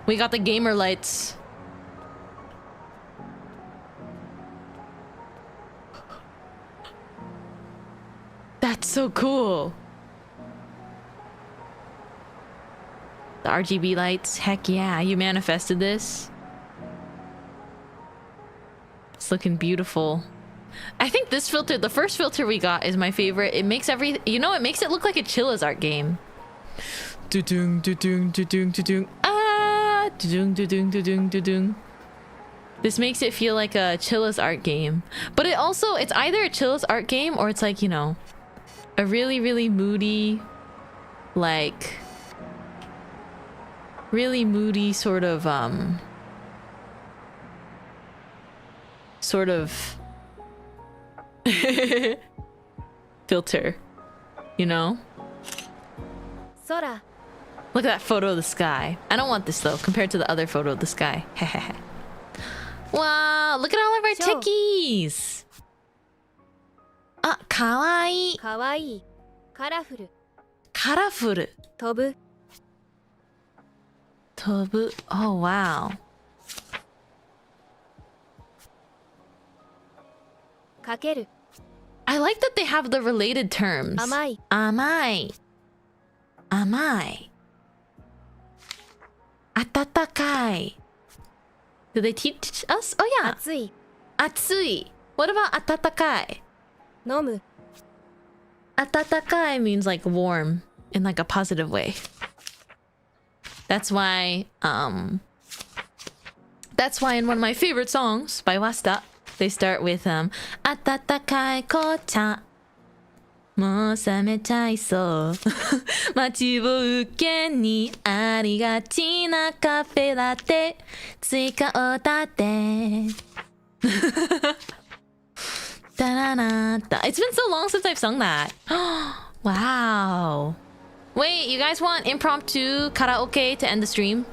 We got the gamer lights. That's so cool. The RGB lights. Heck yeah, you manifested this. It's looking beautiful. I think this filter, the first filter we got, is my favorite. It makes it makes it look like a Chilla's art game. Do-dung, do-dung, do-dung, do-dung. Ah! Do-dung, do-dung, do-dung, do-dung. This makes it feel like a Chilla's art game. But it's either a Chilla's art game or it's like, you know, a really, really moody, like, really moody sort of filter, you know? Sora. Look at that photo of the sky. I don't want this though, compared to the other photo of the sky. Wow, look at all of our techies! Ah, kawaii. Kawaii. Colorful. Colorful. Tobu. Tobu. Oh, wow. Kakeru. I like that they have the related terms. Amai. Amai. Amai. Atatakai. Do they teach us? Oh yeah. Atsui. Atsui. What about atatakai? Nomu. Atatakai means like warm in like a positive way. That's why in one of my favorite songs by Wasta, they start with atatakai kocha. もう冷めちゃいそう待ちぼうけにありがちなカフェラテ追加を立てda da da da. It's been so long since I've sung that. Wow. Wait, you guys want impromptu karaoke to end the stream?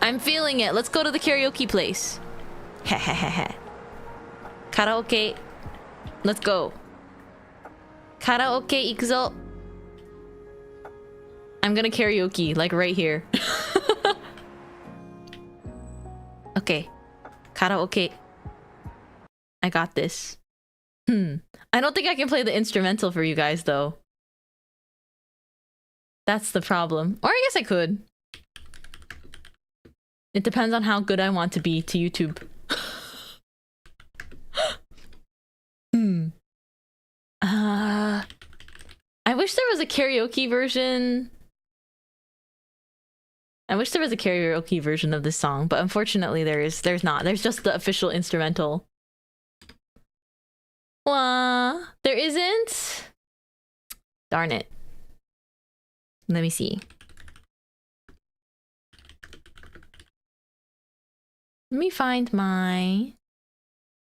I'm feeling it. Let's go to the karaoke place. Karaoke. Let's go. Karaoke ikuzo. I'm gonna karaoke, like right here. Okay. Karaoke. I got this. I don't think I can play the instrumental for you guys, though. That's the problem. Or I guess I could. It depends on how good I want to be to YouTube. I wish there was a karaoke version. I wish there was a karaoke version of this song, but unfortunately there's not. There's just the official instrumental. Wah, there isn't? Darn it. Let me see. Let me find my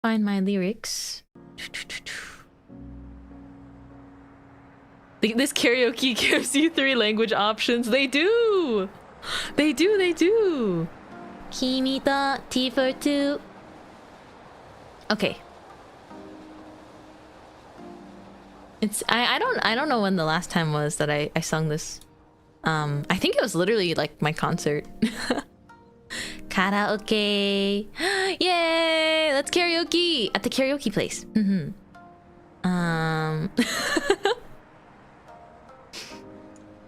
lyrics. This karaoke gives you 3 language options. They do. They do. Kimi to T for 2. Okay. I don't know when the last time was that I sung this. I think it was literally like my concert. Karaoke. Yay! Let's karaoke at the karaoke place.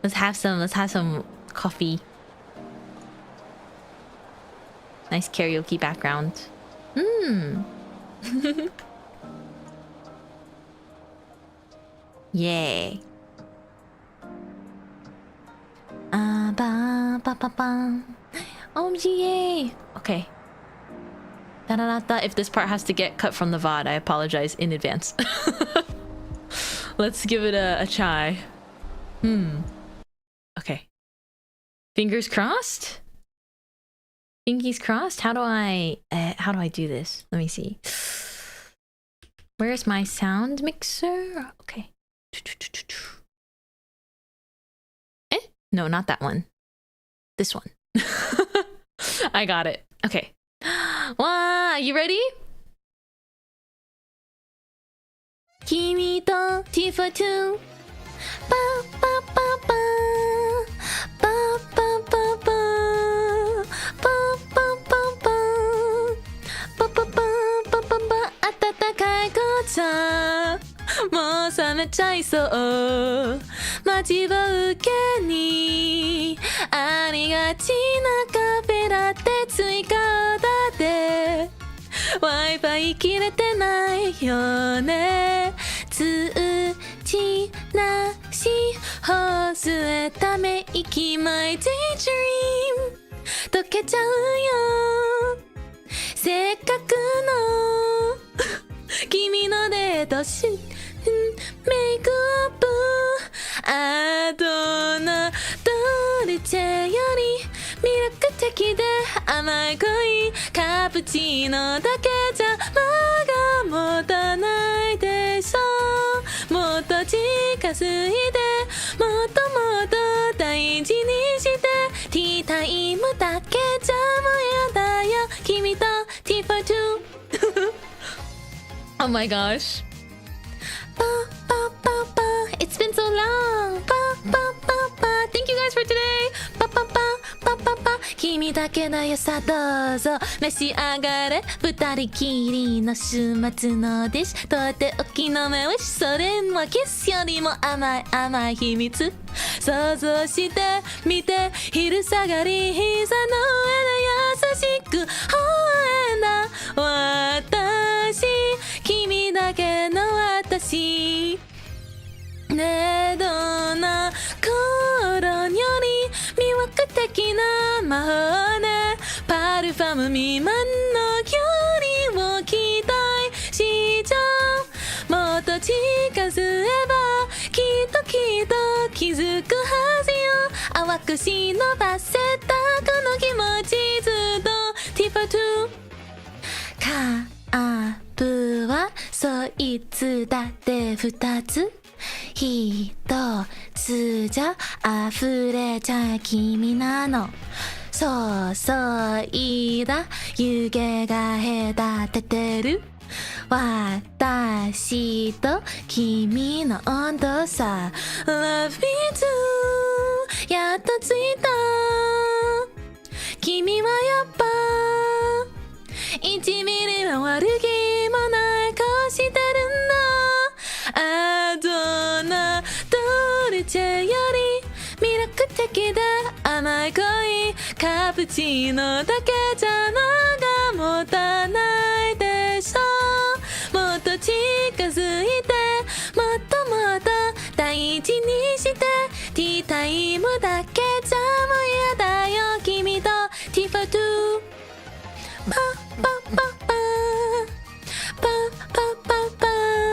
Let's have some coffee. Nice karaoke background. Yay. Ba ba ba ba. OMG, yay. Okay. Da da da da. If this part has to get cut from the VOD, I apologize in advance. Let's give it a try. Okay. Fingers crossed? Pinkies crossed? How do I do this? Let me see. Where's my sound mixer? Okay. No, not that one. This one. I got it. Okay. Wow, you ready? Kimi to T for 2. Ba ba ba ba. Ba ba ba ba. Ba ba ba ba. Ba ba ba ba ba ba. 温かい紅茶もう冷めちゃいそう待ちぼうけにありがちなカフェラテ追加だって Wi-Fi 切れてないよね通知なしホースへため息 My daydream 溶けちゃうよせっかくの君のデートしメイクアップアドナドルチェより魅力的で甘い恋カプチーノだけじゃ間が持たないでしょもっと近づいてもっともっと大事にしてティータイムだけじゃもうやだよ君と T for 2 Oh my gosh. Ba, ba, ba, ba. It's been so long. Ba, ba, ba, ba. Thank you guys for today. Ba, ba, ba, ba, ba, ba. 君だけだよさどうぞ召し上がれ二人きりの週末のディッシュとっておきの目をそれはキスよりも甘い甘い秘密想像してみて昼下がり膝の上で優しく微笑んだ私君だけの私ねえどんな頃より魅惑的な魔法ねパルファム未満の距離を期待しちゃうもっと近気づくはずよ淡く忍ばせたこの気持ちずっとティファトゥカーブはそいつだって二つ一つじゃ溢れちゃ君なの注いだ湯気が隔ててる私と君の温度差 Love me too やっと着いた君はやっぱ1ミリの悪気もない顔してるんだあどんなドルチェより魅力的で甘い恋カプチーノだけじゃ間が持たないでしょもっと近づいてもっともっと大事にしてティータイムだけじゃもう嫌だよ君とティファトゥパパパパパパパパパパパパ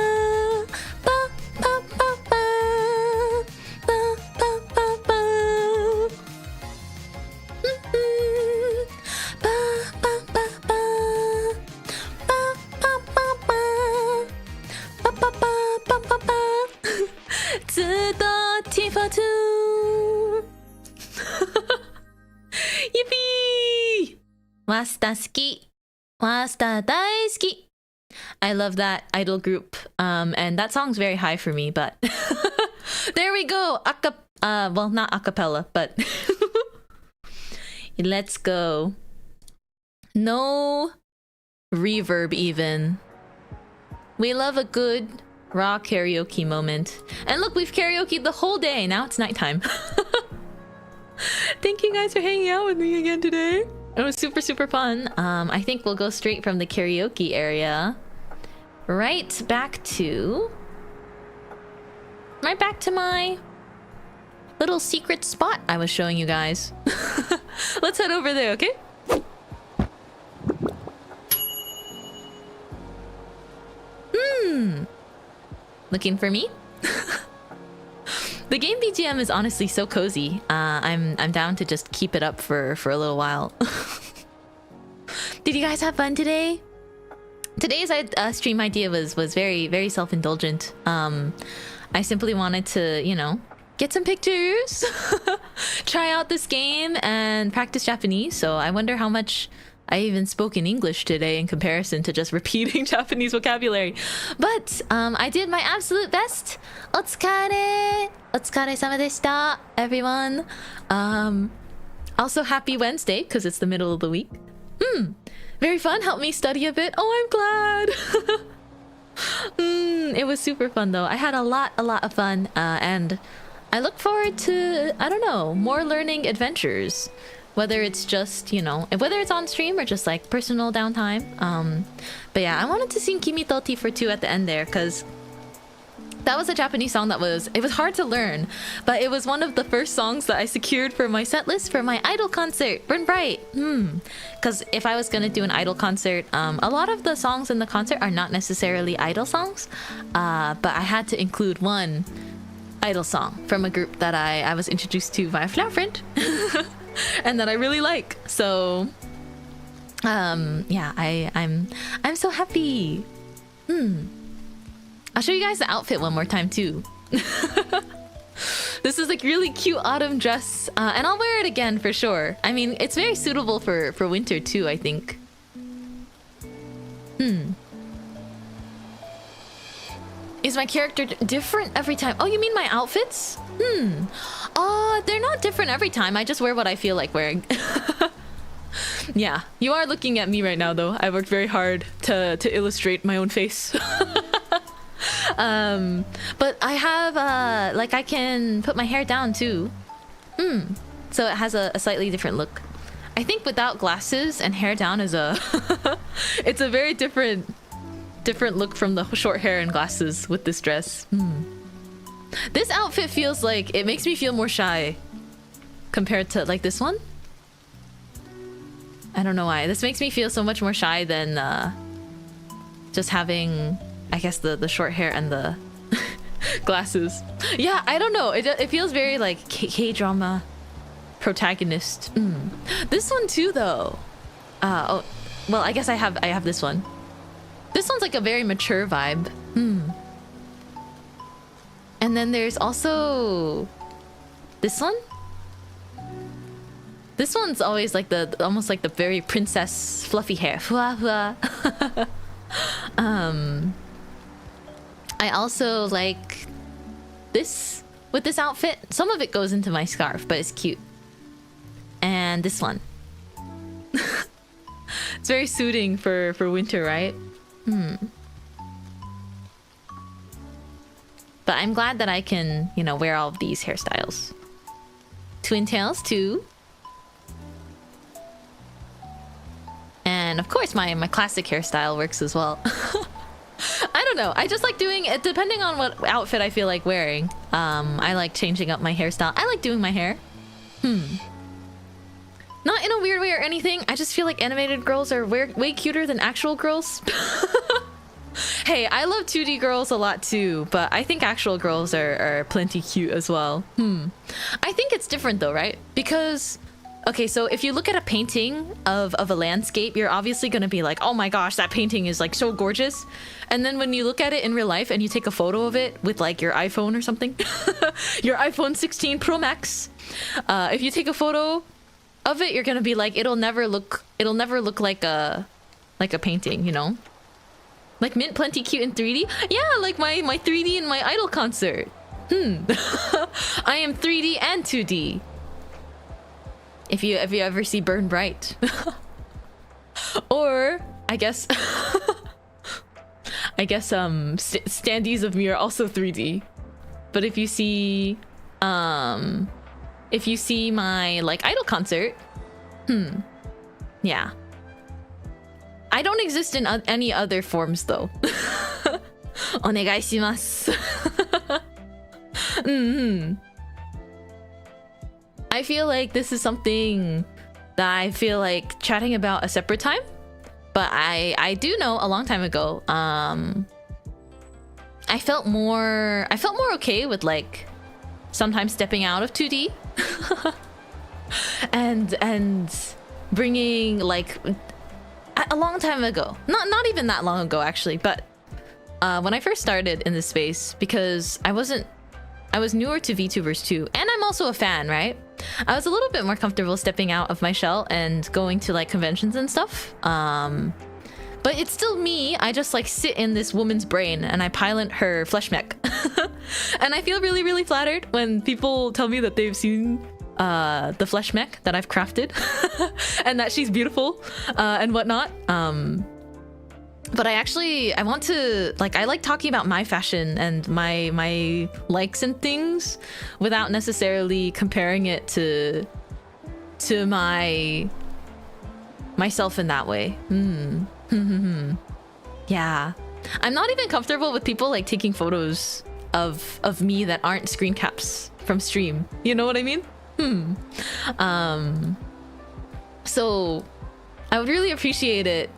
ずっとティファトゥユピーマスター好きマスター大好き I love that idol group and that song's very high for me but there we go well not a cappella but let's go no reverb even we love a good raw karaoke moment and look we've karaoke'd the whole day now it's nighttime thank you guys for hanging out with me again today it was super fun I think we'll go straight from the karaoke area right back to my little secret spot I was showing you guys let's head over there okay looking for me? The game BGM is honestly so cozy. I'm down to just keep it up for a little while. Did you guys have fun today? Today's stream idea was very self-indulgent. I simply wanted to, you know, get some pictures, try out this game, and practice Japanese. So I wonder how much I even spoke in English today in comparison to just repeating Japanese vocabulary. But I did my absolute best. Otsukare! Otsukare-sama deshita, everyone. Also, happy Wednesday, because it's the middle of the week. Very fun. Helped me study a bit. Oh, I'm glad. It was super fun, though. I had a lot of fun. And I look forward to, I don't know, more learning adventures. Whether it's just, you know, whether it's on stream or just like personal downtime. But yeah, I wanted to sing Kimi to Tea for 2 at the end there because that was a Japanese song it was hard to learn, but it was one of the first songs that I secured for my set list for my idol concert, Burn Bright. Because if I was gonna do an idol concert, a lot of the songs in the concert are not necessarily idol songs, but I had to include one idol song from a group that I was introduced to via Flower Friend. And that I really like. So yeah, I'm so happy. I'll show you guys the outfit one more time too. This is like really cute autumn dress, and I'll wear it again for sure. I mean, it's very suitable for winter too, I think. Is my character different every time? Oh, you mean my outfits? They're not different every time. I just wear what I feel like wearing. Yeah, you are looking at me right now though. I worked very hard to illustrate my own face. But I have like I can put my hair down too. So it has a slightly different look. I think without glasses and hair down is it's a very different look from the short hair and glasses with this dress. This outfit feels like it makes me feel more shy compared to like this one. I don't know why. This makes me feel so much more shy than just having, I guess, the short hair and the Glasses. Yeah, I don't know. It feels very like K-drama protagonist. This one too, though. Oh, well, I guess I have this one. This one's like a very mature vibe. And then there's also this one. This one's always like almost like the very princess fluffy hair. Hua hua. I also like this with this outfit. Some of it goes into my scarf, but it's cute. And this one. It's very suiting for winter, right? But I'm glad that I can, you know, wear all of these hairstyles. Twin tails too. And of course my classic hairstyle works as well. I don't know. I just like doing it depending on what outfit I feel like wearing. I like changing up my hairstyle. I like doing my hair. Not in a weird way or anything. I just feel like animated girls are way cuter than actual girls. Hey, I love 2D girls a lot too, but I think actual girls are plenty cute as well. I think it's different though, right? Because, okay, so if you look at a painting of a landscape, you're obviously gonna be like, oh my gosh, that painting is like so gorgeous. And then when you look at it in real life and you take a photo of it with like your iPhone or something, your iPhone 16 Pro Max, if you take a photo of it, you're gonna be like, it'll never look like a painting, you know? Like Mint plenty cute in 3D? Yeah, like my 3D in my Idol concert. I am 3D and 2D. If you ever see Burn Bright. Or I guess standees of me are also 3D. But if you see my like Idol concert, yeah. I don't exist in any other forms though. Onegaishimasu. I feel like this is something that I feel like chatting about a separate time. But I do know a long time ago, I felt more okay with like sometimes stepping out of 2D and bringing like a long time ago, not even that long ago actually, but when I first started in this space, because I was newer to VTubers too, and I'm also a fan, right? I was a little bit more comfortable stepping out of my shell and going to like conventions and stuff. But it's still me. I just like sit in this woman's brain and I pilot her flesh mech. And I feel really, really flattered when people tell me that they've seen the flesh mech that I've crafted and that she's beautiful and whatnot. But I want to like, I like talking about my fashion and my likes and things without necessarily comparing it to myself in that way. Yeah, I'm not even comfortable with people like taking photos of me that aren't screen caps from stream. You know what I mean? So I would really appreciate it,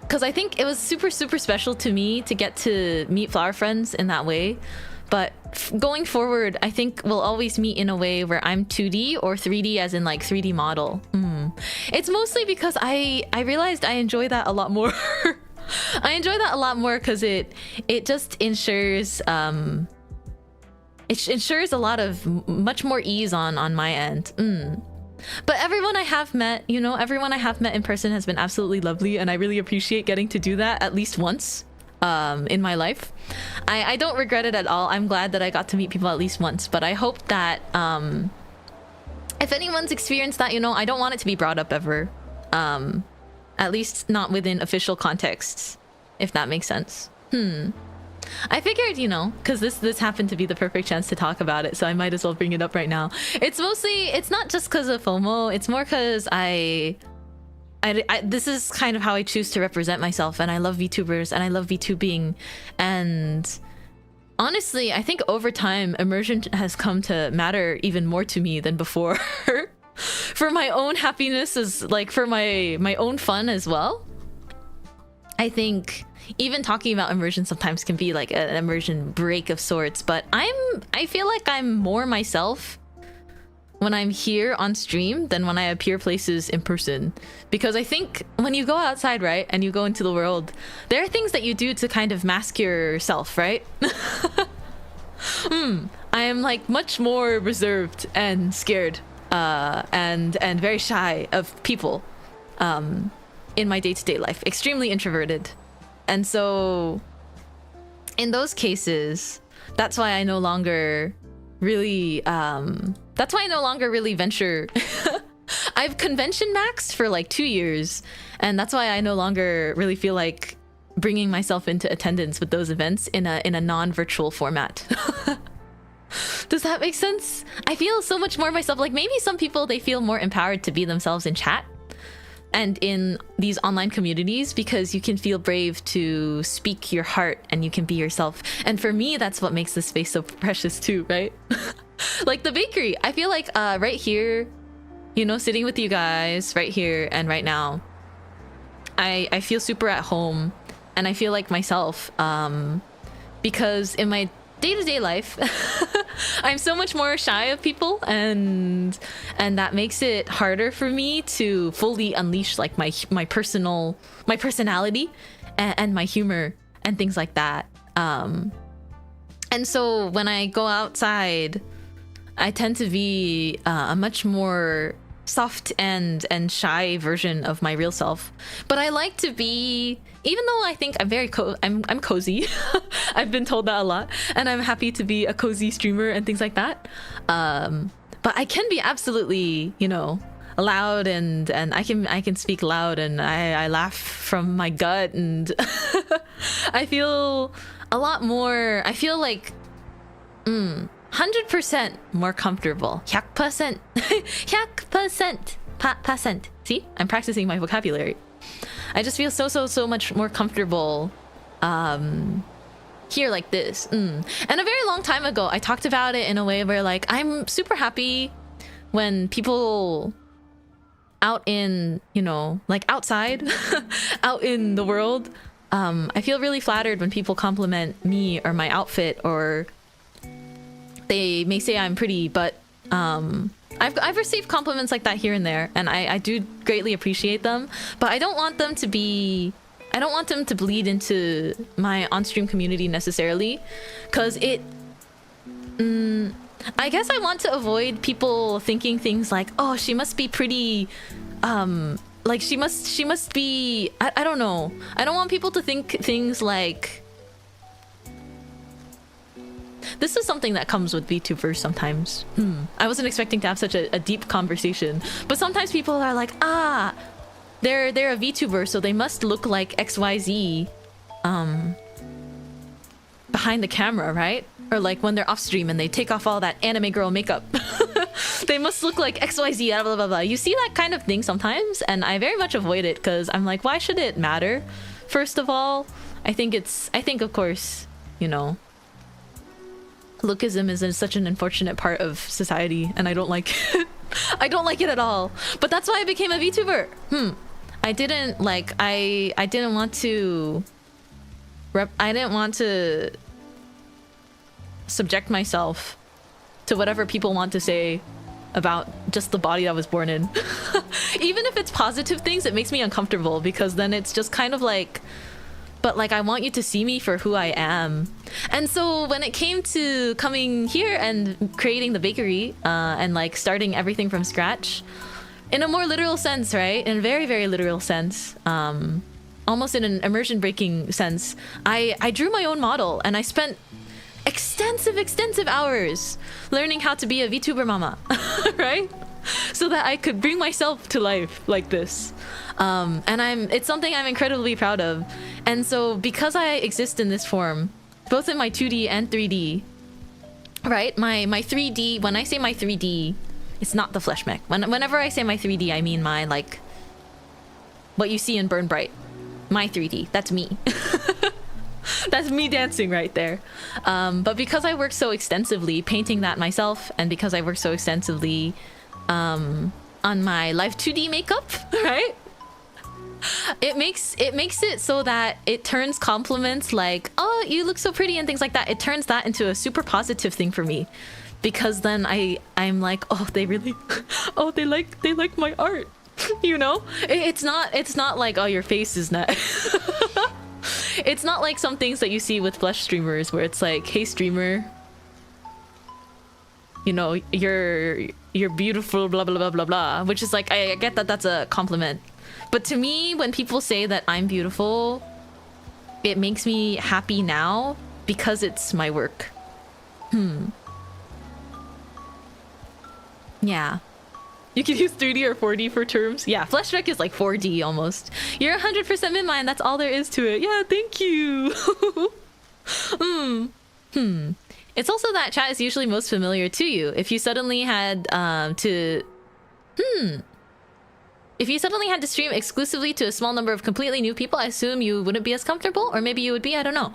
because I think it was super, super special to me to get to meet flower friends in that way. But going forward, I think we'll always meet in a way where I'm 2D or 3D, as in like 3D model. It's mostly because I realized I enjoy that a lot more. I enjoy that a lot more because it just ensures it ensures a lot of much more ease on my end. But everyone I have met, you know, everyone I have met in person has been absolutely lovely, and I really appreciate getting to do that at least once in my life. I don't regret it at all. I'm glad that I got to meet people at least once, but I hope that if anyone's experienced that, you know, I don't want it to be brought up ever. At least not within official contexts, if that makes sense. I figured, you know, because this happened to be the perfect chance to talk about it, so I might as well bring it up right now. It's not just because of FOMO, it's more because I this is kind of how I choose to represent myself, and I love VTubers and I love VTubing, and honestly, I think over time, immersion has come to matter even more to me than before. For my own happiness, as like for my own fun as well. I think even talking about immersion sometimes can be like an immersion break of sorts, but I feel like I'm more myself when I'm here on stream than when I appear places in person. Because I think when you go outside, right, and you go into the world, there are things that you do to kind of mask yourself, right? I am like much more reserved and scared and very shy of people in my day-to-day life. Extremely introverted. And so in those cases, that's why I no longer really venture. I've convention maxed for like 2 years, and that's why I no longer really feel like bringing myself into attendance with those events in a non-virtual format. Does that make sense? I feel so much more myself. Like maybe some people, they feel more empowered to be themselves in chat and in these online communities because you can feel brave to speak your heart and you can be yourself. And for me, that's what makes this space so precious too, right? Like the bakery, I feel like right here, you know, sitting with you guys right here and right now, I feel super at home and I feel like myself because in my day-to-day life I'm so much more shy of people, and that makes it harder for me to fully unleash like my personality and my humor and things like that. And so when I go outside, I tend to be a much more soft and shy version of my real self. But I like to be, even though I think I'm very I'm cozy. I've been told that a lot, and I'm happy to be a cozy streamer and things like that. But I can be absolutely, you know, loud and I can speak loud, and I laugh from my gut, and I feel a lot more. I feel like 100% more comfortable. 100%. 100%. See? I'm practicing my vocabulary. I just feel so much more comfortable here like this. And a very long time ago, I talked about it in a way where like I'm super happy when people out in, you know, like outside, out in the world, I feel really flattered when people compliment me or my outfit, or they may say I'm pretty, but I've received compliments like that here and there, and I do greatly appreciate them, but I don't want them to bleed into my on-stream community necessarily, because it I guess I want to avoid people thinking things like, oh, she must be pretty, like she must be, I don't know. I don't want people to think things like, this is something that comes with VTubers sometimes. I wasn't expecting to have such a deep conversation, but sometimes people are like, ah, they're a VTuber, so they must look like XYZ behind the camera, right? Or like when they're off stream and they take off all that anime girl makeup. They must look like XYZ, blah, blah, blah, blah. You see that kind of thing sometimes, and I very much avoid it because I'm like, why should it matter? First of all, I think of course, you know, lookism is such an unfortunate part of society, and I don't like it. I don't like it at all. But that's why I became a VTuber. I didn't want to subject myself to whatever people want to say about just the body I was born in. Even if it's positive things, it makes me uncomfortable, because then it's just kind of like, but like, I want you to see me for who I am. And so when it came to coming here and creating the bakery and like starting everything from scratch, in a more literal sense, right? In a very, very literal sense, almost in an immersion breaking sense, I drew my own model, and I spent extensive hours learning how to be a VTuber mama, right? So that I could bring myself to life like this. And it's something I'm incredibly proud of. And so because I exist in this form, both in my 2D and 3D, right? My 3D, when I say my 3D, it's not the flesh mech. Whenever I say my 3D, I mean my, like, what you see in Burn Bright. My 3D, that's me. That's me dancing right there. But because I work so extensively painting that myself, and because I work so extensively on my live 2D makeup, right? it makes it so that it turns compliments like, oh, you look so pretty and things like that. It turns that into a super positive thing for me, because then I'm like, oh, they really, oh, they like my art, you know. It's not like, oh, your face is not. It's not like some things that you see with flesh streamers where it's like, hey streamer, you know, you're beautiful, blah blah blah blah blah, which is like, I get that that's a compliment. But to me, when people say that I'm beautiful, it makes me happy now because it's my work. Yeah. You can use 3D or 4D for terms. Yeah, Fleshdeck is like 4D almost. You're 100% Mintmai, that's all there is to it. Yeah, thank you. It's also that chat is usually most familiar to you. If you suddenly had If you suddenly had to stream exclusively to a small number of completely new people, I assume you wouldn't be as comfortable, or maybe you would be, I don't know.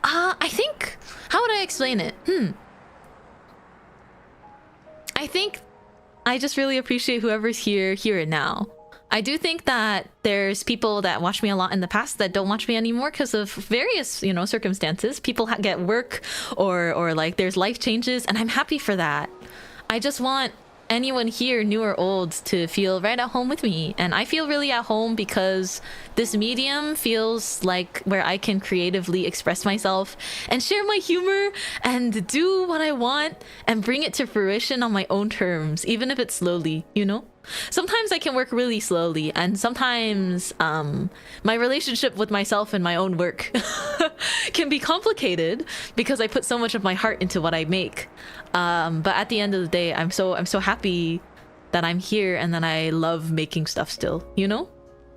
I think, how would I explain it? I think I just really appreciate whoever's here and now. I do think that there's people that watched me a lot in the past that don't watch me anymore because of various, you know, circumstances. People get work or like there's life changes, and I'm happy for that. I just want anyone here, new or old, to feel right at home with me, and I feel really at home because this medium feels like where I can creatively express myself and share my humor and do what I want and bring it to fruition on my own terms, even if it's slowly, you know. Sometimes I can work really slowly, and sometimes my relationship with myself and my own work can be complicated because I put so much of my heart into what I make. But at the end of the day, I'm so happy that I'm here and that I love making stuff still, you know?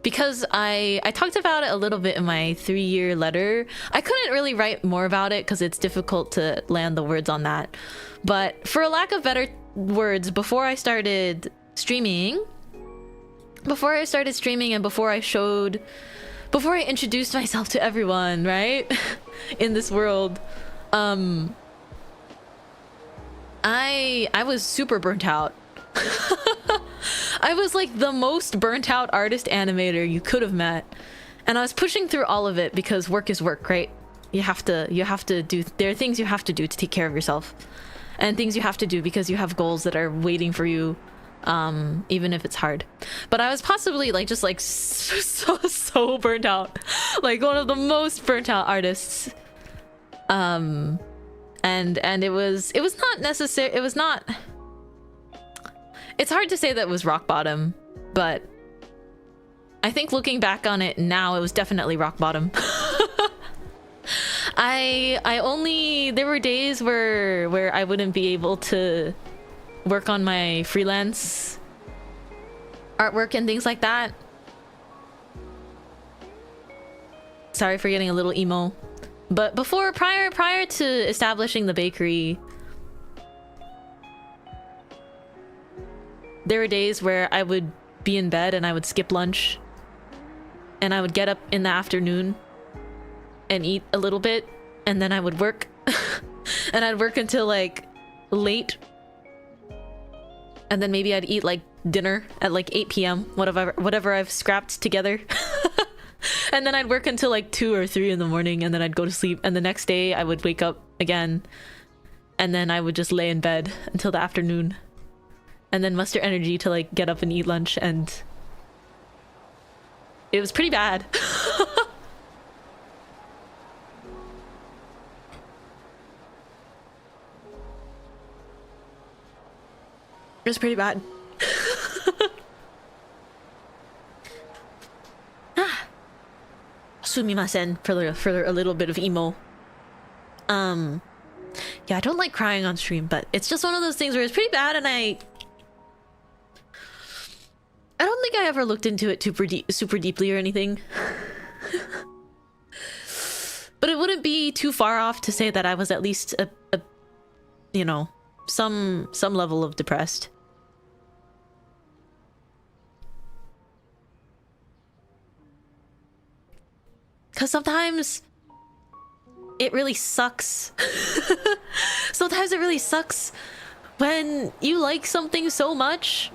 Because I talked about it a little bit in my 3-year letter. I couldn't really write more about it because it's difficult to land the words on that. But for a lack of better words, before I started streaming and before I introduced myself to everyone, right? In this world, I was super burnt out. I was like the most burnt out artist animator you could have met, and I was pushing through all of it because work is work, right? You have to do, there are things you have to do to take care of yourself, and things you have to do because you have goals that are waiting for you, even if it's hard. But I was possibly like just like so burnt out, like one of the most burnt out artists. And it was not necessary. It was not. It's hard to say that it was rock bottom, but I think looking back on it now, it was definitely rock bottom. There were days where I wouldn't be able to work on my freelance artwork and things like that. Sorry for getting a little emo. But prior to establishing the bakery, there were days where I would be in bed and I would skip lunch, and I would get up in the afternoon and eat a little bit, and then I would work and I'd work until like late, and then maybe I'd eat like dinner at like 8 p.m. whatever I've scrapped together. And then I'd work until like 2 or 3 in the morning, and then I'd go to sleep, and the next day I would wake up again, and then I would just lay in bed until the afternoon, and then muster energy to like get up and eat lunch, and it was pretty bad. It was pretty bad. Sumimasen for a little bit of emo. Yeah, I don't like crying on stream, but it's just one of those things where it's pretty bad, and I don't think I ever looked into it super deeply or anything. But it wouldn't be too far off to say that I was at least a you know, some level of depressed. Because sometimes it really sucks. Sometimes it really sucks when you like something so much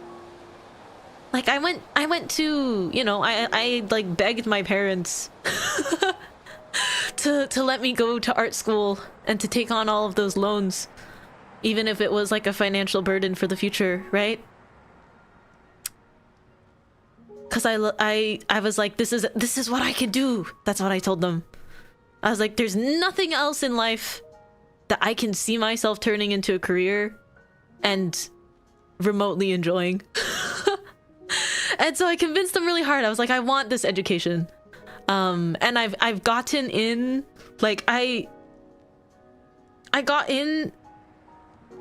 Like I went to, you know, I like begged my parents to let me go to art school and to take on all of those loans, even if it was like a financial burden for the future, right? Because I was like, this is what I can do. That's what I told them. I was like, there's nothing else in life that I can see myself turning into a career and remotely enjoying. And so I convinced them really hard. I was like, I want this education. And I've gotten in, like I got in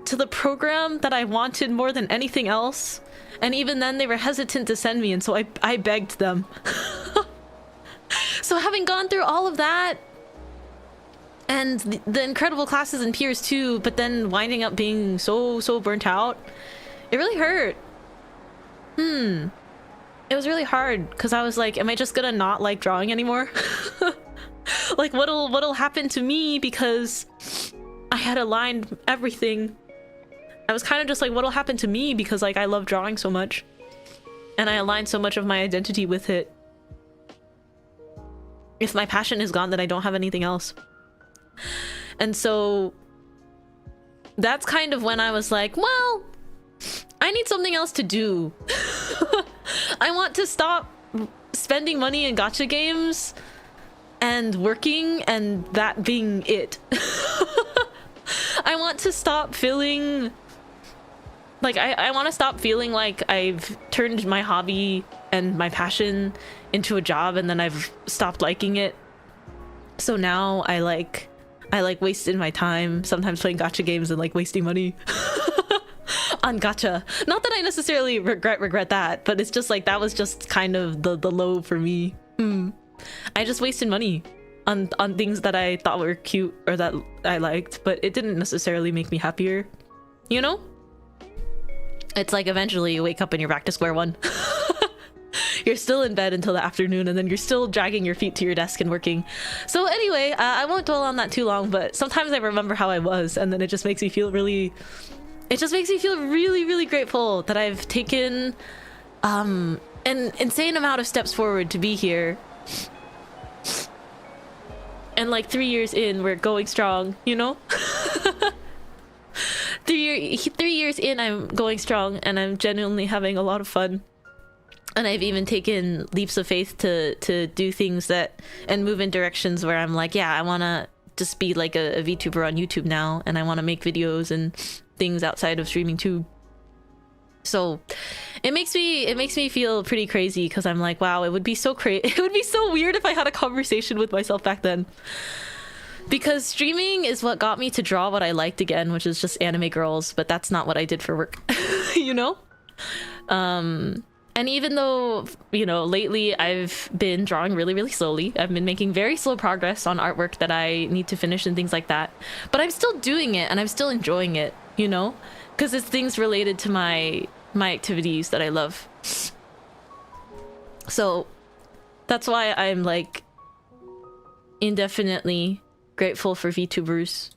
to the program that I wanted more than anything else. And even then they were hesitant to send me, and so I begged them. So having gone through all of that and the incredible classes and peers too, but then winding up being so burnt out, it really hurt. It was really hard because I was like, am I just gonna not like drawing anymore? Like what'll happen to me because I had aligned everything. I was kind of just like, what'll happen to me because like I love drawing so much and I aligned so much of my identity with it. If my passion is gone, then I don't have anything else. And so that's kind of when I was like, well, I need something else to do. I want to stop spending money in gacha games and working and that being it. I want to stop feeling like I want to stop feeling like I've turned my hobby and my passion into a job and then I've stopped liking it. So now I like wasted my time sometimes playing gacha games and like wasting money on gacha. Not that I necessarily regret that, but it's just like that was just kind of the low for me. I just wasted money on things that I thought were cute or that I liked, but it didn't necessarily make me happier, you know? It's like eventually you wake up and you're back to square one. You're still in bed until the afternoon and then you're still dragging your feet to your desk and working. So anyway, I won't dwell on that too long, but sometimes I remember how I was and then it just makes me feel really grateful that I've taken an insane amount of steps forward to be here. And like 3 years in, we're going strong, you know? 3 years in, I'm going strong and I'm genuinely having a lot of fun. And I've even taken leaps of faith to do things that and move in directions where I'm like, yeah, I want to just be like a VTuber on YouTube now, and I want to make videos and things outside of streaming too. So it makes me feel pretty crazy because I'm like, wow, it would be so weird if I had a conversation with myself back then. Because streaming is what got me to draw what I liked again, which is just anime girls, but that's not what I did for work. You know? And even though, you know, lately I've been drawing really slowly, I've been making very slow progress on artwork that I need to finish and things like that, but I'm still doing it and I'm still enjoying it, you know? Because it's things related to my activities that I love. So that's why I'm like indefinitely grateful for VTubers.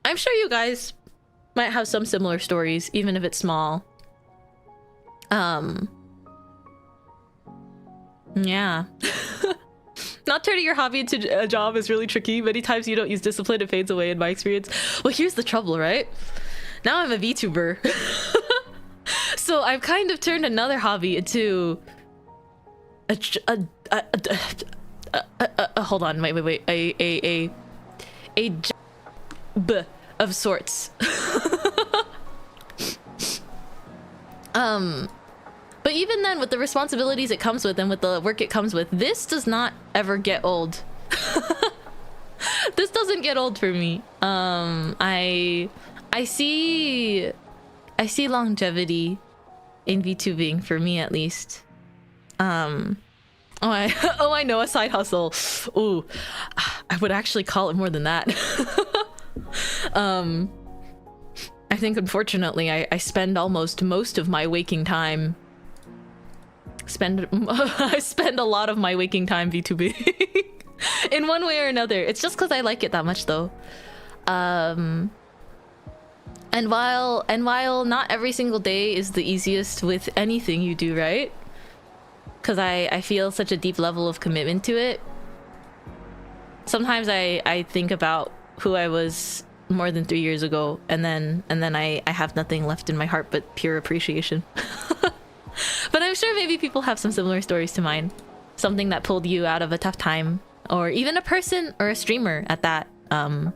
I'm sure you guys might have some similar stories, even if it's small. Yeah. Not turning your hobby into a job is really tricky. Many times you don't use discipline, it fades away in my experience. Well, here's the trouble, right? Now I'm a VTuber. So I've kind of turned another hobby into hold on, wait. A job of sorts. But even then, with the responsibilities it comes with and with the work it comes with, this does not ever get old. This doesn't get old for me. I see longevity in VTubing, for me at least. I know, a side hustle. Ooh, I would actually call it more than that. I think unfortunately I spend almost most of my waking time I spend a lot of my waking time VTubing in one way or another. It's just because I like it that much though. And while not every single day is the easiest with anything you do, right? Because I feel such a deep level of commitment to it. Sometimes I think about who I was more than 3 years ago, and then I have nothing left in my heart but pure appreciation. But I'm sure maybe people have some similar stories to mine. Something that pulled you out of a tough time, or even a person or a streamer at that. And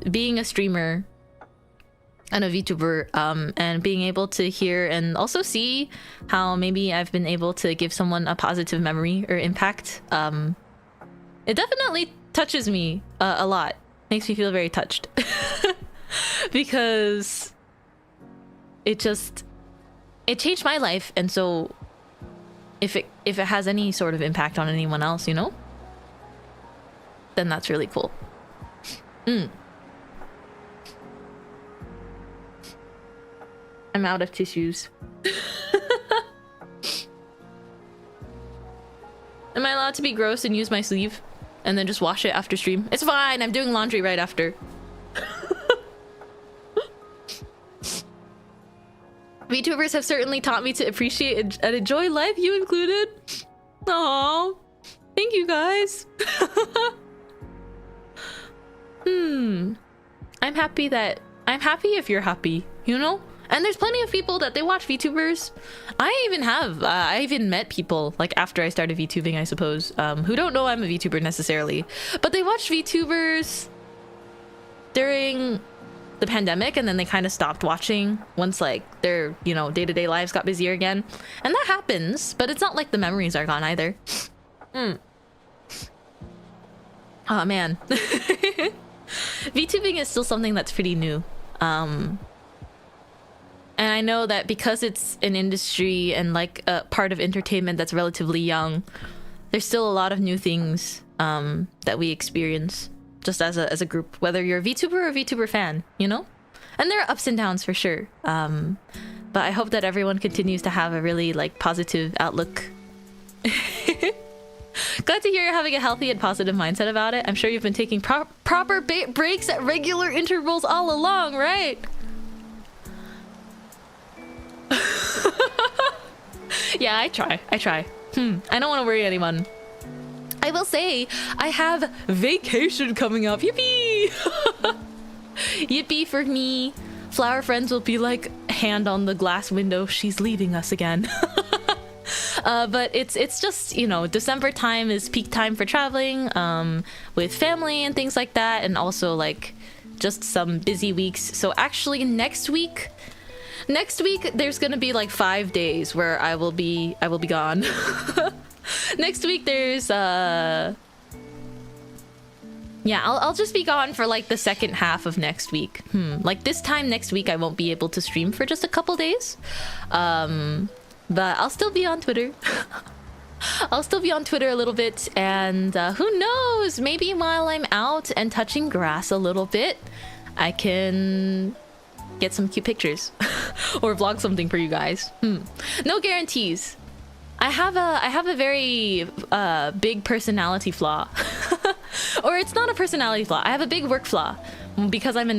being a streamer and a VTuber, and being able to hear and also see how maybe I've been able to give someone a positive memory or impact, it definitely touches me a lot. Makes me feel very touched. Because it changed my life, and so if it has any sort of impact on anyone else, you know, then that's really cool. I'm out of tissues. Am I allowed to be gross and use my sleeve and then just wash it after stream? It's fine, I'm doing laundry right after. VTubers have certainly taught me to appreciate and enjoy life, you included. Aww. Thank you guys. I'm happy if you're happy, you know? And there's plenty of people that they watch VTubers. I even met people, like, after I started VTubing, I suppose, who don't know I'm a VTuber necessarily, but they watched VTubers during the pandemic, and then they kind of stopped watching once, like, their, you know, day-to-day lives got busier again. And that happens, but it's not like the memories are gone either. Oh man. VTubing is still something that's pretty new. And I know that because it's an industry and like a part of entertainment that's relatively young, there's still a lot of new things that we experience just as a group, whether you're a VTuber or a VTuber fan, you know? And there are ups and downs for sure. But I hope that everyone continues to have a really like positive outlook. Glad to hear you're having a healthy and positive mindset about it. I'm sure you've been taking proper breaks at regular intervals all along, right? Yeah, I try. I don't want to worry anyone. I will say, I have vacation coming up. Yippee! Yippee for me. Flower friends will be like, hand on the glass window, she's leaving us again. But it's just, you know, December time is peak time for traveling with family and things like that, and also like just some busy weeks. So actually next week there's gonna be like 5 days where I will be gone. Next week there's yeah, I'll just be gone for like the second half of next week. Like this time next week I won't be able to stream for just a couple days. But I'll still be on Twitter. I'll still be on Twitter a little bit, and who knows, maybe while I'm out and touching grass a little bit, I can get some cute pictures or vlog something for you guys. No guarantees. I have a very big personality flaw. Or it's not a personality flaw. I have a big work flaw because I'm a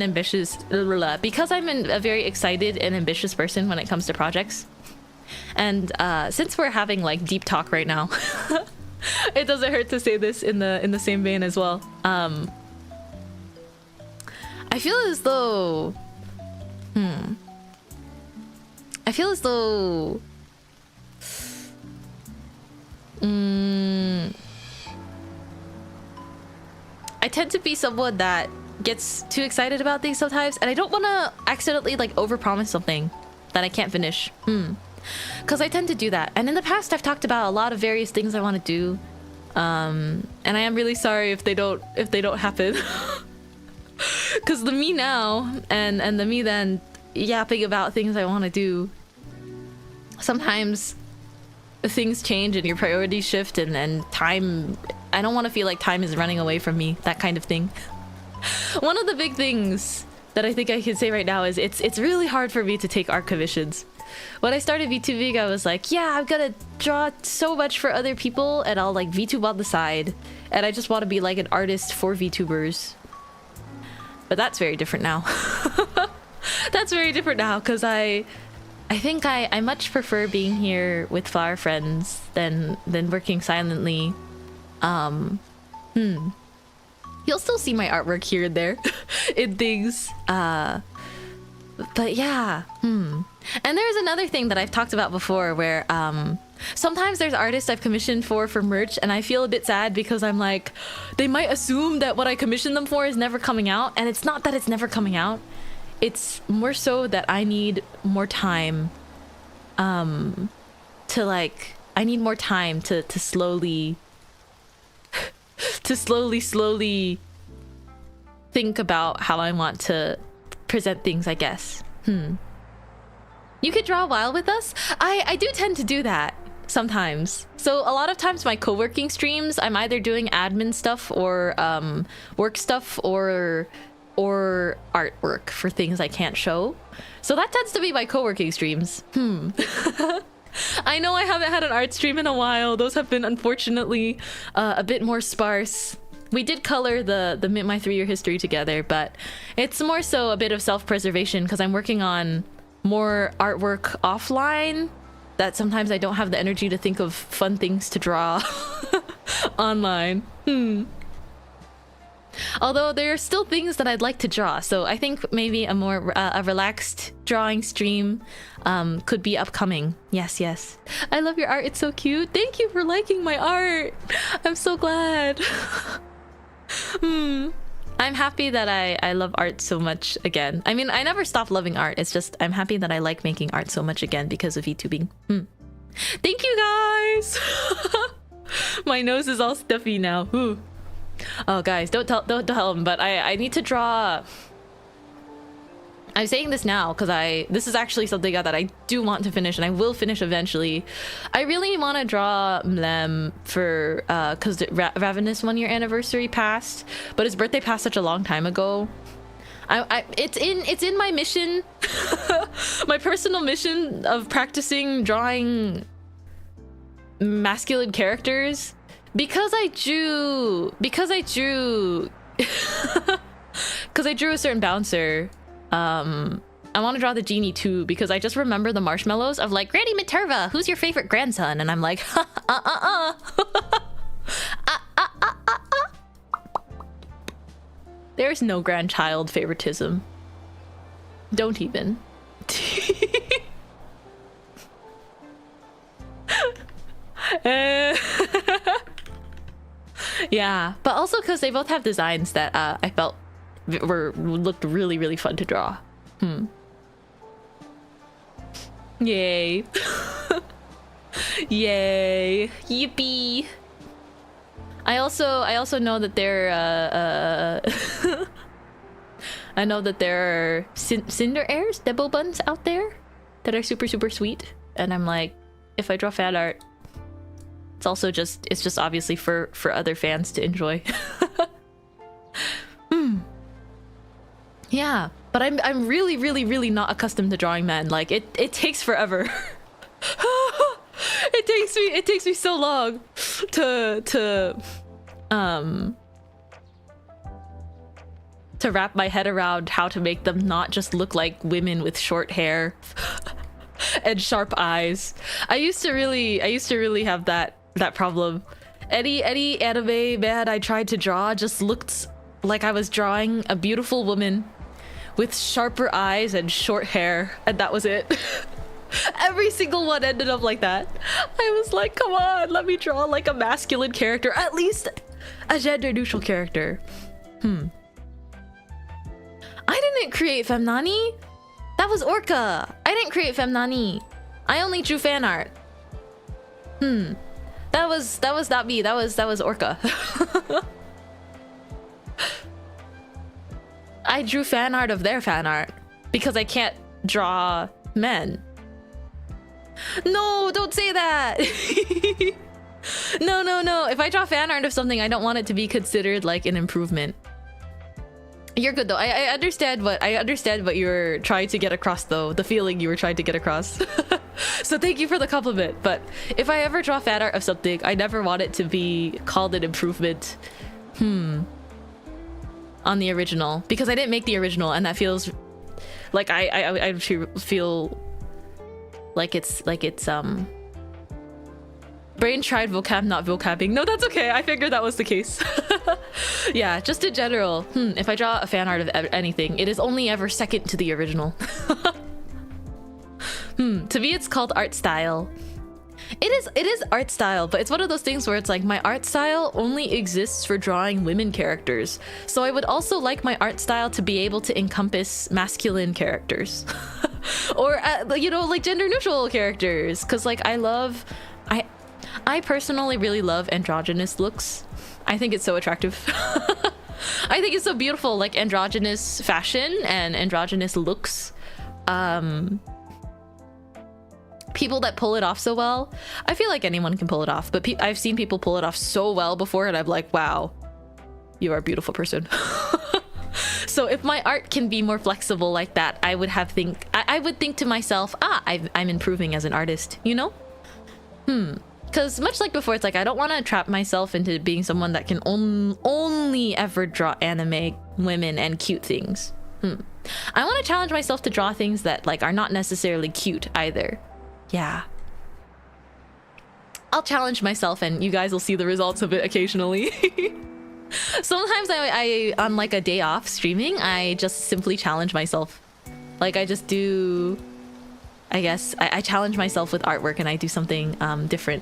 very excited and ambitious person when it comes to projects. And since we're having like deep talk right now, it doesn't hurt to say this in the same vein as well. I feel as though I tend to be someone that gets too excited about things sometimes, and I don't want to accidentally like overpromise something that I can't finish. Because I tend to do that, and in the past I've talked about a lot of various things I want to do, and I am really sorry if they don't happen. Because the me now and the me then yapping about things I want to do, sometimes things change and your priorities shift, and time, I don't want to feel like time is running away from me, that kind of thing. One of the big things that I think I can say right now is it's really hard for me to take art commissions. When I started VTubing, I was like, yeah, I'm gonna draw so much for other people, and I'll like VTube on the side, and I just want to be like an artist for VTubers. But that's very different now. That's very different now because I think I much prefer being here with flower friends than working silently. You'll still see my artwork here and there in things. But yeah. And there's another thing that I've talked about before where sometimes there's artists I've commissioned for merch and I feel a bit sad because I'm like, they might assume that what I commissioned them for is never coming out, and it's not that it's never coming out. It's more so that I need more time to like, I need more time to slowly slowly think about how I want to present things, I guess. You could draw a while with us? I do tend to do that sometimes. So a lot of times my co-working streams, I'm either doing admin stuff or work stuff or artwork for things I can't show. So that tends to be my co-working streams. I know I haven't had an art stream in a while. Those have been unfortunately a bit more sparse. We did color the Mintmai 3-year history together, but it's more so a bit of self-preservation because I'm working on more artwork offline that sometimes I don't have the energy to think of fun things to draw online. Although there are still things that I'd like to draw, so I think maybe a more a relaxed drawing stream could be upcoming. Yes, yes. I love your art. It's so cute. Thank you for liking my art. I'm so glad. I'm happy that I love art so much again. I mean, I never stopped loving art. It's just I'm happy that I like making art so much again because of VTubing. Thank you guys. My nose is all stuffy now. Ooh. Oh guys, don't tell them, but I need to draw. I'm saying this now because this is actually something that I do want to finish and I will finish eventually. I really want to draw Mlem for because Ravenous 1-year anniversary passed, but his birthday passed such a long time ago. It's in my mission, my personal mission of practicing drawing masculine characters. Because I drew a certain bouncer, I want to draw the genie too because I just remember the marshmallows of like, Granny Materva, who's your favorite grandson? And I'm like, There's no grandchild favoritism. Don't even. Yeah, but also because they both have designs that I felt looked really, really fun to draw. Yay. Yay. Yippee. I also know that there I know that there are Cinder Airs, Debo Buns out there that are super, super sweet. And I'm like, if I draw fan art, it's just obviously for other fans to enjoy. Yeah, but I'm really, really, really not accustomed to drawing men. Like it takes forever. It takes me so long to wrap my head around how to make them not just look like women with short hair and sharp eyes. I used to really have that problem. Any anime man I tried to draw just looked like I was drawing a beautiful woman with sharper eyes and short hair, and that was it. Every single one ended up like that. I was like, come on, let me draw like a masculine character, at least a gender neutral character. I didn't create Femnani. That was Orca. I didn't create Femnani. I only drew fan art. That was not me. That was Orca. I drew fan art of their fan art because I can't draw men. No, don't say that. No. If I draw fan art of something, I don't want it to be considered like an improvement. You're good though. I understand what you were trying to get across though. The feeling you were trying to get across. So thank you for the compliment. But if I ever draw fan art of something, I never want it to be called an improvement. on the original because I didn't make the original, and that feels like I feel like it's brain tried vocab not vocabbing. No, that's okay. I figured that was the case. Yeah, just in general, if I draw a fan art of anything, it is only ever second to the original. To me, it's called art style. It is art style, but it's one of those things where it's like my art style only exists for drawing women characters. So I would also like my art style to be able to encompass masculine characters. Or, you know, like gender neutral characters. Because like I personally really love androgynous looks. I think it's so attractive. I think it's so beautiful, like androgynous fashion and androgynous looks. People that pull it off so well. I feel like anyone can pull it off, but I've seen people pull it off so well before, and I'm like, wow, you are a beautiful person. So if my art can be more flexible like that, I would think to myself, I'm improving as an artist, you know? Because much like before, it's like I don't want to trap myself into being someone that can only ever draw anime women and cute things. I want to challenge myself to draw things that like are not necessarily cute either. Yeah. I'll challenge myself and you guys will see the results of it occasionally. Sometimes I on like a day off streaming, I just simply challenge myself. Like I just do, I guess, I challenge myself with artwork and I do something different.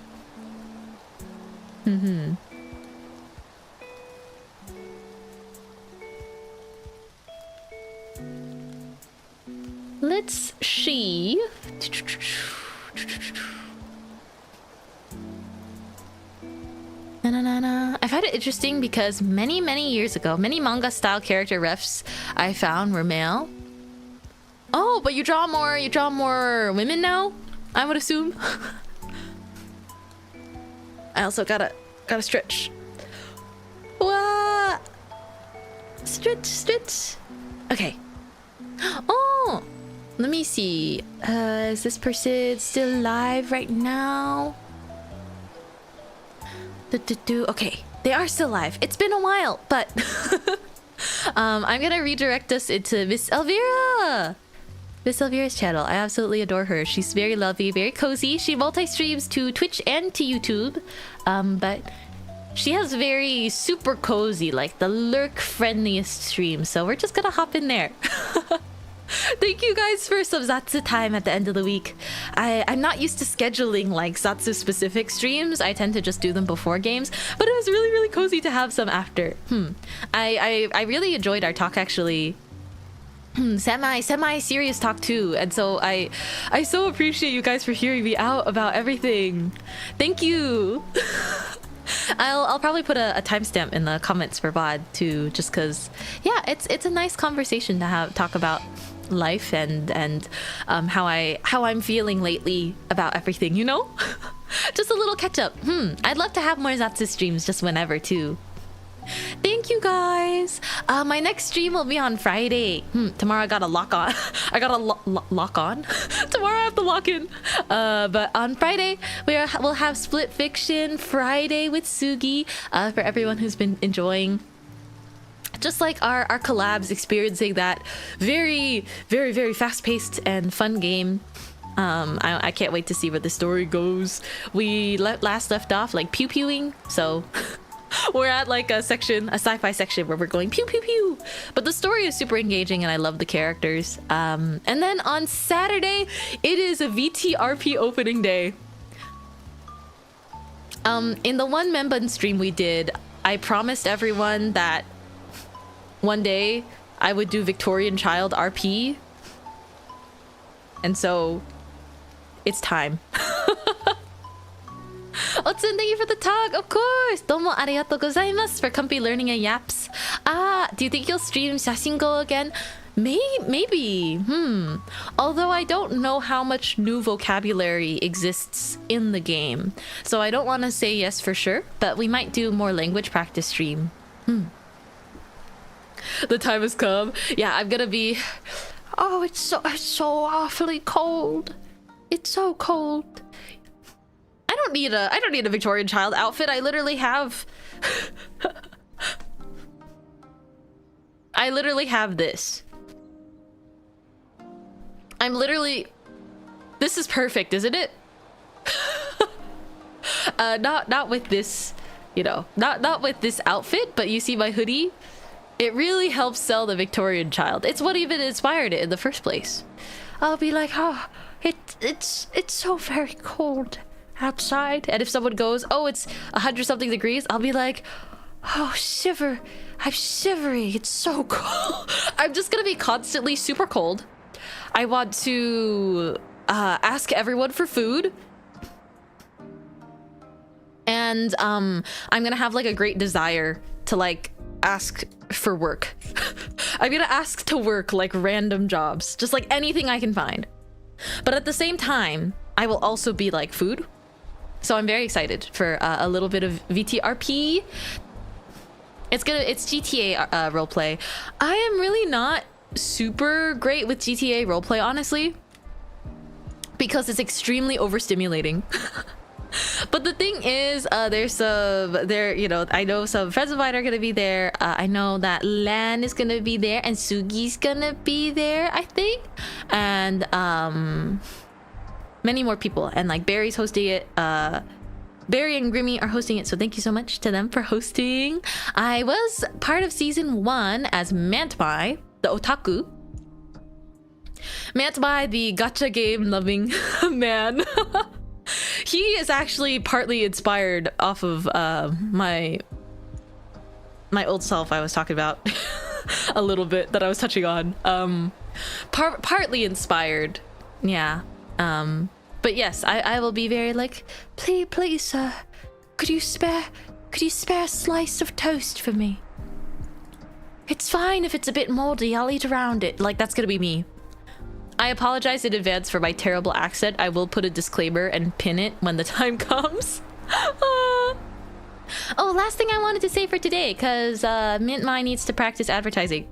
Let's see. I find it interesting because many years ago, many manga style character refs I found were male. Oh, but you draw more women now, I would assume. I also gotta stretch. What? Stretch. Okay. Oh, let me see. Is this person still live right now? Okay, they are still live. It's been a while, but I'm gonna redirect us into Miss Elvira. Miss Elvira's channel. I absolutely adore her. She's very lovely, very cozy. She multi-streams to Twitch and to YouTube, but she has very super cozy, like the lurk friendliest stream. So we're just gonna hop in there. Thank you guys for some Zatsu time at the end of the week. I'm not used to scheduling like Zatsu specific streams. I tend to just do them before games, but it was really cozy to have some after. I really enjoyed our talk actually. Semi serious talk too, and so I so appreciate you guys for hearing me out about everything. Thank you. I'll probably put a timestamp in the comments for VOD too, just because yeah, it's a nice conversation to talk about life and how I'm feeling lately about everything, you know. Just a little catch up. I'd love to have more Zatsu streams just whenever too. Thank you guys. My next stream will be on Friday. Tomorrow I gotta lock on. Lock on. Tomorrow I have to lock in. But on Friday we'll have Split Fiction Friday with Sugi. For everyone who's been enjoying just like our collabs, experiencing that very fast-paced and fun game. I can't wait to see where the story goes. We last left off like pew-pewing, so we're at like a sci-fi section where we're going pew pew pew, but the story is super engaging and I love the characters. And then on Saturday it is a VTRP opening day. In the one Memban stream we did, I promised everyone that one day I would do Victorian Child RP, and so it's time. Otsun, thank you for the talk. Of course. Domo arigatou gozaimasu for comfy learning and yaps. Do you think you'll stream Shashingo again? Maybe. Although I don't know how much new vocabulary exists in the game, so I don't want to say yes for sure, but we might do more language practice stream. The time has come. Yeah, I'm gonna be... Oh, it's so awfully cold. It's so cold. I don't need a Victorian Child outfit. I literally have I literally have this. I'm literally... This is perfect, isn't it? Not with this, you know, not with this outfit, but you see my hoodie? It really helps sell the Victorian child. It's what even inspired it in the first place. I'll be like, oh, it's so very cold outside. And if someone goes, oh, it's 100-something degrees, I'll be like, oh, shiver. I'm shivering. It's so cold. I'm just gonna be constantly super cold. I want to ask everyone for food. And I'm gonna have like a great desire to like ask for work. I'm gonna ask to work like random jobs, just like anything I can find. But at the same time, I will also be like food. So I'm very excited for a little bit of VTRP. It's GTA roleplay. I am really not super great with GTA roleplay, honestly, because it's extremely overstimulating. But the thing is, you know, I know some friends of mine are gonna be there. I know that Lan is gonna be there and Sugi's gonna be there, I think, and many more people. And like Barry's hosting it. Barry and Grimmy are hosting it, so thank you so much to them for hosting. I was part of season 1 as Mintmai, the otaku. Mintmai, the gacha game loving man. He is actually partly inspired off of my old self I was talking about a little bit that I was touching on. Partly inspired, yeah. But yes, I will be very like, please, sir, could you spare a slice of toast for me? It's fine if it's a bit moldy, I'll eat around it. Like, that's gonna be me. I apologize in advance for my terrible accent. I will put a disclaimer and pin it when the time comes. Oh, last thing I wanted to say for today, because Mintmai needs to practice advertising.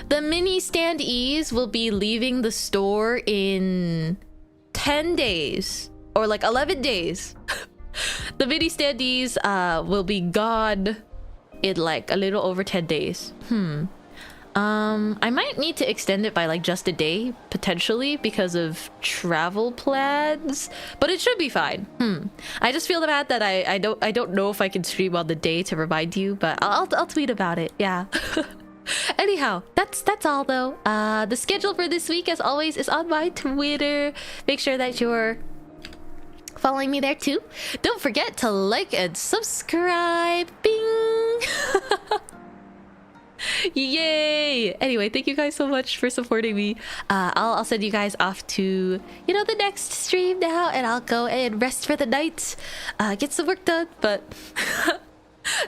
The mini standees will be leaving the store in 10 days or like 11 days. The mini standees will be gone in like a little over 10 days. I might need to extend it by like just a day potentially because of travel plans, but it should be fine. I just feel bad that I don't know if I can stream on the day to remind you, but I'll tweet about it. Yeah. Anyhow, that's all though. The schedule for this week, as always, is on my Twitter. Make sure that you're following me there too. Don't forget to like and subscribe. Bing. Yay! Anyway, thank you guys so much for supporting me. I'll send you guys off to, you know, the next stream now, and I'll go and rest for the night, get some work done. But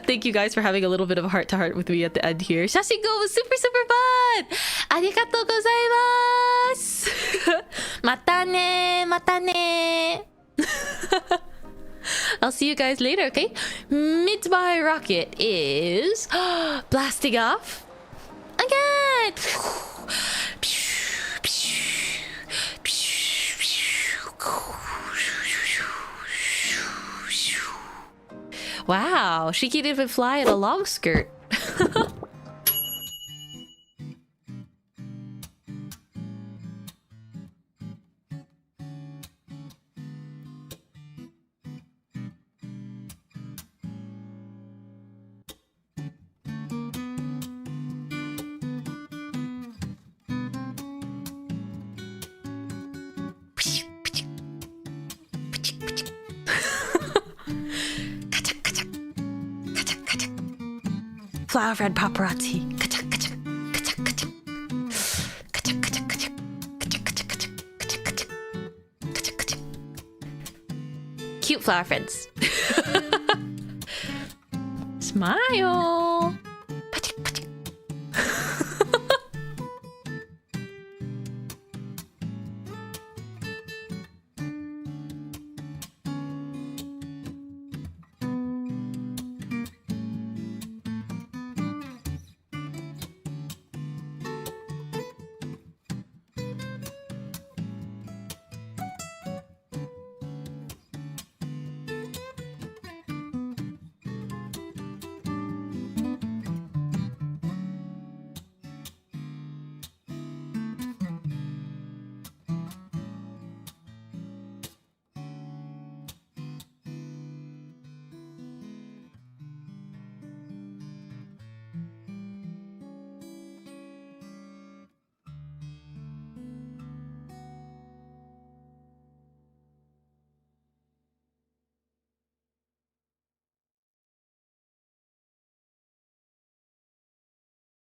thank you guys for having a little bit of a heart-to-heart with me at the end here. Shashingo was super fun! Arigatou gozaimasu! Mata ne! Mata ne! I'll see you guys later, okay? Mintmai rocket is blasting off again. Wow, she can even fly in a long skirt. Flower red paparazzi. Kachak, kachak, kachak, kachak. Kachak, kachak, kachak. Kachak, kachak, kachak. Kachak, kachak. Kachak, kachak. Cute flower friends. Smile.